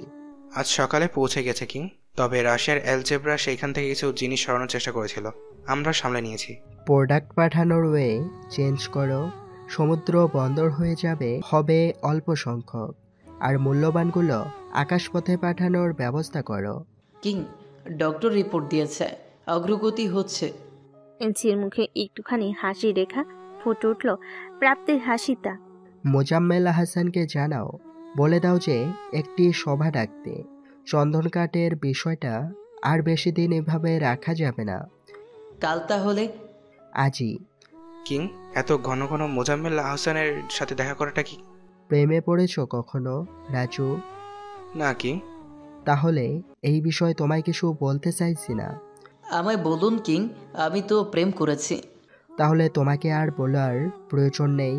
আজ সকালে পৌঁছে গেছে কিং, তবে রাশিয়ার অ্যালজেব্রা সেইখান থেকে কিছু জিনিস সরানোর চেষ্টা করেছিল, আমরা সামলে নিয়েছি। প্রোডাক্ট পাঠানোর ওয়ে চেঞ্জ করো, সমুদ্র বন্দর হয়ে যাবে, হবে অল্প সংখ্যক, আর মূল্যবানগুলো আকাশপথে পাঠানোর ব্যবস্থা করো। কিং, ডক্টর রিপোর্ট দিয়েছে, অগ্রগতি হচ্ছে। এনসির মুখে একটুখানি হাসি রেখা ফুটে উঠল প্রাপ্তির হাসিটা। মোজাম্মেল হাসানকে জানাও, বলে দাও যে একটি সভা ডাকতে। চন্দন কাঠের বিষয়টা আর বেশি দিন এভাবে রাখা যাবে না। কাল তাহলে? আজই। কিং, এত ঘন ঘন মোজাম্মেল হাসানের সাথে দেখা করাটা কি? প্রেমে পড়েছো কখনো রাজু? না কিং। তাহলে এই বিষয়ে তোমায় কিছু বলতে চাইছি না। আমায় বলুন কিং, আমি তো প্রেম করেছি। তাহলে তোমাকে আর বলার প্রয়োজন নেই,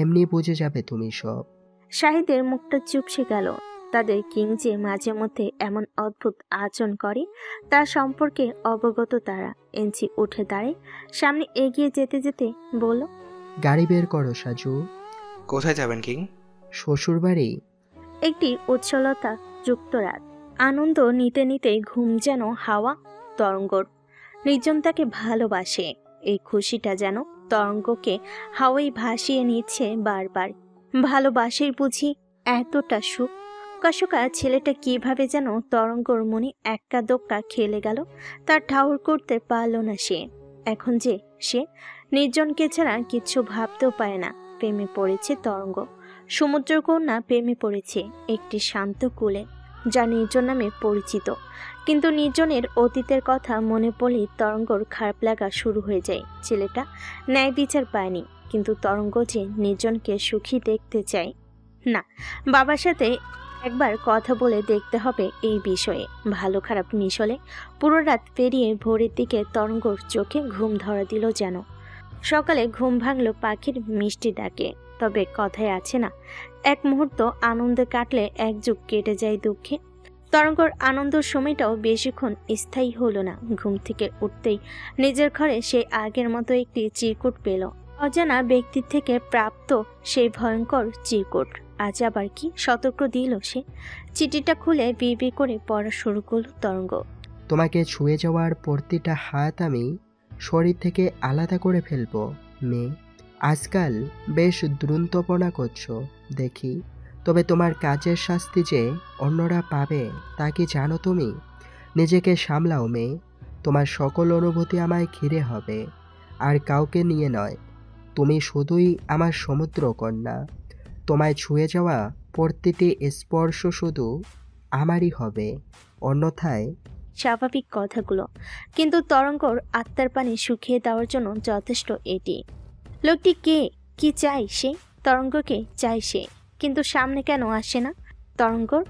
এমনি বুঝে যাবে তুমি সব। শাহিদের মুখটা চুপসে গেল। তাদের কিং যে মাঝে মধ্যে এমন অদ্ভুত আচরণ করে তার সম্পর্কে অবগত তারা। এনসি উঠে দাঁড়ায়, সামনে এগিয়ে যেতে যেতে বলল, গাড়ি বের করো সাজু। কোথায় যাবেন কিং? শ্বশুর বাড়ি। একটি উচ্ছলতা যুক্ত রাত, আনন্দ নিতে নিতে ঘুম যেন হাওয়া তরঙ্গর। নির্জন তাকে ভালোবাসে, এই খুশিটা যেন তরঙ্গকে হাওয়াই ভাসিয়ে নিচ্ছে বারবার। ভালোবাসের বুঝি এতটা সুখ? কাশুকা ছেলেটা কিভাবে যেন তরঙ্গর মনে এক্কা দোক্কা খেলে গেল, তার ঠাউর করতে পারল না সে। এখন যে সে নির্জনকে ছাড়া কিচ্ছু ভাবতেও পায় না। প্রেমে পড়েছে তরঙ্গ, সমুদ্রকন্যা প্রেমে পড়েছে একটি শান্ত কুলে যা নির্জন নামে পরিচিত। কিন্তু নির্জনের অতীতের কথা মনে পড়লে তরঙ্গর খারাপ লাগা শুরু হয়ে যায়। ছেলেটা ন্যায় বিচার পায়নি, কিন্তু তরঙ্গ যে নির্জনকে সুখী দেখতে চায়। না, বাবার সাথে একবার কথা বলে দেখতে হবে এই বিষয়ে। ভালো খারাপ মিশলে পুরো রাত পেরিয়ে ভোরের দিকে তরঙ্গর চোখে ঘুম ধরা দিল যেন। সকালে ঘুম ভাঙল পাখির মিষ্টি ডাকে। তবে কথায় আছে না, এক মুহূর্ত আনন্দে কাটলে এক যুগ কেটে যায় দুঃখে। তরঙ্গর আনন্দের সময়টাও বেশিক্ষণ স্থায়ী হলো না। ঘুম থেকে উঠতেই নিজের ঘরে সে আগের মতো একটি চিরকুট পেল। অজানা ব্যক্তির থেকে প্রাপ্ত সেই ভয়ঙ্কর চিরকুট। আজ আবার কি সতর্ক দিল সে? চিঠিটা খুলে বিড়বিড় করে পড়া শুরু করল তরঙ্গ। তোমাকে ছুঁয়ে যাওয়ার প্রতিটা হাত আমি শরীর থেকে আলাদা করে ফেলবো মেয়ে। আজকাল বেশ দ্রুন্তপনা করছো দেখি, তবে তোমার কাজের শাস্তি যে অন্যরা পাবে তা কি জানো তুমি? নিজেকে সামলাও মেয়ে, তোমার সকল অনুভূতি আমায় ঘিরে হবে, আর কাউকে নিয়ে নয়। তুমি শুধুই আমার সমুদ্র কন্যা। তোমায় ছুঁয়ে যাওয়া প্রতিটি স্পর্শ শুধু আমারই হবে, অন্যথায়। স্বাভাবিক কথাগুলো, কিন্তু তরঙ্গর আত্মার পানি শুকিয়ে দেওয়ার জন্য যথেষ্ট এটি। লোকটি কে, কি চাই সে? তরঙ্গকে চাই সে, কিন্তু সামনে কেন আসে না? তরঙ্গর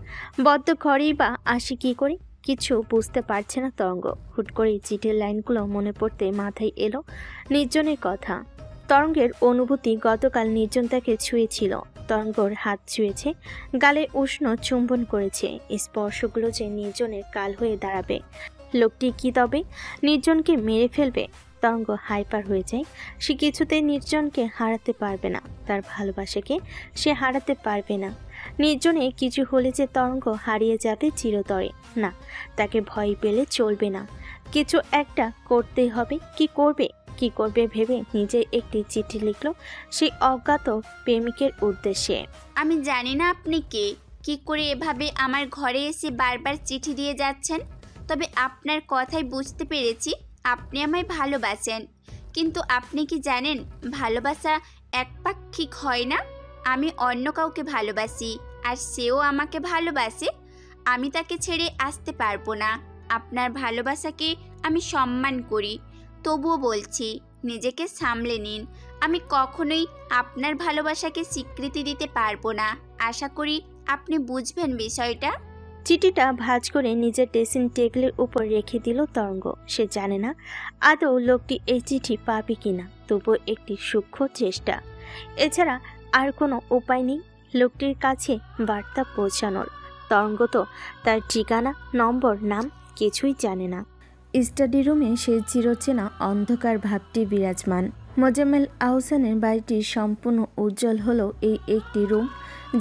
বদ্ধ ঘরেই বা আসে কি করে? কিছু বুঝতে পারছে না তরঙ্গ। হুট করে চিঠির লাইনগুলো মনে পড়তে মাথায় এলো নির্জনের কথা। তরঙ্গের অনুভূতি গতকাল নির্জন তাকে ছুঁয়েছিল। তরঙ্গর হাত ছুঁয়েছে, গালে উষ্ণ চুম্বন করেছে। স্পর্শগুলো যে নির্জনের কাল হয়ে দাঁড়াবে। লোকটি কি তবে নির্জনকে মেরে ফেলবে? তরঙ্গ হাইপার হয়ে যায়। সে কিছুতেই নির্জনকে হারাতে পারবে না, তার ভালোবাসাকে সে হারাতে পারবে না। নির্জনে কিছু হলে যে তরঙ্গ হারিয়ে যাবে চিরতরে। না, তাকে ভয় পেলে চলবে না, কিছু একটা করতেই হবে। কি করবে ভেবে নিজে একটি চিঠি লিখল সেই অজ্ঞাত প্রেমিকের উদ্দেশ্যে। আমি জানি না আপনি কে, কি করে এভাবে আমার ঘরে এসে বারবার চিঠি দিয়ে যাচ্ছেন, তবে আপনার কথাই বুঝতে পেরেছি আপনি আমায় ভালোবাসেন। কিন্তু আপনি কি জানেন ভালোবাসা একপাক্ষিক হয় না? আমি অন্য কাউকে ভালোবাসি আর সেও আমাকে ভালোবাসে। আমি তাকে ছেড়ে আসতে পারবো না। আপনার ভালোবাসাকে আমি সম্মান করি, তবুও বলছি নিজেকে সামলে নিন। আমি কখনোই আপনার ভালোবাসাকে স্বীকৃতি দিতে পারবো না। আশা করি আপনি বুঝবেন বিষয়টা। চিঠিটা ভাঁজ করে নিজের ড্রেসিং টেবিলের উপর রেখে দিল তরঙ্গ। সে জানে না আদৌ লোকটি এই চিঠি পাবে কিনা, তবুও একটি সূক্ষ্ম চেষ্টা। এছাড়া আর কোনো উপায় নেই লোকটির কাছে বার্তা পৌঁছানোর। তরঙ্গ তো তার ঠিকানা, নম্বর, নাম কিছুই জানে না। স্টাডি রুমে সে চিরচেনা অন্ধকার ভাবটি বিরাজমান। মোজাম্মেল আহসানের বাড়িটি সম্পূর্ণ উজ্জ্বল হলো এই একটি রুম,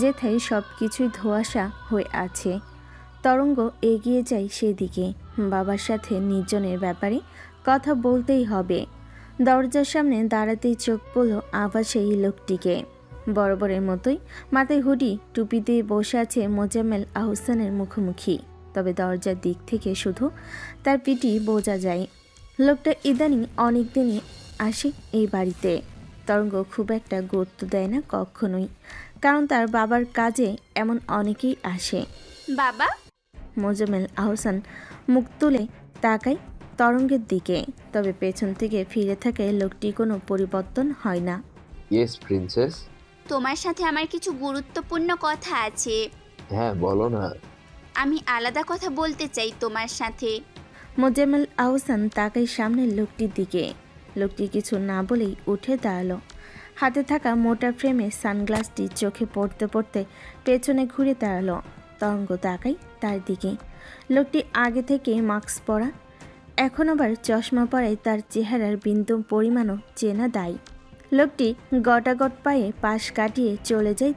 যেথায় সব কিছুই ধোঁয়াশা হয়ে আছে। তরঙ্গ এগিয়ে যায় সেদিকে। বাবার সাথে নির্জনের ব্যাপারে কথা বলতেই হবে। দরজার সামনে দাঁড়াতেই চোখ পড়ল আবার সেই লোকটিকে। বরাবরের মতোই মাথায় হুডি টুপি দিয়ে বসে আছে মোজাম্মেল আহসানের মুখোমুখি। তবে দরজার দিক থেকে শুধু তার পিঠি বোঝা যায়। লোকটা ইদানিং অনেক দিনই আসে এই বাড়িতে। তরঙ্গ খুব একটা গুরুত্ব দেয় না কখনোই, কারণ তার বাবার কাজে এমন অনেকেই আসে। বাবা? মোজাম্মেল আহসান মুখ তুলে তাকায় তরঙ্গের দিকে, তবে পেছন থেকে ফিরে থাকে লোকটি কোনো পরিবর্তন হয় না। Yes princess. তোমার সাথে আমার কিছু গুরুত্বপূর্ণ কথা আছে। হ্যাঁ বলো না। আমি আলাদা কথা বলতে চাই তোমার সাথে। মোজাম্মেল আহসান তাকায় সামনের লোকটির দিকে। লোকটি কিছু না বলেই উঠে দাঁড়ালো। হাতে থাকা মোটা ফ্রেমে সানগ্লাসটি চোখে পড়তে পড়তে পেছনে ঘুরে দাঁড়ালো। তরঙ্গ তাকায় তার দিকে। লোকটি আগে থেকে মাস্ক পরা, এখন আবার চশমা পরায় তার চেহারার বিন্দু পরিমাণও চেনা দায়। লোকটি গটাগট পায়ে পাশ কাটিয়ে চলে যায়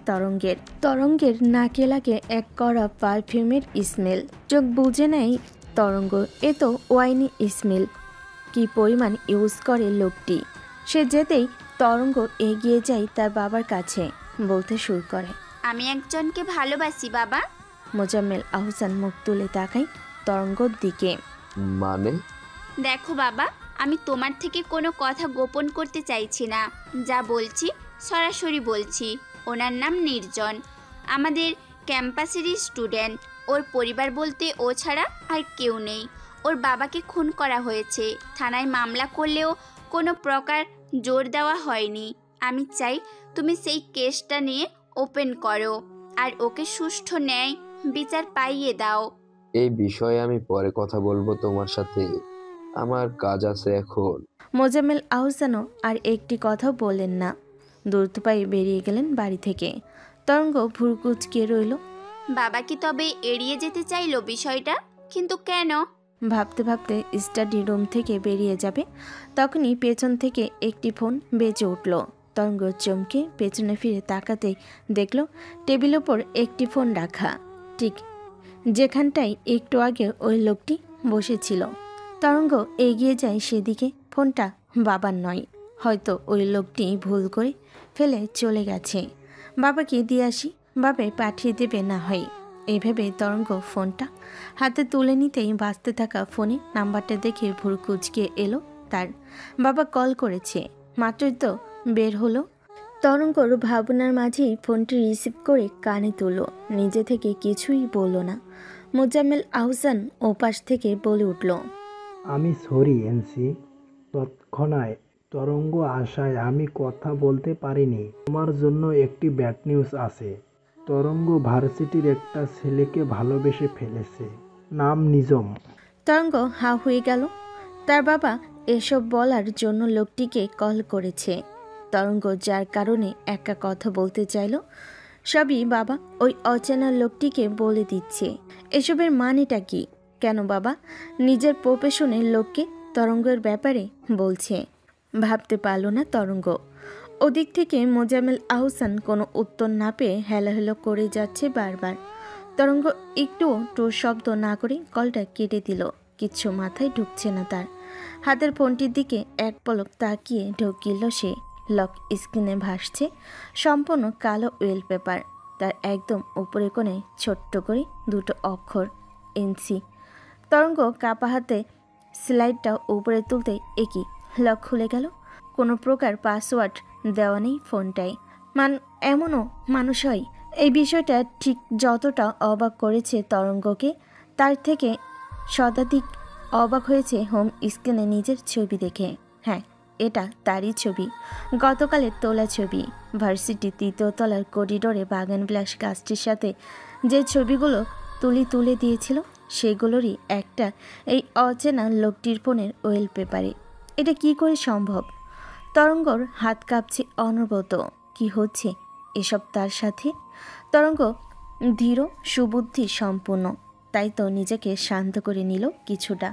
তরঙ্গের নাকে লাগে এক কড়া পারফিউমের স্মেল। চোখ বুঝে নেয় তরঙ্গ, এ তো ওয়াইনি স্মেল। কি পরিমাণ ইউজ করে লোকটি। সে যেতেই তরঙ্গ এগিয়ে যায় তার বাবার কাছে, বলতে শুরু করে, আমি একজনকে ভালোবাসি বাবা। মোজাম্মেল আহসান মুখ তুলে তাকায় তরঙ্গর দিকে। মানে? দেখো বাবা, আমি তোমার থেকে কোনো কথা গোপন করতে চাইছি না। যা বলছি সরাসরি বলছি। ওনার নাম নির্জন, আমাদের ক্যাম্পাসেরই স্টুডেন্ট। ওর পরিবার বলতে ও ছাড়া আর কেউ নেই। ওর বাবাকে খুন করা হয়েছে। থানায় মামলা করলেও কোনো প্রকার জোর দেওয়া হয়নি। আমি চাই তুমি সেই কেসটা নিয়ে ওপেন করো আর ওকে সুষ্ঠু ন্যায় বিচার পাইয়ে দাও। এই বিষয়ে আমি পরে কথা বলবো তোমার সাথে, আমার কাজ আছে এখন। মোজাম্মেল আহসানও আর একটি কথাও বললেন না। দ্রুত পায়ে বেরিয়ে গেলেন বাড়ি থেকে। তরঙ্গ ভুরকুচকে রইল। বাবা কি তবে এড়িয়ে যেতে চাইলো বিষয়টা? কিন্তু কেন? ভাবতে ভাবতে স্টাডি রুম থেকে বেরিয়ে যাবে, তখনই পেছন থেকে একটি ফোন বেজে উঠল। তরঙ্গ চমকে পেছনে ফিরে তাকাতেই দেখল টেবিল ওপর একটি ফোন রাখা, ঠিক যেখানটায় একটু আগে ওই লোকটি বসেছিল। তরঙ্গ এগিয়ে যায় সেদিকে। ফোনটা বাবার নয়, হয়তো ওই লোকটি ভুল করে ফেলে চলে গেছে। বাবাকে দিয়ে আসি, বাবাই পাঠিয়ে দেবে না হয়। এইভাবে তরঙ্গ ফোনটা হাতে তুলে নিতেই বাজতে থাকা ফোনে নাম্বারটা দেখে ভুরু কুঁচকে এলো তার। বাবা কল করেছে, মাত্রই তো বের হলো। তরঙ্গর ভাবনার মাঝেই ফোনটি রিসিভ করে কানে তুলো। নিজে থেকে কিছুই বলল না। মোজাম্মেল আহসান ওপাশ থেকে বলে উঠল, আমি সরি এনসি, তৎক্ষণাৎ তরঙ্গ, আশায় আমি কথা বলতে পারিনি। তোমার জন্য একটি ব্যাড নিউজ আছে। তরঙ্গ ভার্সিটির একটা ছেলেকে ভালোবেসে ফেলেছে, নাম নিজম। তরঙ্গ হা হয়ে গেল। তার বাবা এসব বলার জন্য লোকটিকে কল করেছে। তরঙ্গ যার কারণে একটা কথা বলতে চাইল, সবই বাবা ওই অচেনা লোকটিকে বলে দিচ্ছে। এসবের মানেটা কি? কেন বাবা নিজের প্রফেশনের লোককে তরঙ্গের ব্যাপারে বলছে? ভাবতে পারল না তরঙ্গ। ওদিক থেকে মোজাম্মেল আহসান কোনো উত্তর না পেয়ে হেলাহেলো করে যাচ্ছে বারবার। তরঙ্গ একটুও টোর শব্দ না করে কলটা কেটে দিল। কিচ্ছু মাথায় ঢুকছে না তার। হাতের ফোনটির দিকে এক পলক তাকিয়ে ঢুকিল সে। লক স্ক্রিনে ভাসছে সম্পূর্ণ কালো ওয়েলপেপার। তার একদম উপরে কোণে ছোট্ট করে দুটো অক্ষর এনসি। তরঙ্গ কাপা হাতে স্লাইডটা উপরে তুলতে একই লক খুলে গেল। কোনো প্রকার পাসওয়ার্ড দেওয়া নেই ফোনটায়। এমনও মানুষ হয়? এই বিষয়টা ঠিক যতটা অবাক করেছে তরঙ্গকে, তার থেকে শতাধিক অবাক হয়েছে হোম স্ক্রিনে নিজের ছবি দেখে। হ্যাঁ, এটা তারই ছবি, গতকালের তোলা ছবি। ভার্সিটি 3য় তলার করিডোরে বাগানবিলাস গাছটির সাথে যে ছবিগুলো তুলে দিয়েছিল, সেগুলোরই একটা এই অচেনা লোকটির ফোনের ওয়েলপেপারে। এটা কি করে সম্ভব? তরঙ্গর হাত কাঁপছে অনবরত। কি হচ্ছে এসব তার সাথে? তরঙ্গ ধীর সুবুদ্ধি সম্পূর্ণ, তাই তো নিজেকে শান্ত করে নিল কিছুটা।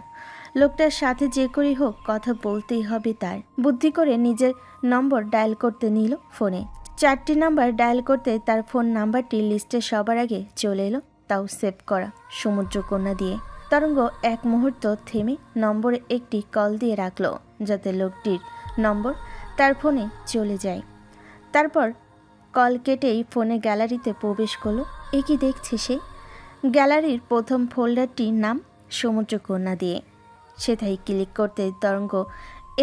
লোকটার সাথে যে করেই হোক কথা বলতেই হবে তার। বুদ্ধি করে নিজের নম্বর ডায়াল করতে নিল ফোনে। 4টি নাম্বার ডায়াল করতে তার ফোন নাম্বারটি লিস্টে সবার আগে চলে এলো, তাও সেভ করা সমুদ্রকন্যা দিয়ে। তরঙ্গ এক মুহূর্ত থেমে নম্বরে একটি কল দিয়ে রাখলো, যাতে লোকটির নম্বর তার ফোনে চলে যায়। তারপর কল কেটেই ফোনে গ্যালারিতে প্রবেশ করলো। এ কি দেখছে সে? গ্যালারির প্রথম ফোল্ডারটির নাম সমুদ্রকন্যা দিয়ে। সেটাই ক্লিক করতে তরঙ্গ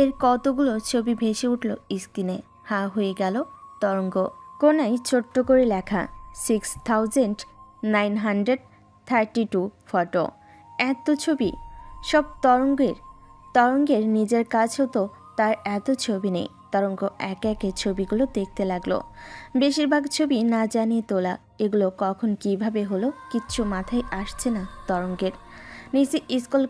এর কতগুলো ছবি ভেসে উঠল স্ক্রিনে। হা হয়ে গেল তরঙ্গ। কোনায় ছোট্ট করে লেখা 6932 ফটো। এত ছবি, সব তরঙ্গের নিজের কাছেও তো তার এত ছবি নেই। তরঙ্গ একে একে ছবিগুলো দেখতে লাগলো। বেশিরভাগ ছবি না জানিয়ে তোলা। এগুলো কখন কিভাবে হলো কিচ্ছু মাথায় আসছে না তরঙ্গের। নিচে স্ক্রল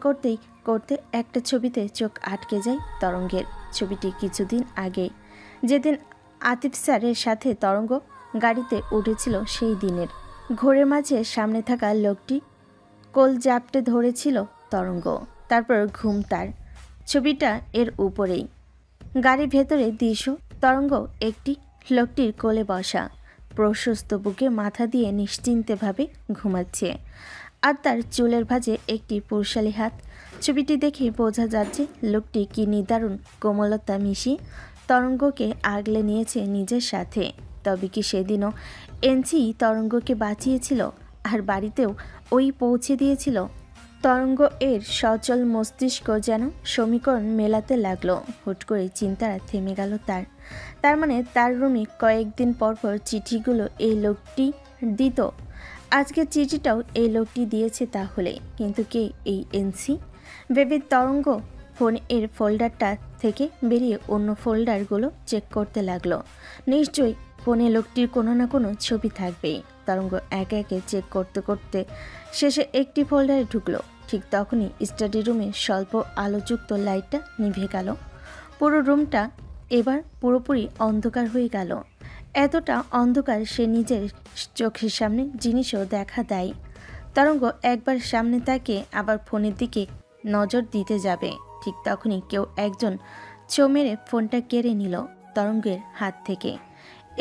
করতে একটা ছবিতে চোখ আটকে যায় তরঙ্গের। ছবিটি কিছুদিন আগে, যেদিন আতিফ স্যারের সাথে তরঙ্গ গাড়িতে উঠেছিল সেই দিনের। ঘোরের মাঝে সামনে থাকা লোকটি কোল জাপটে ধরেছিল তরঙ্গ। তারপর ঘুম তার। ছবিটা এর উপরেই। গাড়ির ভেতরে দৃশ্য, তরঙ্গ একটি লোকটির কোলে বসা, প্রশস্ত বুকে মাথা দিয়ে নিশ্চিন্তেভাবে ঘুমাচ্ছে, আর তার চুলের ভাঁজে একটি পুরুষালী হাত। ছবিটি দেখে বোঝা যাচ্ছে লোকটি কি নিদারুণ কোমলতা মিশিয়ে তরঙ্গকে আগলে নিয়েছে নিজের সাথে। তবে কি সেদিনও এনসি তরঙ্গকে বাঁচিয়েছিল, আর বাড়িতেও ওই পৌঁছে দিয়েছিল? তরঙ্গ এর সচল মস্তিষ্ক যেন সমীকরণ মেলাতে লাগলো। হুট করে চিন্তা থেমে গেল তার মানে তার রুমে কয়েকদিন পর চিঠিগুলো এই লোকটি দিত। আজকে চিঠিটাও এই লোকটি দিয়েছে তাহলে। কিন্তু কে এই এনসি? ভেবে তরঙ্গ ফোন এর ফোল্ডারটা থেকে বেরিয়ে অন্য ফোল্ডারগুলো চেক করতে লাগলো। নিশ্চয়ই ফোনে লোকটির কোনো না কোনো ছবি থাকবেই। তরঙ্গ একে একে চেক করতে করতে শেষে একটি ফোল্ডারে ঢুকলো। ঠিক তখনই স্টাডি রুমে স্বল্প আলোযুক্ত লাইটটা নিভে গেল। পুরো রুমটা এবার পুরোপুরি অন্ধকার হয়ে গেল। এতটা অন্ধকার সে নিজের চোখের সামনে জিনিসও দেখা দেয়। তরঙ্গ একবার সামনে তাকিয়ে আবার ফোনের দিকে নজর দিতে যাবে, ঠিক তখনই কেউ একজন ছো মেরে ফোনটা কেড়ে নিল তরঙ্গের হাত থেকে।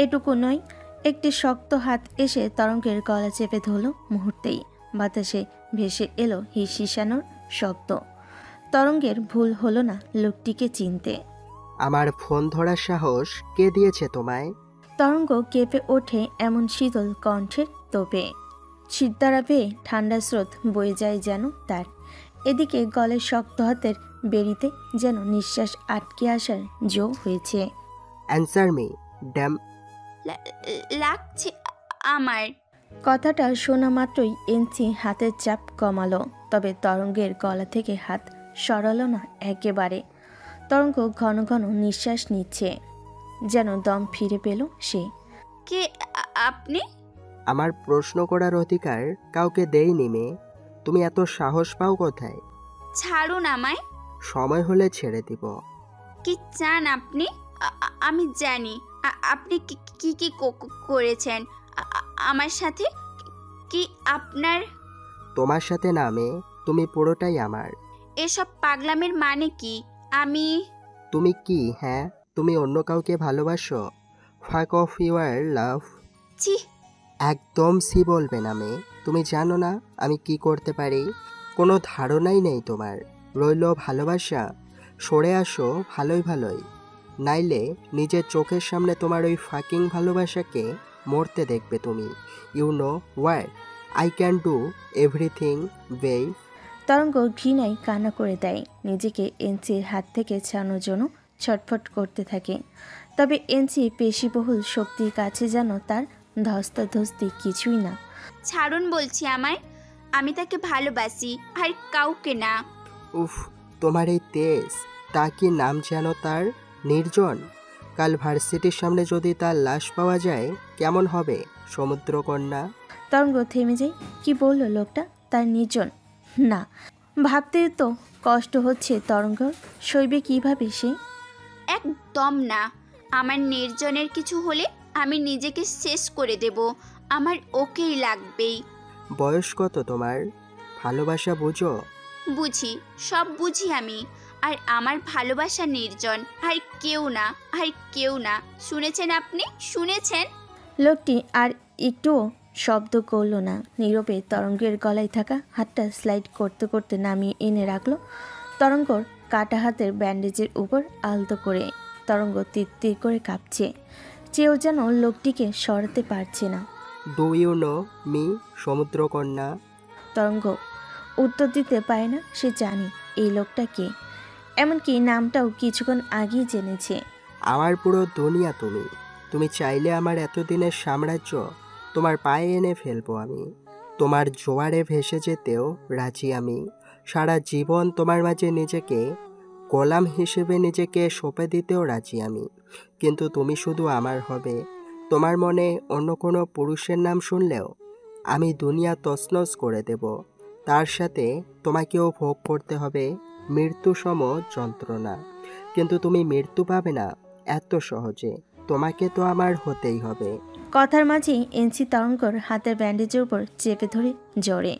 এটুকু নয়, একটি শক্ত হাত এসে তরঙ্গের গলা চেপে ধরল। মুহূর্তেই বাতাসে ভেসে এলো হিসিসানোর শব্দ। তরঙ্গের ভুল হলো না লোকটিকে চিনতে। আমার ফোন ধরার সাহস কে দিয়েছে তোমায়? তরঙ্গ কেঁপে ওঠে এমন শীতল কণ্ঠের তোপে। শীতদারা পেয়ে ঠান্ডা স্রোত বয়ে যায় যেন তার। এদিকে গলের শক্ত হাতের বেরিতে যেন নিঃশ্বাস আটকে আসার জো হয়েছে। Answer me damn. লাগছে আমার। কথাটা শোনা মাত্রই এনসি হাতের চাপ কমালো, তবে তরঙ্গের গলা থেকে হাত সরালো না একেবারে। তরঙ্গ ঘন ঘন নিঃশ্বাস নিচ্ছে, যেন দম ফিরে পেল সে। কে আপনি? আমার প্রশ্ন করার অধিকার কাউকে দেইনি মেয়ে, তুমি এত সাহস পাও কোথায়? ছাড়ুন আমায়। সময় হলে ছেড়ে দিব। কি চান আপনি? আমি জানি আপনি কি কি করেছেন আমার সাথে। কি আপনার? তোমার সাথে না মেয়ে, তুমি পুরোটাই আমার। এসব পাগলামের মানে কি? তুমি কি? হ্যাঁ, তুমি অন্য কাউকে ভালোবাসো? ফাক অফ ইউর লাভ। ছি। একদম সি বলবে না মেয়ে, তুমি জানো না আমি কি করতে পারি? কোনো ধারণাই নেই তোমার। রইল ভালোবাসা, সরে আসো ভালোই ভালোই, নাইলে নিজের চোখের সামনে তোমার ওই ফাকিং ভালোবাসাকে মরতে দেখবে তুমি। You know what, I can do everything bae. Taranga ঘৃণায় কান্না করে দেয়, নিজেকে এনসির হাত থেকে ছাড়ানোর জন্য ছটফট করতে থাকে। তবে এনসি পেশিবহুল শক্তির কাছে যেন তার ধস্তাধস্তি কিছুই না। ছাড়ুন বলছি আমায়, আমি তাকে ভালোবাসি আর কাউকে না। উফ, তোমার এই তেজ, তা কি নাম যেন তার? নির্জন। কাল ভার্সিটির সামনে যদি তার লাশ পাওয়া যায় কেমন হবে সমুদ্রকন্যা? তরঙ্গ থেমে যায়। কি বললো লোকটা? তার নির্জন? না, ভাবতে তো কষ্ট হচ্ছে তরঙ্গ, সইবে কিভাবে সে? একদম না। আমার নির্জনের কিছু হলে আমি নিজেকে শেষ করে দেব। আমার ওকেই লাগবেই। বয়স কত তোমার? ভালোবাসা বুঝো? বুঝি, সব বুঝি আমি। আর আমার ভালোবাসা নির্জন, আর কেউ না, আর কেউ না। শুনেছেন আপনি? শুনেছেন? লোকটি আর একটুও শব্দ করল না। নীরবে তরঙ্গের গলায় থাকা হাতটা স্লাইড করতে করতে নামিয়ে এনে রাখলো তরঙ্গর কাটা হাতের ব্যান্ডেজের উপর আলতো করে। তরঙ্গ তীর করে কাঁপছে, চেয়েও যেন লোকটিকে সরাতে পারছে না। ডু ইউ নো মি সমুদ্রকন্যা? তরঙ্গ উত্তর দিতে পারে না। সে জানে এই লোকটা কে, এমনকি নামটাও কিছুক্ষণ আগেই জেনেছে। আমার পুরো দুনিয়া তুমি। তুমি চাইলে আমার এতদিনের সাম্রাজ্য তোমার পায়ে এনে ফেলবো আমি। তোমার জোয়ারে ভেসে যেতেও রাজি আমি। সারা জীবন তোমার মাঝে নিজেকে গোলাম হিসেবে নিজেকে সঁপে দিতেও রাজি আমি। কিন্তু তুমি শুধু আমার হবে। তোমার মনে অন্য কোনো পুরুষের নাম শুনলেও আমি দুনিয়া তছনছ করে দেব। তার সাথে তোমাকেও ভোগ করতে হবে মৃত্যুসম যন্ত্রণা। কিন্তু তুমি মৃত্যু পাবে না এত সহজে, তোমাকে তো আমার হতেই হবে। কথার মাঝেই এনসি তরঙ্গর হাতের ব্যান্ডেজের উপর চেপে ধরে জোরে।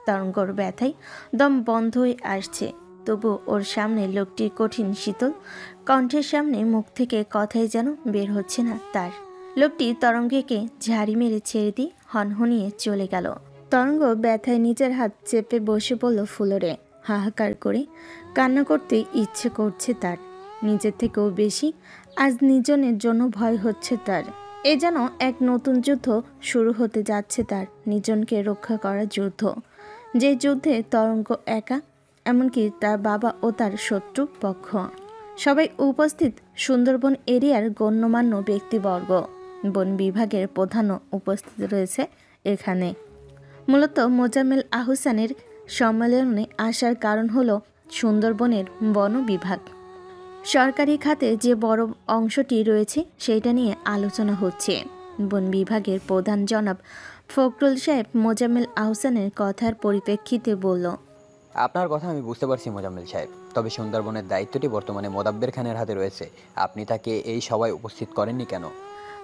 তরঙ্গর ব্যথায় দম বন্ধ হয়ে আসছে, তবু ওর সামনে লোকটির কঠিন শীতল কণ্ঠের সামনে মুখ থেকে কথাই যেন বের হচ্ছে না তার। লোকটি তরঙ্গকে ঝাড়ি মেরে ছেড়ে দিয়ে হনহনিয়ে চলে গেল। তরঙ্গ ব্যথায় নিজের হাত চেপে বসে পড়ল ফ্লোরে। হাহাকার করে কান্না করতে ইচ্ছে করছে তার। নিজের থেকেও বেশি আজ নির্জনের জন্য ভয় হচ্ছে তার। এ যেন এক নতুন যুদ্ধ শুরু হতে যাচ্ছে তার, নির্জনকে রক্ষা করার যুদ্ধ। যে যুদ্ধে তরঙ্গ একা, এমনকি তার বাবা ও তার শত্রু পক্ষ। সবাই উপস্থিত সুন্দরবন এরিয়ার গণ্যমান্য ব্যক্তিবর্গ। বন বিভাগের প্রধানও উপস্থিত রয়েছে এখানে। মূলত মোজাম্মেল আহসানের সম্মেলনে আসার কারণ হলো সুন্দরবনের বন বিভাগ। সরকারি খাতে যে বড় অংশটি রয়েছে সেটা নিয়ে আলোচনা হচ্ছে। বন বিভাগের প্রধান জনাব ফখরুল সাহেব মোজাম্মেল আহসানের কথার পরিপ্রেক্ষিতে বলল, আপনার কথা আমি বুঝতে পারছি মোজাম্মেল সাহেব, তবে সুন্দরবনের দায়িত্বটি বর্তমানে মোদাব্বের খানের হাতে রয়েছে। আপনি তাকে এই সভায় উপস্থিত করেননি কেন?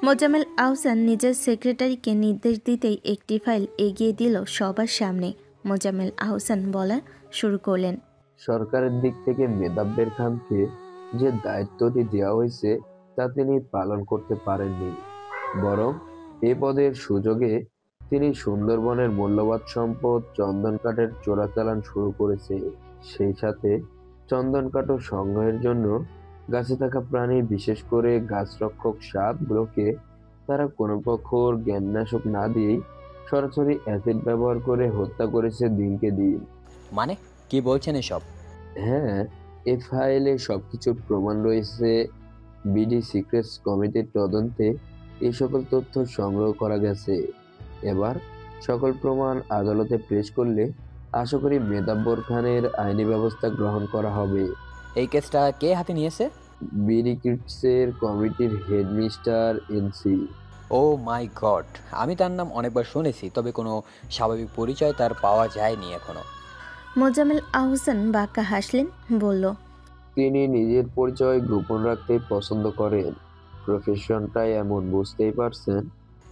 মোজাম্মেল আহসান নিজের সেক্রেটারিকে নির্দেশ দিতেই একটি ফাইল এগিয়ে দিল সবার সামনে। মোজাম্মেল আহসান বলা শুরু করলেন, সরকারের দিক থেকে মোদাব্বের খানকে যে দায়িত্বটি দেওয়া হয়েছে তা তিনি পালন করতে পারেননি, বরং এ পদের সুযোগে তিনি সুন্দরবনের মূল্যবান সম্পদ চন্দন কাঠের চোরাচালান শুরু করেছে। সেই সাথে চন্দন কাঠও সংগ্রহের জন্য গাছে থাকা প্রাণী, বিশেষ করে গাছরক্ষক সাপগুলোকে তারা কোনো প্রকার জ্ঞাননাশক না দিয়েই সরাসরি অ্যাসিড ব্যবহার করে হত্যা করেছে দিনকে দিন। মানে কি বলছেন এসব? হ্যাঁ, এই ফাইলে সবকিছুর প্রমাণ রয়েছে। বিডি সিক্রেটস কমিটির তদন্তে এই সকল তথ্য সংগ্রহ করা গেছে। এবার সকল প্রমাণ আদালতে পেশ করলে আশা করি মোদাব্বর খানের আইনি ব্যবস্থা গ্রহণ করা হবে। এই কেসটা কে হাতে নিয়েছে? বিডি কিডসের কমিটির হেড মিস্টার এনসি। ও মাই গড, আমি তার নাম অনেকবার শুনেছি, তবে কোনো স্বাভাবিক পরিচয় তার পাওয়া যায়নি এখনো। মোজাম্মেল আহসান বাঁকা হাসলেন, বলল, তিনি নিজের পরিচয় গোপন রাখতে পছন্দ করেন। প্রফেশনটাই এমন, বুঝতেই পারছেন।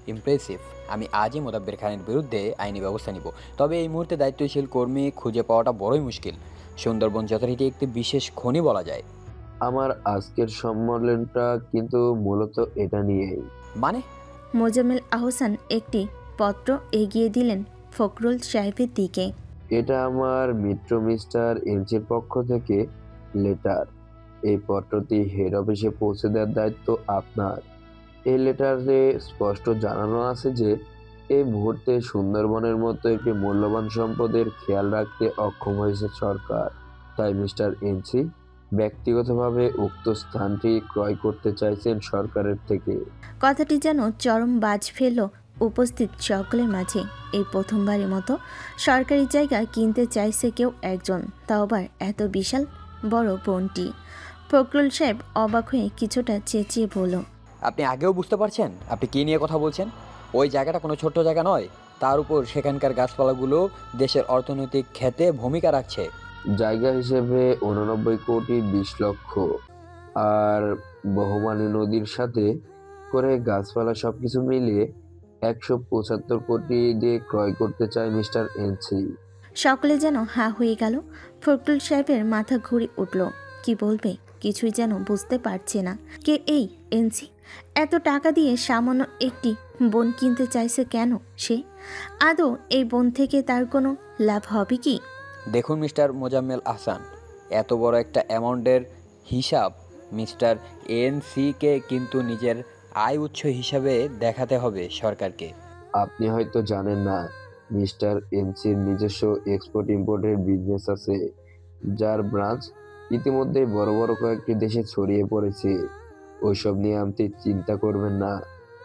ইমপ্রেসিভ। আমি আজই মোদাব্বের খানের বিরুদ্ধে আইনি ব্যবস্থা নিব, তবে এই মুহূর্তে দায়িত্বশীল কর্মী খুঁজে পাওয়াটা বড়ই মুশকিল। সুন্দরবন যথারীতি একটি বিশেষ খনি বলা যায়। আমার আজকের সম্মেলনটা কিন্তু মূলত এটা নিয়েই। মানে? মোজাম্মেল আহসান একটি পত্র এগিয়ে দিলেন ফখরুল সাহেবের দিকে। এটা আমার মিত্র মিস্টার এনসির পক্ষ থেকে লেটার। এই পত্রটি হেড অফিসে পৌঁছে দেওয়ার দায়িত্ব আপনার। এই লেটারে স্পষ্ট জানানো আছে যে এই মুহূর্তে সুন্দরবনের মতো একটি মূল্যবান সম্পদের খেয়াল রাখতে অক্ষম হয়েছে সরকার। তাই মিস্টার এনসি ব্যক্তিগতভাবে উক্ত স্থানটি ক্রয় করতে চাইছেন সরকারের থেকে। কথাটি যেন চরম বাজ ফেলল উপস্থিত সকলের মাঝে। এই প্রথমবারের মতো সরকারি জায়গা কিনতে চাইছে কেউ একজন, তাও আবার এত বিশাল বড় বনটি। ফখরুল সাহেব অবাক হয়ে কিছুটা চেঁচিয়ে বলল, আপনি আগেও বুঝতে পারছেন আপনি কী নিয়ে কথা বলছেন? ওই জায়গাটা কোনো ছোট্ট জায়গা নয়, তার উপর সেখানকার গাছপালাগুলো দেশের অর্থনৈতিক ক্ষেত্রে ভূমিকা রাখছে। জায়গা হিসেবে 89 কোটি 20 লক্ষ, আর বহমানি নদীর সাথে করে গাছপালা সবকিছু মিলিয়ে 175 কোটি দিয়ে ক্রয় করতে চায় মিস্টার এনসি। সকলে যেন হা হয়ে গেল। ফখরুল সাহেবের মাথা ঘুরে উঠল, কি বলবে কিছুই যেন বুঝতে পারছে না। কে এই এনসি? এত টাকা দিয়ে সামান্য একটি বন কিনতে চাইছে কেন সে? আদৌ এই বন থেকে তার কোনো লাভ হবে কি? দেখুন মিস্টার মোজাম্মেল আহসান, এত বড় একটা অ্যামাউন্টের হিসাব মিস্টার এনসিকে কিন্তু নিজের আয় উৎস হিসাবে দেখাতে হবে সরকারকে। আপনি হয়তো জানেন না, মিস্টার এনসির নিজস্ব এক্সপোর্ট ইম্পোর্টের বিজনেস আছে, যার ব্রাঞ্চ ইতিমধ্যে বড় বড় কয়েকটি দেশে ছড়িয়ে পড়েছে। ওইসব নিয়ে আপনি চিন্তা করবেন না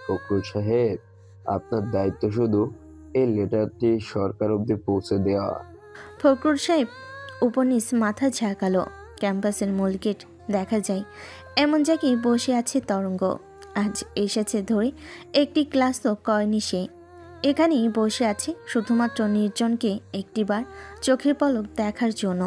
ফখরুল সাহেব, আপনার দায়িত্ব শুধু এই লেটারটি সরকার অবধি পৌঁছে দেওয়া। ফখরুল সাহেব উপনিস মাথা ঝাঁকালো। ক্যাম্পাসের মূল গেট দেখা যায়, এমন জায়গায় বসে আছে তরঙ্গ। আজ এসেছে ধরে একটি ক্লাসও করেনি সে। এখানেই বসে আছে শুধুমাত্র নির্জনকে একটিবার চোখের পলক দেখার জন্য।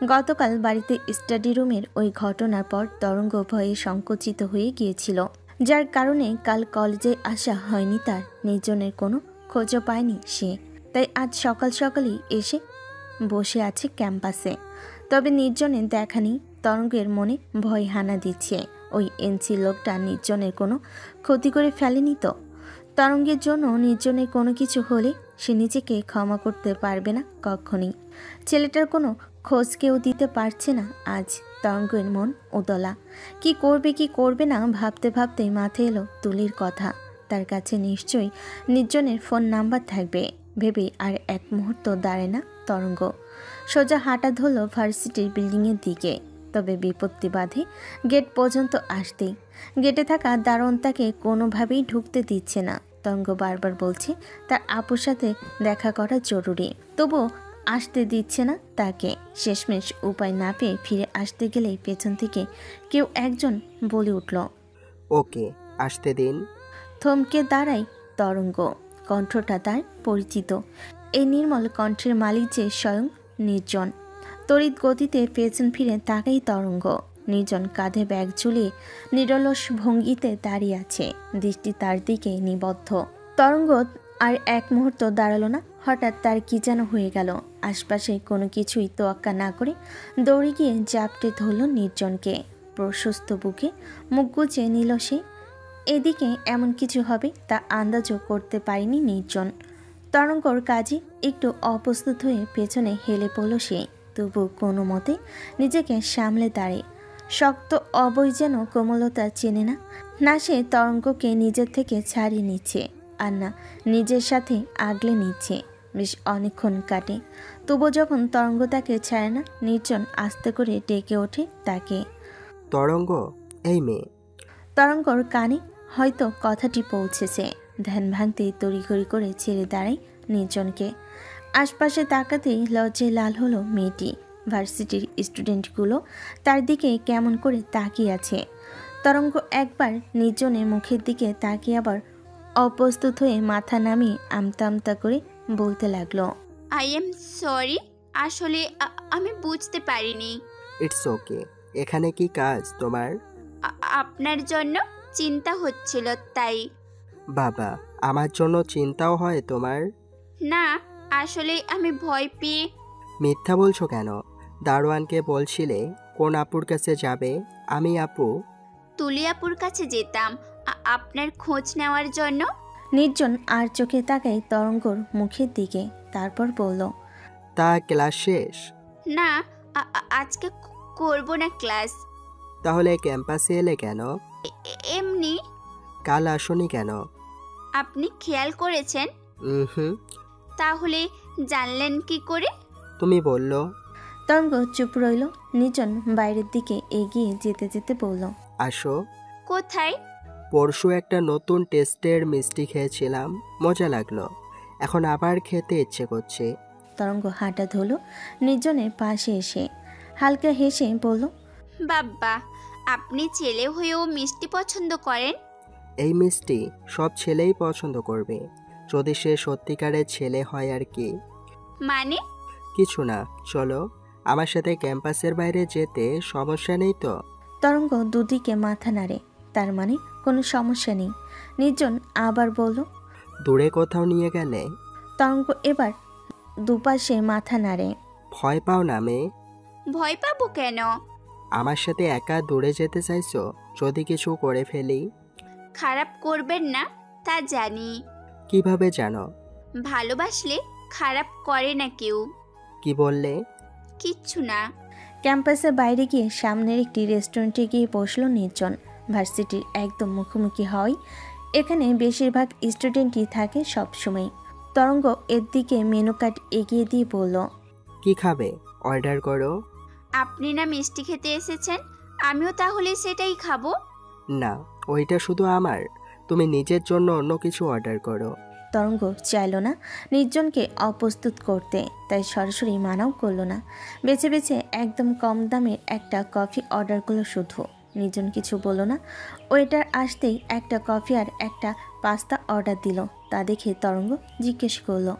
গতকাল বাড়িতে স্টাডি রুমের ওই ঘটনার পর তরঙ্গ ভয়ে সংকুচিত হয়ে গিয়েছিল, যার কারণে কাল কলেজে আসা হয়নি তার। নির্জনের কোনো খোঁজও পায়নি সে, তাই আজ সকাল সকালই এসে বসে আছে ক্যাম্পাসে। তবে নির্জনের দেখা নেই। তরঙ্গের মনে ভয় হানা দিচ্ছে, ওই এনসি লোকটা নির্জনের কোনো ক্ষতি করে ফেলেনি তো? তরঙ্গের জন্য নির্জনের কোনো কিছু হলে সে নিজেকে ক্ষমা করতে পারবে না কখনই। ছেলেটার কোনো খোঁজ কেউ দিতে পারছে না আজ। তরঙ্গের মন উতলা। কি করবে না ভাবতে ভাবতেই মাথায় এলো তুলির কথা। তার কাছে নিশ্চয়ই নির্জনের ফোন নাম্বার থাকবে ভেবে আর এক মুহূর্ত দাঁড়ায় না তরঙ্গ। সোজা হাঁটা ধরল ভার্সিটির বিল্ডিংয়ের দিকে। তবে বিপত্তি বাধে গেট পর্যন্ত আসতেই। গেটে থাকা দারোয়ান তাকে কোনোভাবেই ঢুকতে দিচ্ছে না। তরঙ্গ বারবার বলছে তার আপুর সাথে দেখা করা জরুরি, তবুও আসতে দিচ্ছে না তাকে। শেষমেশ উপায় না পেয়ে ফিরে আসতে গেলেই পেছন থেকে কেউ একজন বলে উঠল, ওকে আসতে দিন। থমকে দাঁড়ায় তরঙ্গ। কণ্ঠটা তার পরিচিত। এই নির্মল কণ্ঠের মালিক যে স্বয়ং নির্জন। তড়িৎ গতিতে পেছন ফিরে তাকাই তরঙ্গ। নির্জন কাঁধে ব্যাগ ঝুলিয়ে নিরলস ভঙ্গিতে দাঁড়িয়ে আছে, দৃষ্টি তার দিকে নিবদ্ধ। তরঙ্গ আর এক মুহূর্ত দাঁড়ালো না। হঠাৎ তার কি যেন হয়ে গেল। আশপাশে কোনো কিছুই তোয়াক্কা না করে দৌড়ে গিয়ে জাপটে ধরল নির্জনকে। প্রশস্ত বুকে মুখ গুজে নিল সে। এদিকে এমন কিছু হবে তা আন্দাজও করতে পারেনি নির্জন। তরঙ্গর কাজে একটু অপ্রস্তুত হয়ে পেছনে হেলে পড়ল সে। তবু কোনো মতে নিজেকে সামলে দাঁড়ায়। শক্ত অবৈ যেন কোমলতা চেনে না। না সে তরঙ্গকে নিজের থেকে ছাড়িয়ে নিচ্ছে, আর না নিজের সাথে আগলে নিচ্ছে। বেশ অনেকক্ষণ কাটে, তবু যখন তরঙ্গ তাকে ছাড়ে না, নির্জন আস্তে করে ডেকে ওঠে তাকে, তরঙ্গ, এই মেয়ে। তরঙ্গর কানে হয়তো কথাটি পৌঁছেছে। ধ্যান ভাঙতেই তড়িঘড়ি করে ছেড়ে দাঁড়ায় নির্জনকে। আশপাশে তাকাতেই লজ্জায় লাল হলো মেয়েটি। ভার্সিটির স্টুডেন্টগুলো তার দিকে কেমন করে তাকিয়ে আছে। তরঙ্গ একবার নির্জনের মুখের দিকে তাকিয়ে আবার অপ্রস্তুত হয়ে মাথা নামিয়ে আমতা আমতা করে বলতে লাগলো, আই এম সরি, আসলে আমি বুঝতে পারিনি। It's okay. এখানে কি কাজ তোমার? আপনার জন্য চিন্তা হচ্ছিল তাই। বাবা, আমার জন্য চিন্তাও হয় তোমার? না, আসলে আমি ভয় পেয়ে। মিথ্যা বলছো কেন? দারোয়ানকে বলছিলে কোন আপুর কাছে যাবে? আমি আপু তুলি আপুর কাছে যেতাম আপনার খোঁজ নেওয়ার জন্য। নির্জন আর চোখে তাকাই তরঙ্গর মুখের দিকে, তারপর বলল, তা ক্লাস শেষ? না, আজকে করব না ক্লাস। তাহলে ক্যাম্পাসে এলে কেন? এমনি। কাল আসনি কেন? আপনি খেয়াল করেছেন? হুম। তাহলে জানলেন কি করে? তুমি বললো। তরঙ্গ চুপ রইল। নির্জন বাইরের দিকে এগিয়ে যেতে যেতে বলল, আসো। কোথায়? পরশু একটা নতুন টেস্টের মিষ্টি খেয়েছিলাম, মজা লাগলো। এখন আবার খেতে ইচ্ছে করছে। তরঙ্গ হাঁটা ধরল নির্জনের পাশে এসে, হালকা হেসে বলল, বাব্বা, আপনি ছেলে হয়েও মিষ্টি পছন্দ করেন? এই মিষ্টি সব ছেলেই পছন্দ করবে, যদি সে সত্যিকারের ছেলে হয় আর কি। মানে? কিছু না, চলো আমার সাথে ক্যাম্পাসের বাইরে যেতে। সমস্যা নেই তো? তরঙ্গ দুদিকে মাথা নাড়ে, তার মানে কোনো সমস্যা নেই। নির্জন আবার বলল, দূরে কোথাও নিয়ে গেলে? তরঙ্গ এবার দুপাশে মাথা নাড়ে। ভয় পাও না মেয়ে? ভয় পাবো কেন? আমার সাথে একা দূরে যেতে চাইছো? যদি কিছু করে ফেলি? খারাপ করবেন না তা জানি। কিভাবে জানো? ভালোবাসলে খারাপ করে না কেউ। কি বললে? কিচ্ছু না। ক্যাম্পাসের বাইরে গিয়ে সামনের একটি রেস্টুরেন্টে গিয়ে বসলো নির্জন। ভার্সিটির একদম মুখোমুখি হয়, এখানে বেশিরভাগ স্টুডেন্টই থাকে সবসময়। তরঙ্গ এর দিকে মেনু কার্ড এগিয়ে দিয়ে বলল, কি খাবে? অর্ডার করো। আপনি না মিষ্টি খেতে এসেছেন, আমিও তাহলে সেটাই খাবো। না, ওইটা শুধু আমার, তুমি নিজের জন্য অন্য কিছু অর্ডার করো। তরঙ্গ চাইল না নির্জনকে অপ্রস্তুত করতে, তাই সরাসরি মানাও করলো না। বেছে বেছে একদম কম দামের একটা কফি অর্ডার করলো শুধু। নির্জন কিছু বলল না। ওয়েটার আসতেই একটা কফি আর একটা পাস্তা অর্ডার দিল। তা দেখে তরঙ্গ জিজ্ঞেস করলো,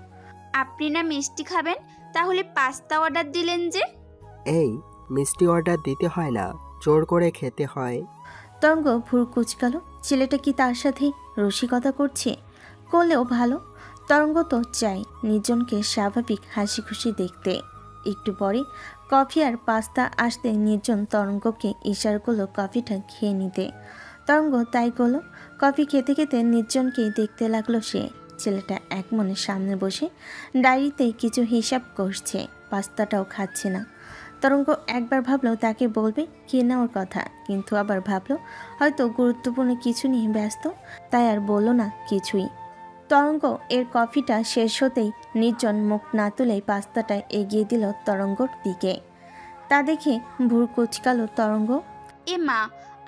আপনি না মিষ্টি খাবেন, তাহলে পাস্তা অর্ডার দিলেন যে? এই মিষ্টি অর্ডার দিতে হয় না, জোর করে খেতে হয়। তরঙ্গ ভুর কুচকালো। ছেলেটা কি তার সাথে রসিকতা করছে? করলেও ভালো। তরঙ্গ তো চাই নির্জনকে স্বাভাবিক হাসি খুশি দেখতে। একটু পরে কফি আর পাস্তা আসতে নির্জন তরঙ্গকে ইশারা করলো কফিটা খেয়ে নিতে। তরঙ্গ তাই করলো। কফি খেতে খেতে নির্জনকেই দেখতে লাগলো সে। ছেলেটা এক মনে সামনে বসে ডায়েরিতে কিছু হিসাব করছে, পাস্তাটাও খাচ্ছে না। তরঙ্গ একবার ভাবলো তাকে বলবে খেয়ে নেওয়ার কথা, কিন্তু আবার ভাবলো হয়তো গুরুত্বপূর্ণ কিছু নিয়ে ব্যস্ত, তাই আর বলল না কিছুই। তরঙ্গ এর কফিটা শেষ হতেই নির্জন মুখ না তুলেই পাস্তাটা এগিয়ে দিল তরঙ্গর দিকে। তা দেখে ভুর কুচকালো তরঙ্গ। এ মা,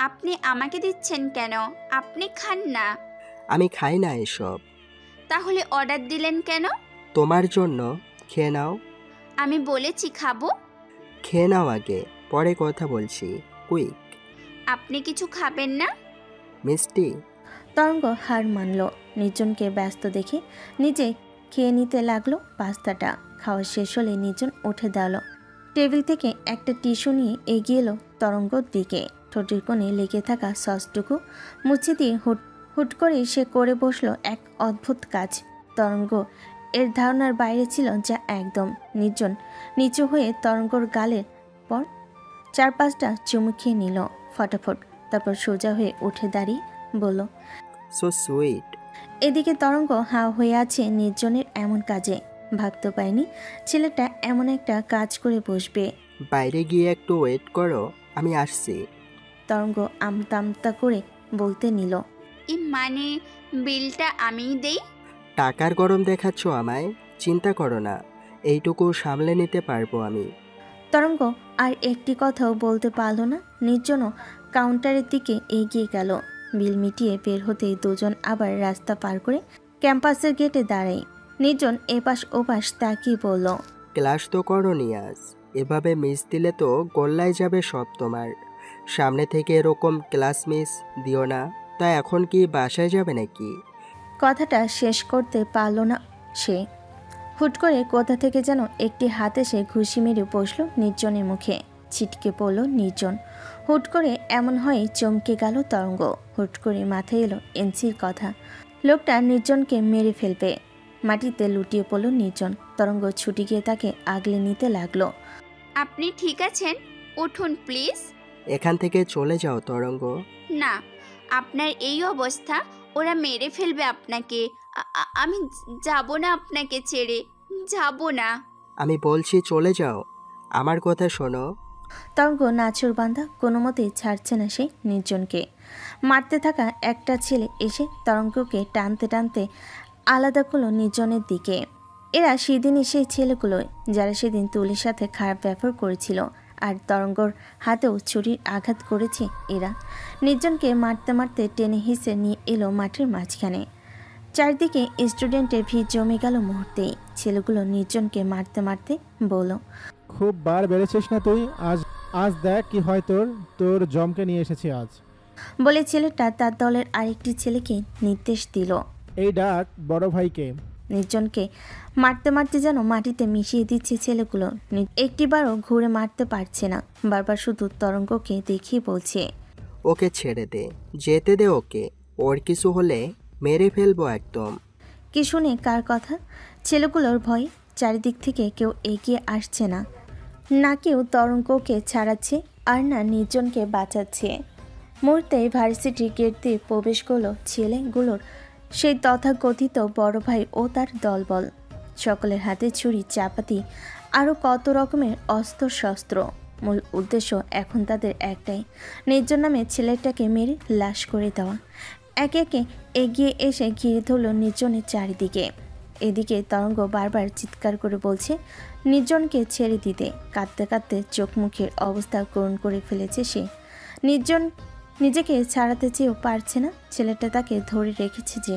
আপনি আমাকে দিচ্ছেন কেন? আপনি খান না। আমি খাই না এসব। তাহলে অর্ডার দিলেন কেন? তোমার জন্য। খেয়ে নাও। আমি বলেছি খাবো। খেয়ে নাও আগে, পরে কথা বলছি। কুইক। আপনি কিছু খাবেন না? মিষ্টি। তরঙ্গ হার মানল। নির্জনকে ব্যস্ত দেখে নিজে খেয়ে নিতে লাগলো পাস্তাটা। খাওয়া শেষ হলে নির্জন উঠে দাঁড়ালো। টেবিল থেকে একটা টিস্যু নিয়ে এগিয়ে এলো তরঙ্গর দিকে। ঠোঁটের কোণে লেগে থাকা সসটুকু মুছে দিয়ে হুট করে সে করে বসলো এক অদ্ভুত কাজ। তরঙ্গ এর ধারণার বাইরে ছিল যা একদম। নির্জন নিচু হয়ে তরঙ্গর গালের পর 4-5টা চুমু খেয়ে নিল ফটাফট। তারপর সোজা হয়ে উঠে দাঁড়িয়ে বলল, সো সুইট। এদিকে তরঙ্গ হাঁ হয়ে আছে নির্জনের এমন কাজে। ভাবতে পারেনি ছেলেটা এমন একটা কাজ করে বসবে। বাইরে গিয়ে একটু ওয়েট করো, আমি আসছি। তরঙ্গ আমতা আমতা করে বলতে নিল, মানে বিলটা আমিই দেই? টাকার গরম দেখাচ্ছ আমায়? চিন্তা করো না, এইটুকু সামলে নিতে পারবো আমি। তরঙ্গ আর একটি কথাও বলতে পারল না। নির্জনও কাউন্টারের দিকে এগিয়ে গেল। বিল মিটিয়ে বের হতেই দুজন আবার রাস্তা পার করে ক্যাম্পাসের গেটে দাঁড়ায়। নির্জন এপাশ ওপাশ তাকিয়ে বলল, ক্লাস তো করোনি আজ, এভাবে মিস দিলে তো গোল্লায় যাবে সব তোমার। সামনে থেকে এরকম ক্লাস মিস দিও না। তা এখন কি বাসায় যাবে নাকি? কথাটা শেষ করতে পারল না সে। হুট করে কোথা থেকে যেন একটি হাত এসে ঘুষি মেরে বসল নির্জনের মুখে। ছিটকে পড়ল নির্জন। হুট করে এমন হয়ে চমকে গেল তরঙ্গ। হুট করে মাথায় এলো এনসির কথা। লোকটা নির্জনকে মেরে ফেলবে। মাটিতে লুটিয়ে পড়ল নির্জন। তরঙ্গ ছুটে গিয়ে তাকে আগলে নিতে লাগলো। আপনি ঠিক আছেন? উঠুন প্লিজ। এখান থেকে চলে যাও তরঙ্গ। না, আপনার এই অবস্থা, ওরা মেরে ফেলবে আপনাকে। আমি যাব না আপনাকে ছেড়ে, যাব না। আমি বলছি চলে যাও, আমার কথা শোনো। তরঙ্গ নাছর বান্ধা কোনো মতেই ছাড়ছে না সে নির্জনকে। মারতে থাকা একটা ছেলে এসে তরঙ্গকে টানতে টানতে আলাদা করলো নির্জনের দিকে। এরা সেদিনই সেই ছেলেগুলো যারা সেদিন তুলির সাথে খারাপ ব্যবহার করেছিল। আর তরঙ্গর হাতেও ছুরির আঘাত করেছে এরা। নির্জনকে মারতে মারতে টেনে হিসে নিয়ে এলো মাঠের মাঝখানে। চারদিকে স্টুডেন্টের ভিড় জমে গেল মুহূর্তেই। ছেলেগুলো নির্জনকে মারতে মারতে বলল, খুব বার বেড়েছিস না তুই। আজ আজ দেখ কি হয় তোর জমকে নিয়ে এসেছি আজ। বলে ছেলেটা তার দলের আরেকটি ছেলেকে নির্দেশ দিল, এই ডাক বড় ভাইকে। নির্জনকে মারতে মারতে যেন মাটিতে মিশিয়ে দিচ্ছে ছেলেগুলো। একটিবারও ঘুরে মারতে পারছে না। বারবার শুধু তরঙ্গকে দেখিয়ে বলছে, ওকে ছেড়ে দে, যেতে দে ওকে, ওর কিছু হলে মেরে ফেলবো একদম। কি শুনে কার কথা? ছেলেগুলোর ভয়ে চারিদিক থেকে কেউ এগিয়ে আসছে না। না কেউ তরঙ্গকে ছাড়াচ্ছে আর না নির্জনকে বাঁচাচ্ছে। মুহূর্তে ভার্সিটি গেট দিয়ে প্রবেশ করলো ছেলেগুলোর সেই তথাকথিত বড় ভাই ও তার দলবল। সকলের হাতে ছুরি, চাপাতি, আরও কত রকমের অস্ত্র শস্ত্র। মূল উদ্দেশ্য এখন তাদের একটাই, নির্জন নামে ছেলেটাকে মেরে লাশ করে দেওয়া। একে একে এগিয়ে এসে ঘিরে ধরল নির্জনের চারিদিকে। এদিকে তরঙ্গ বারবার চিৎকার করে বলছে নির্জনকে ছেড়ে দিতে। কাঁদতে কাঁদতে চোখ মুখের অবস্থা করুণ করে ফেলেছে সে। নির্জন নিজেকে ছাড়াতে চেয়েও পারছে না। ছেলেটা তাকে ধরে রেখেছে যে।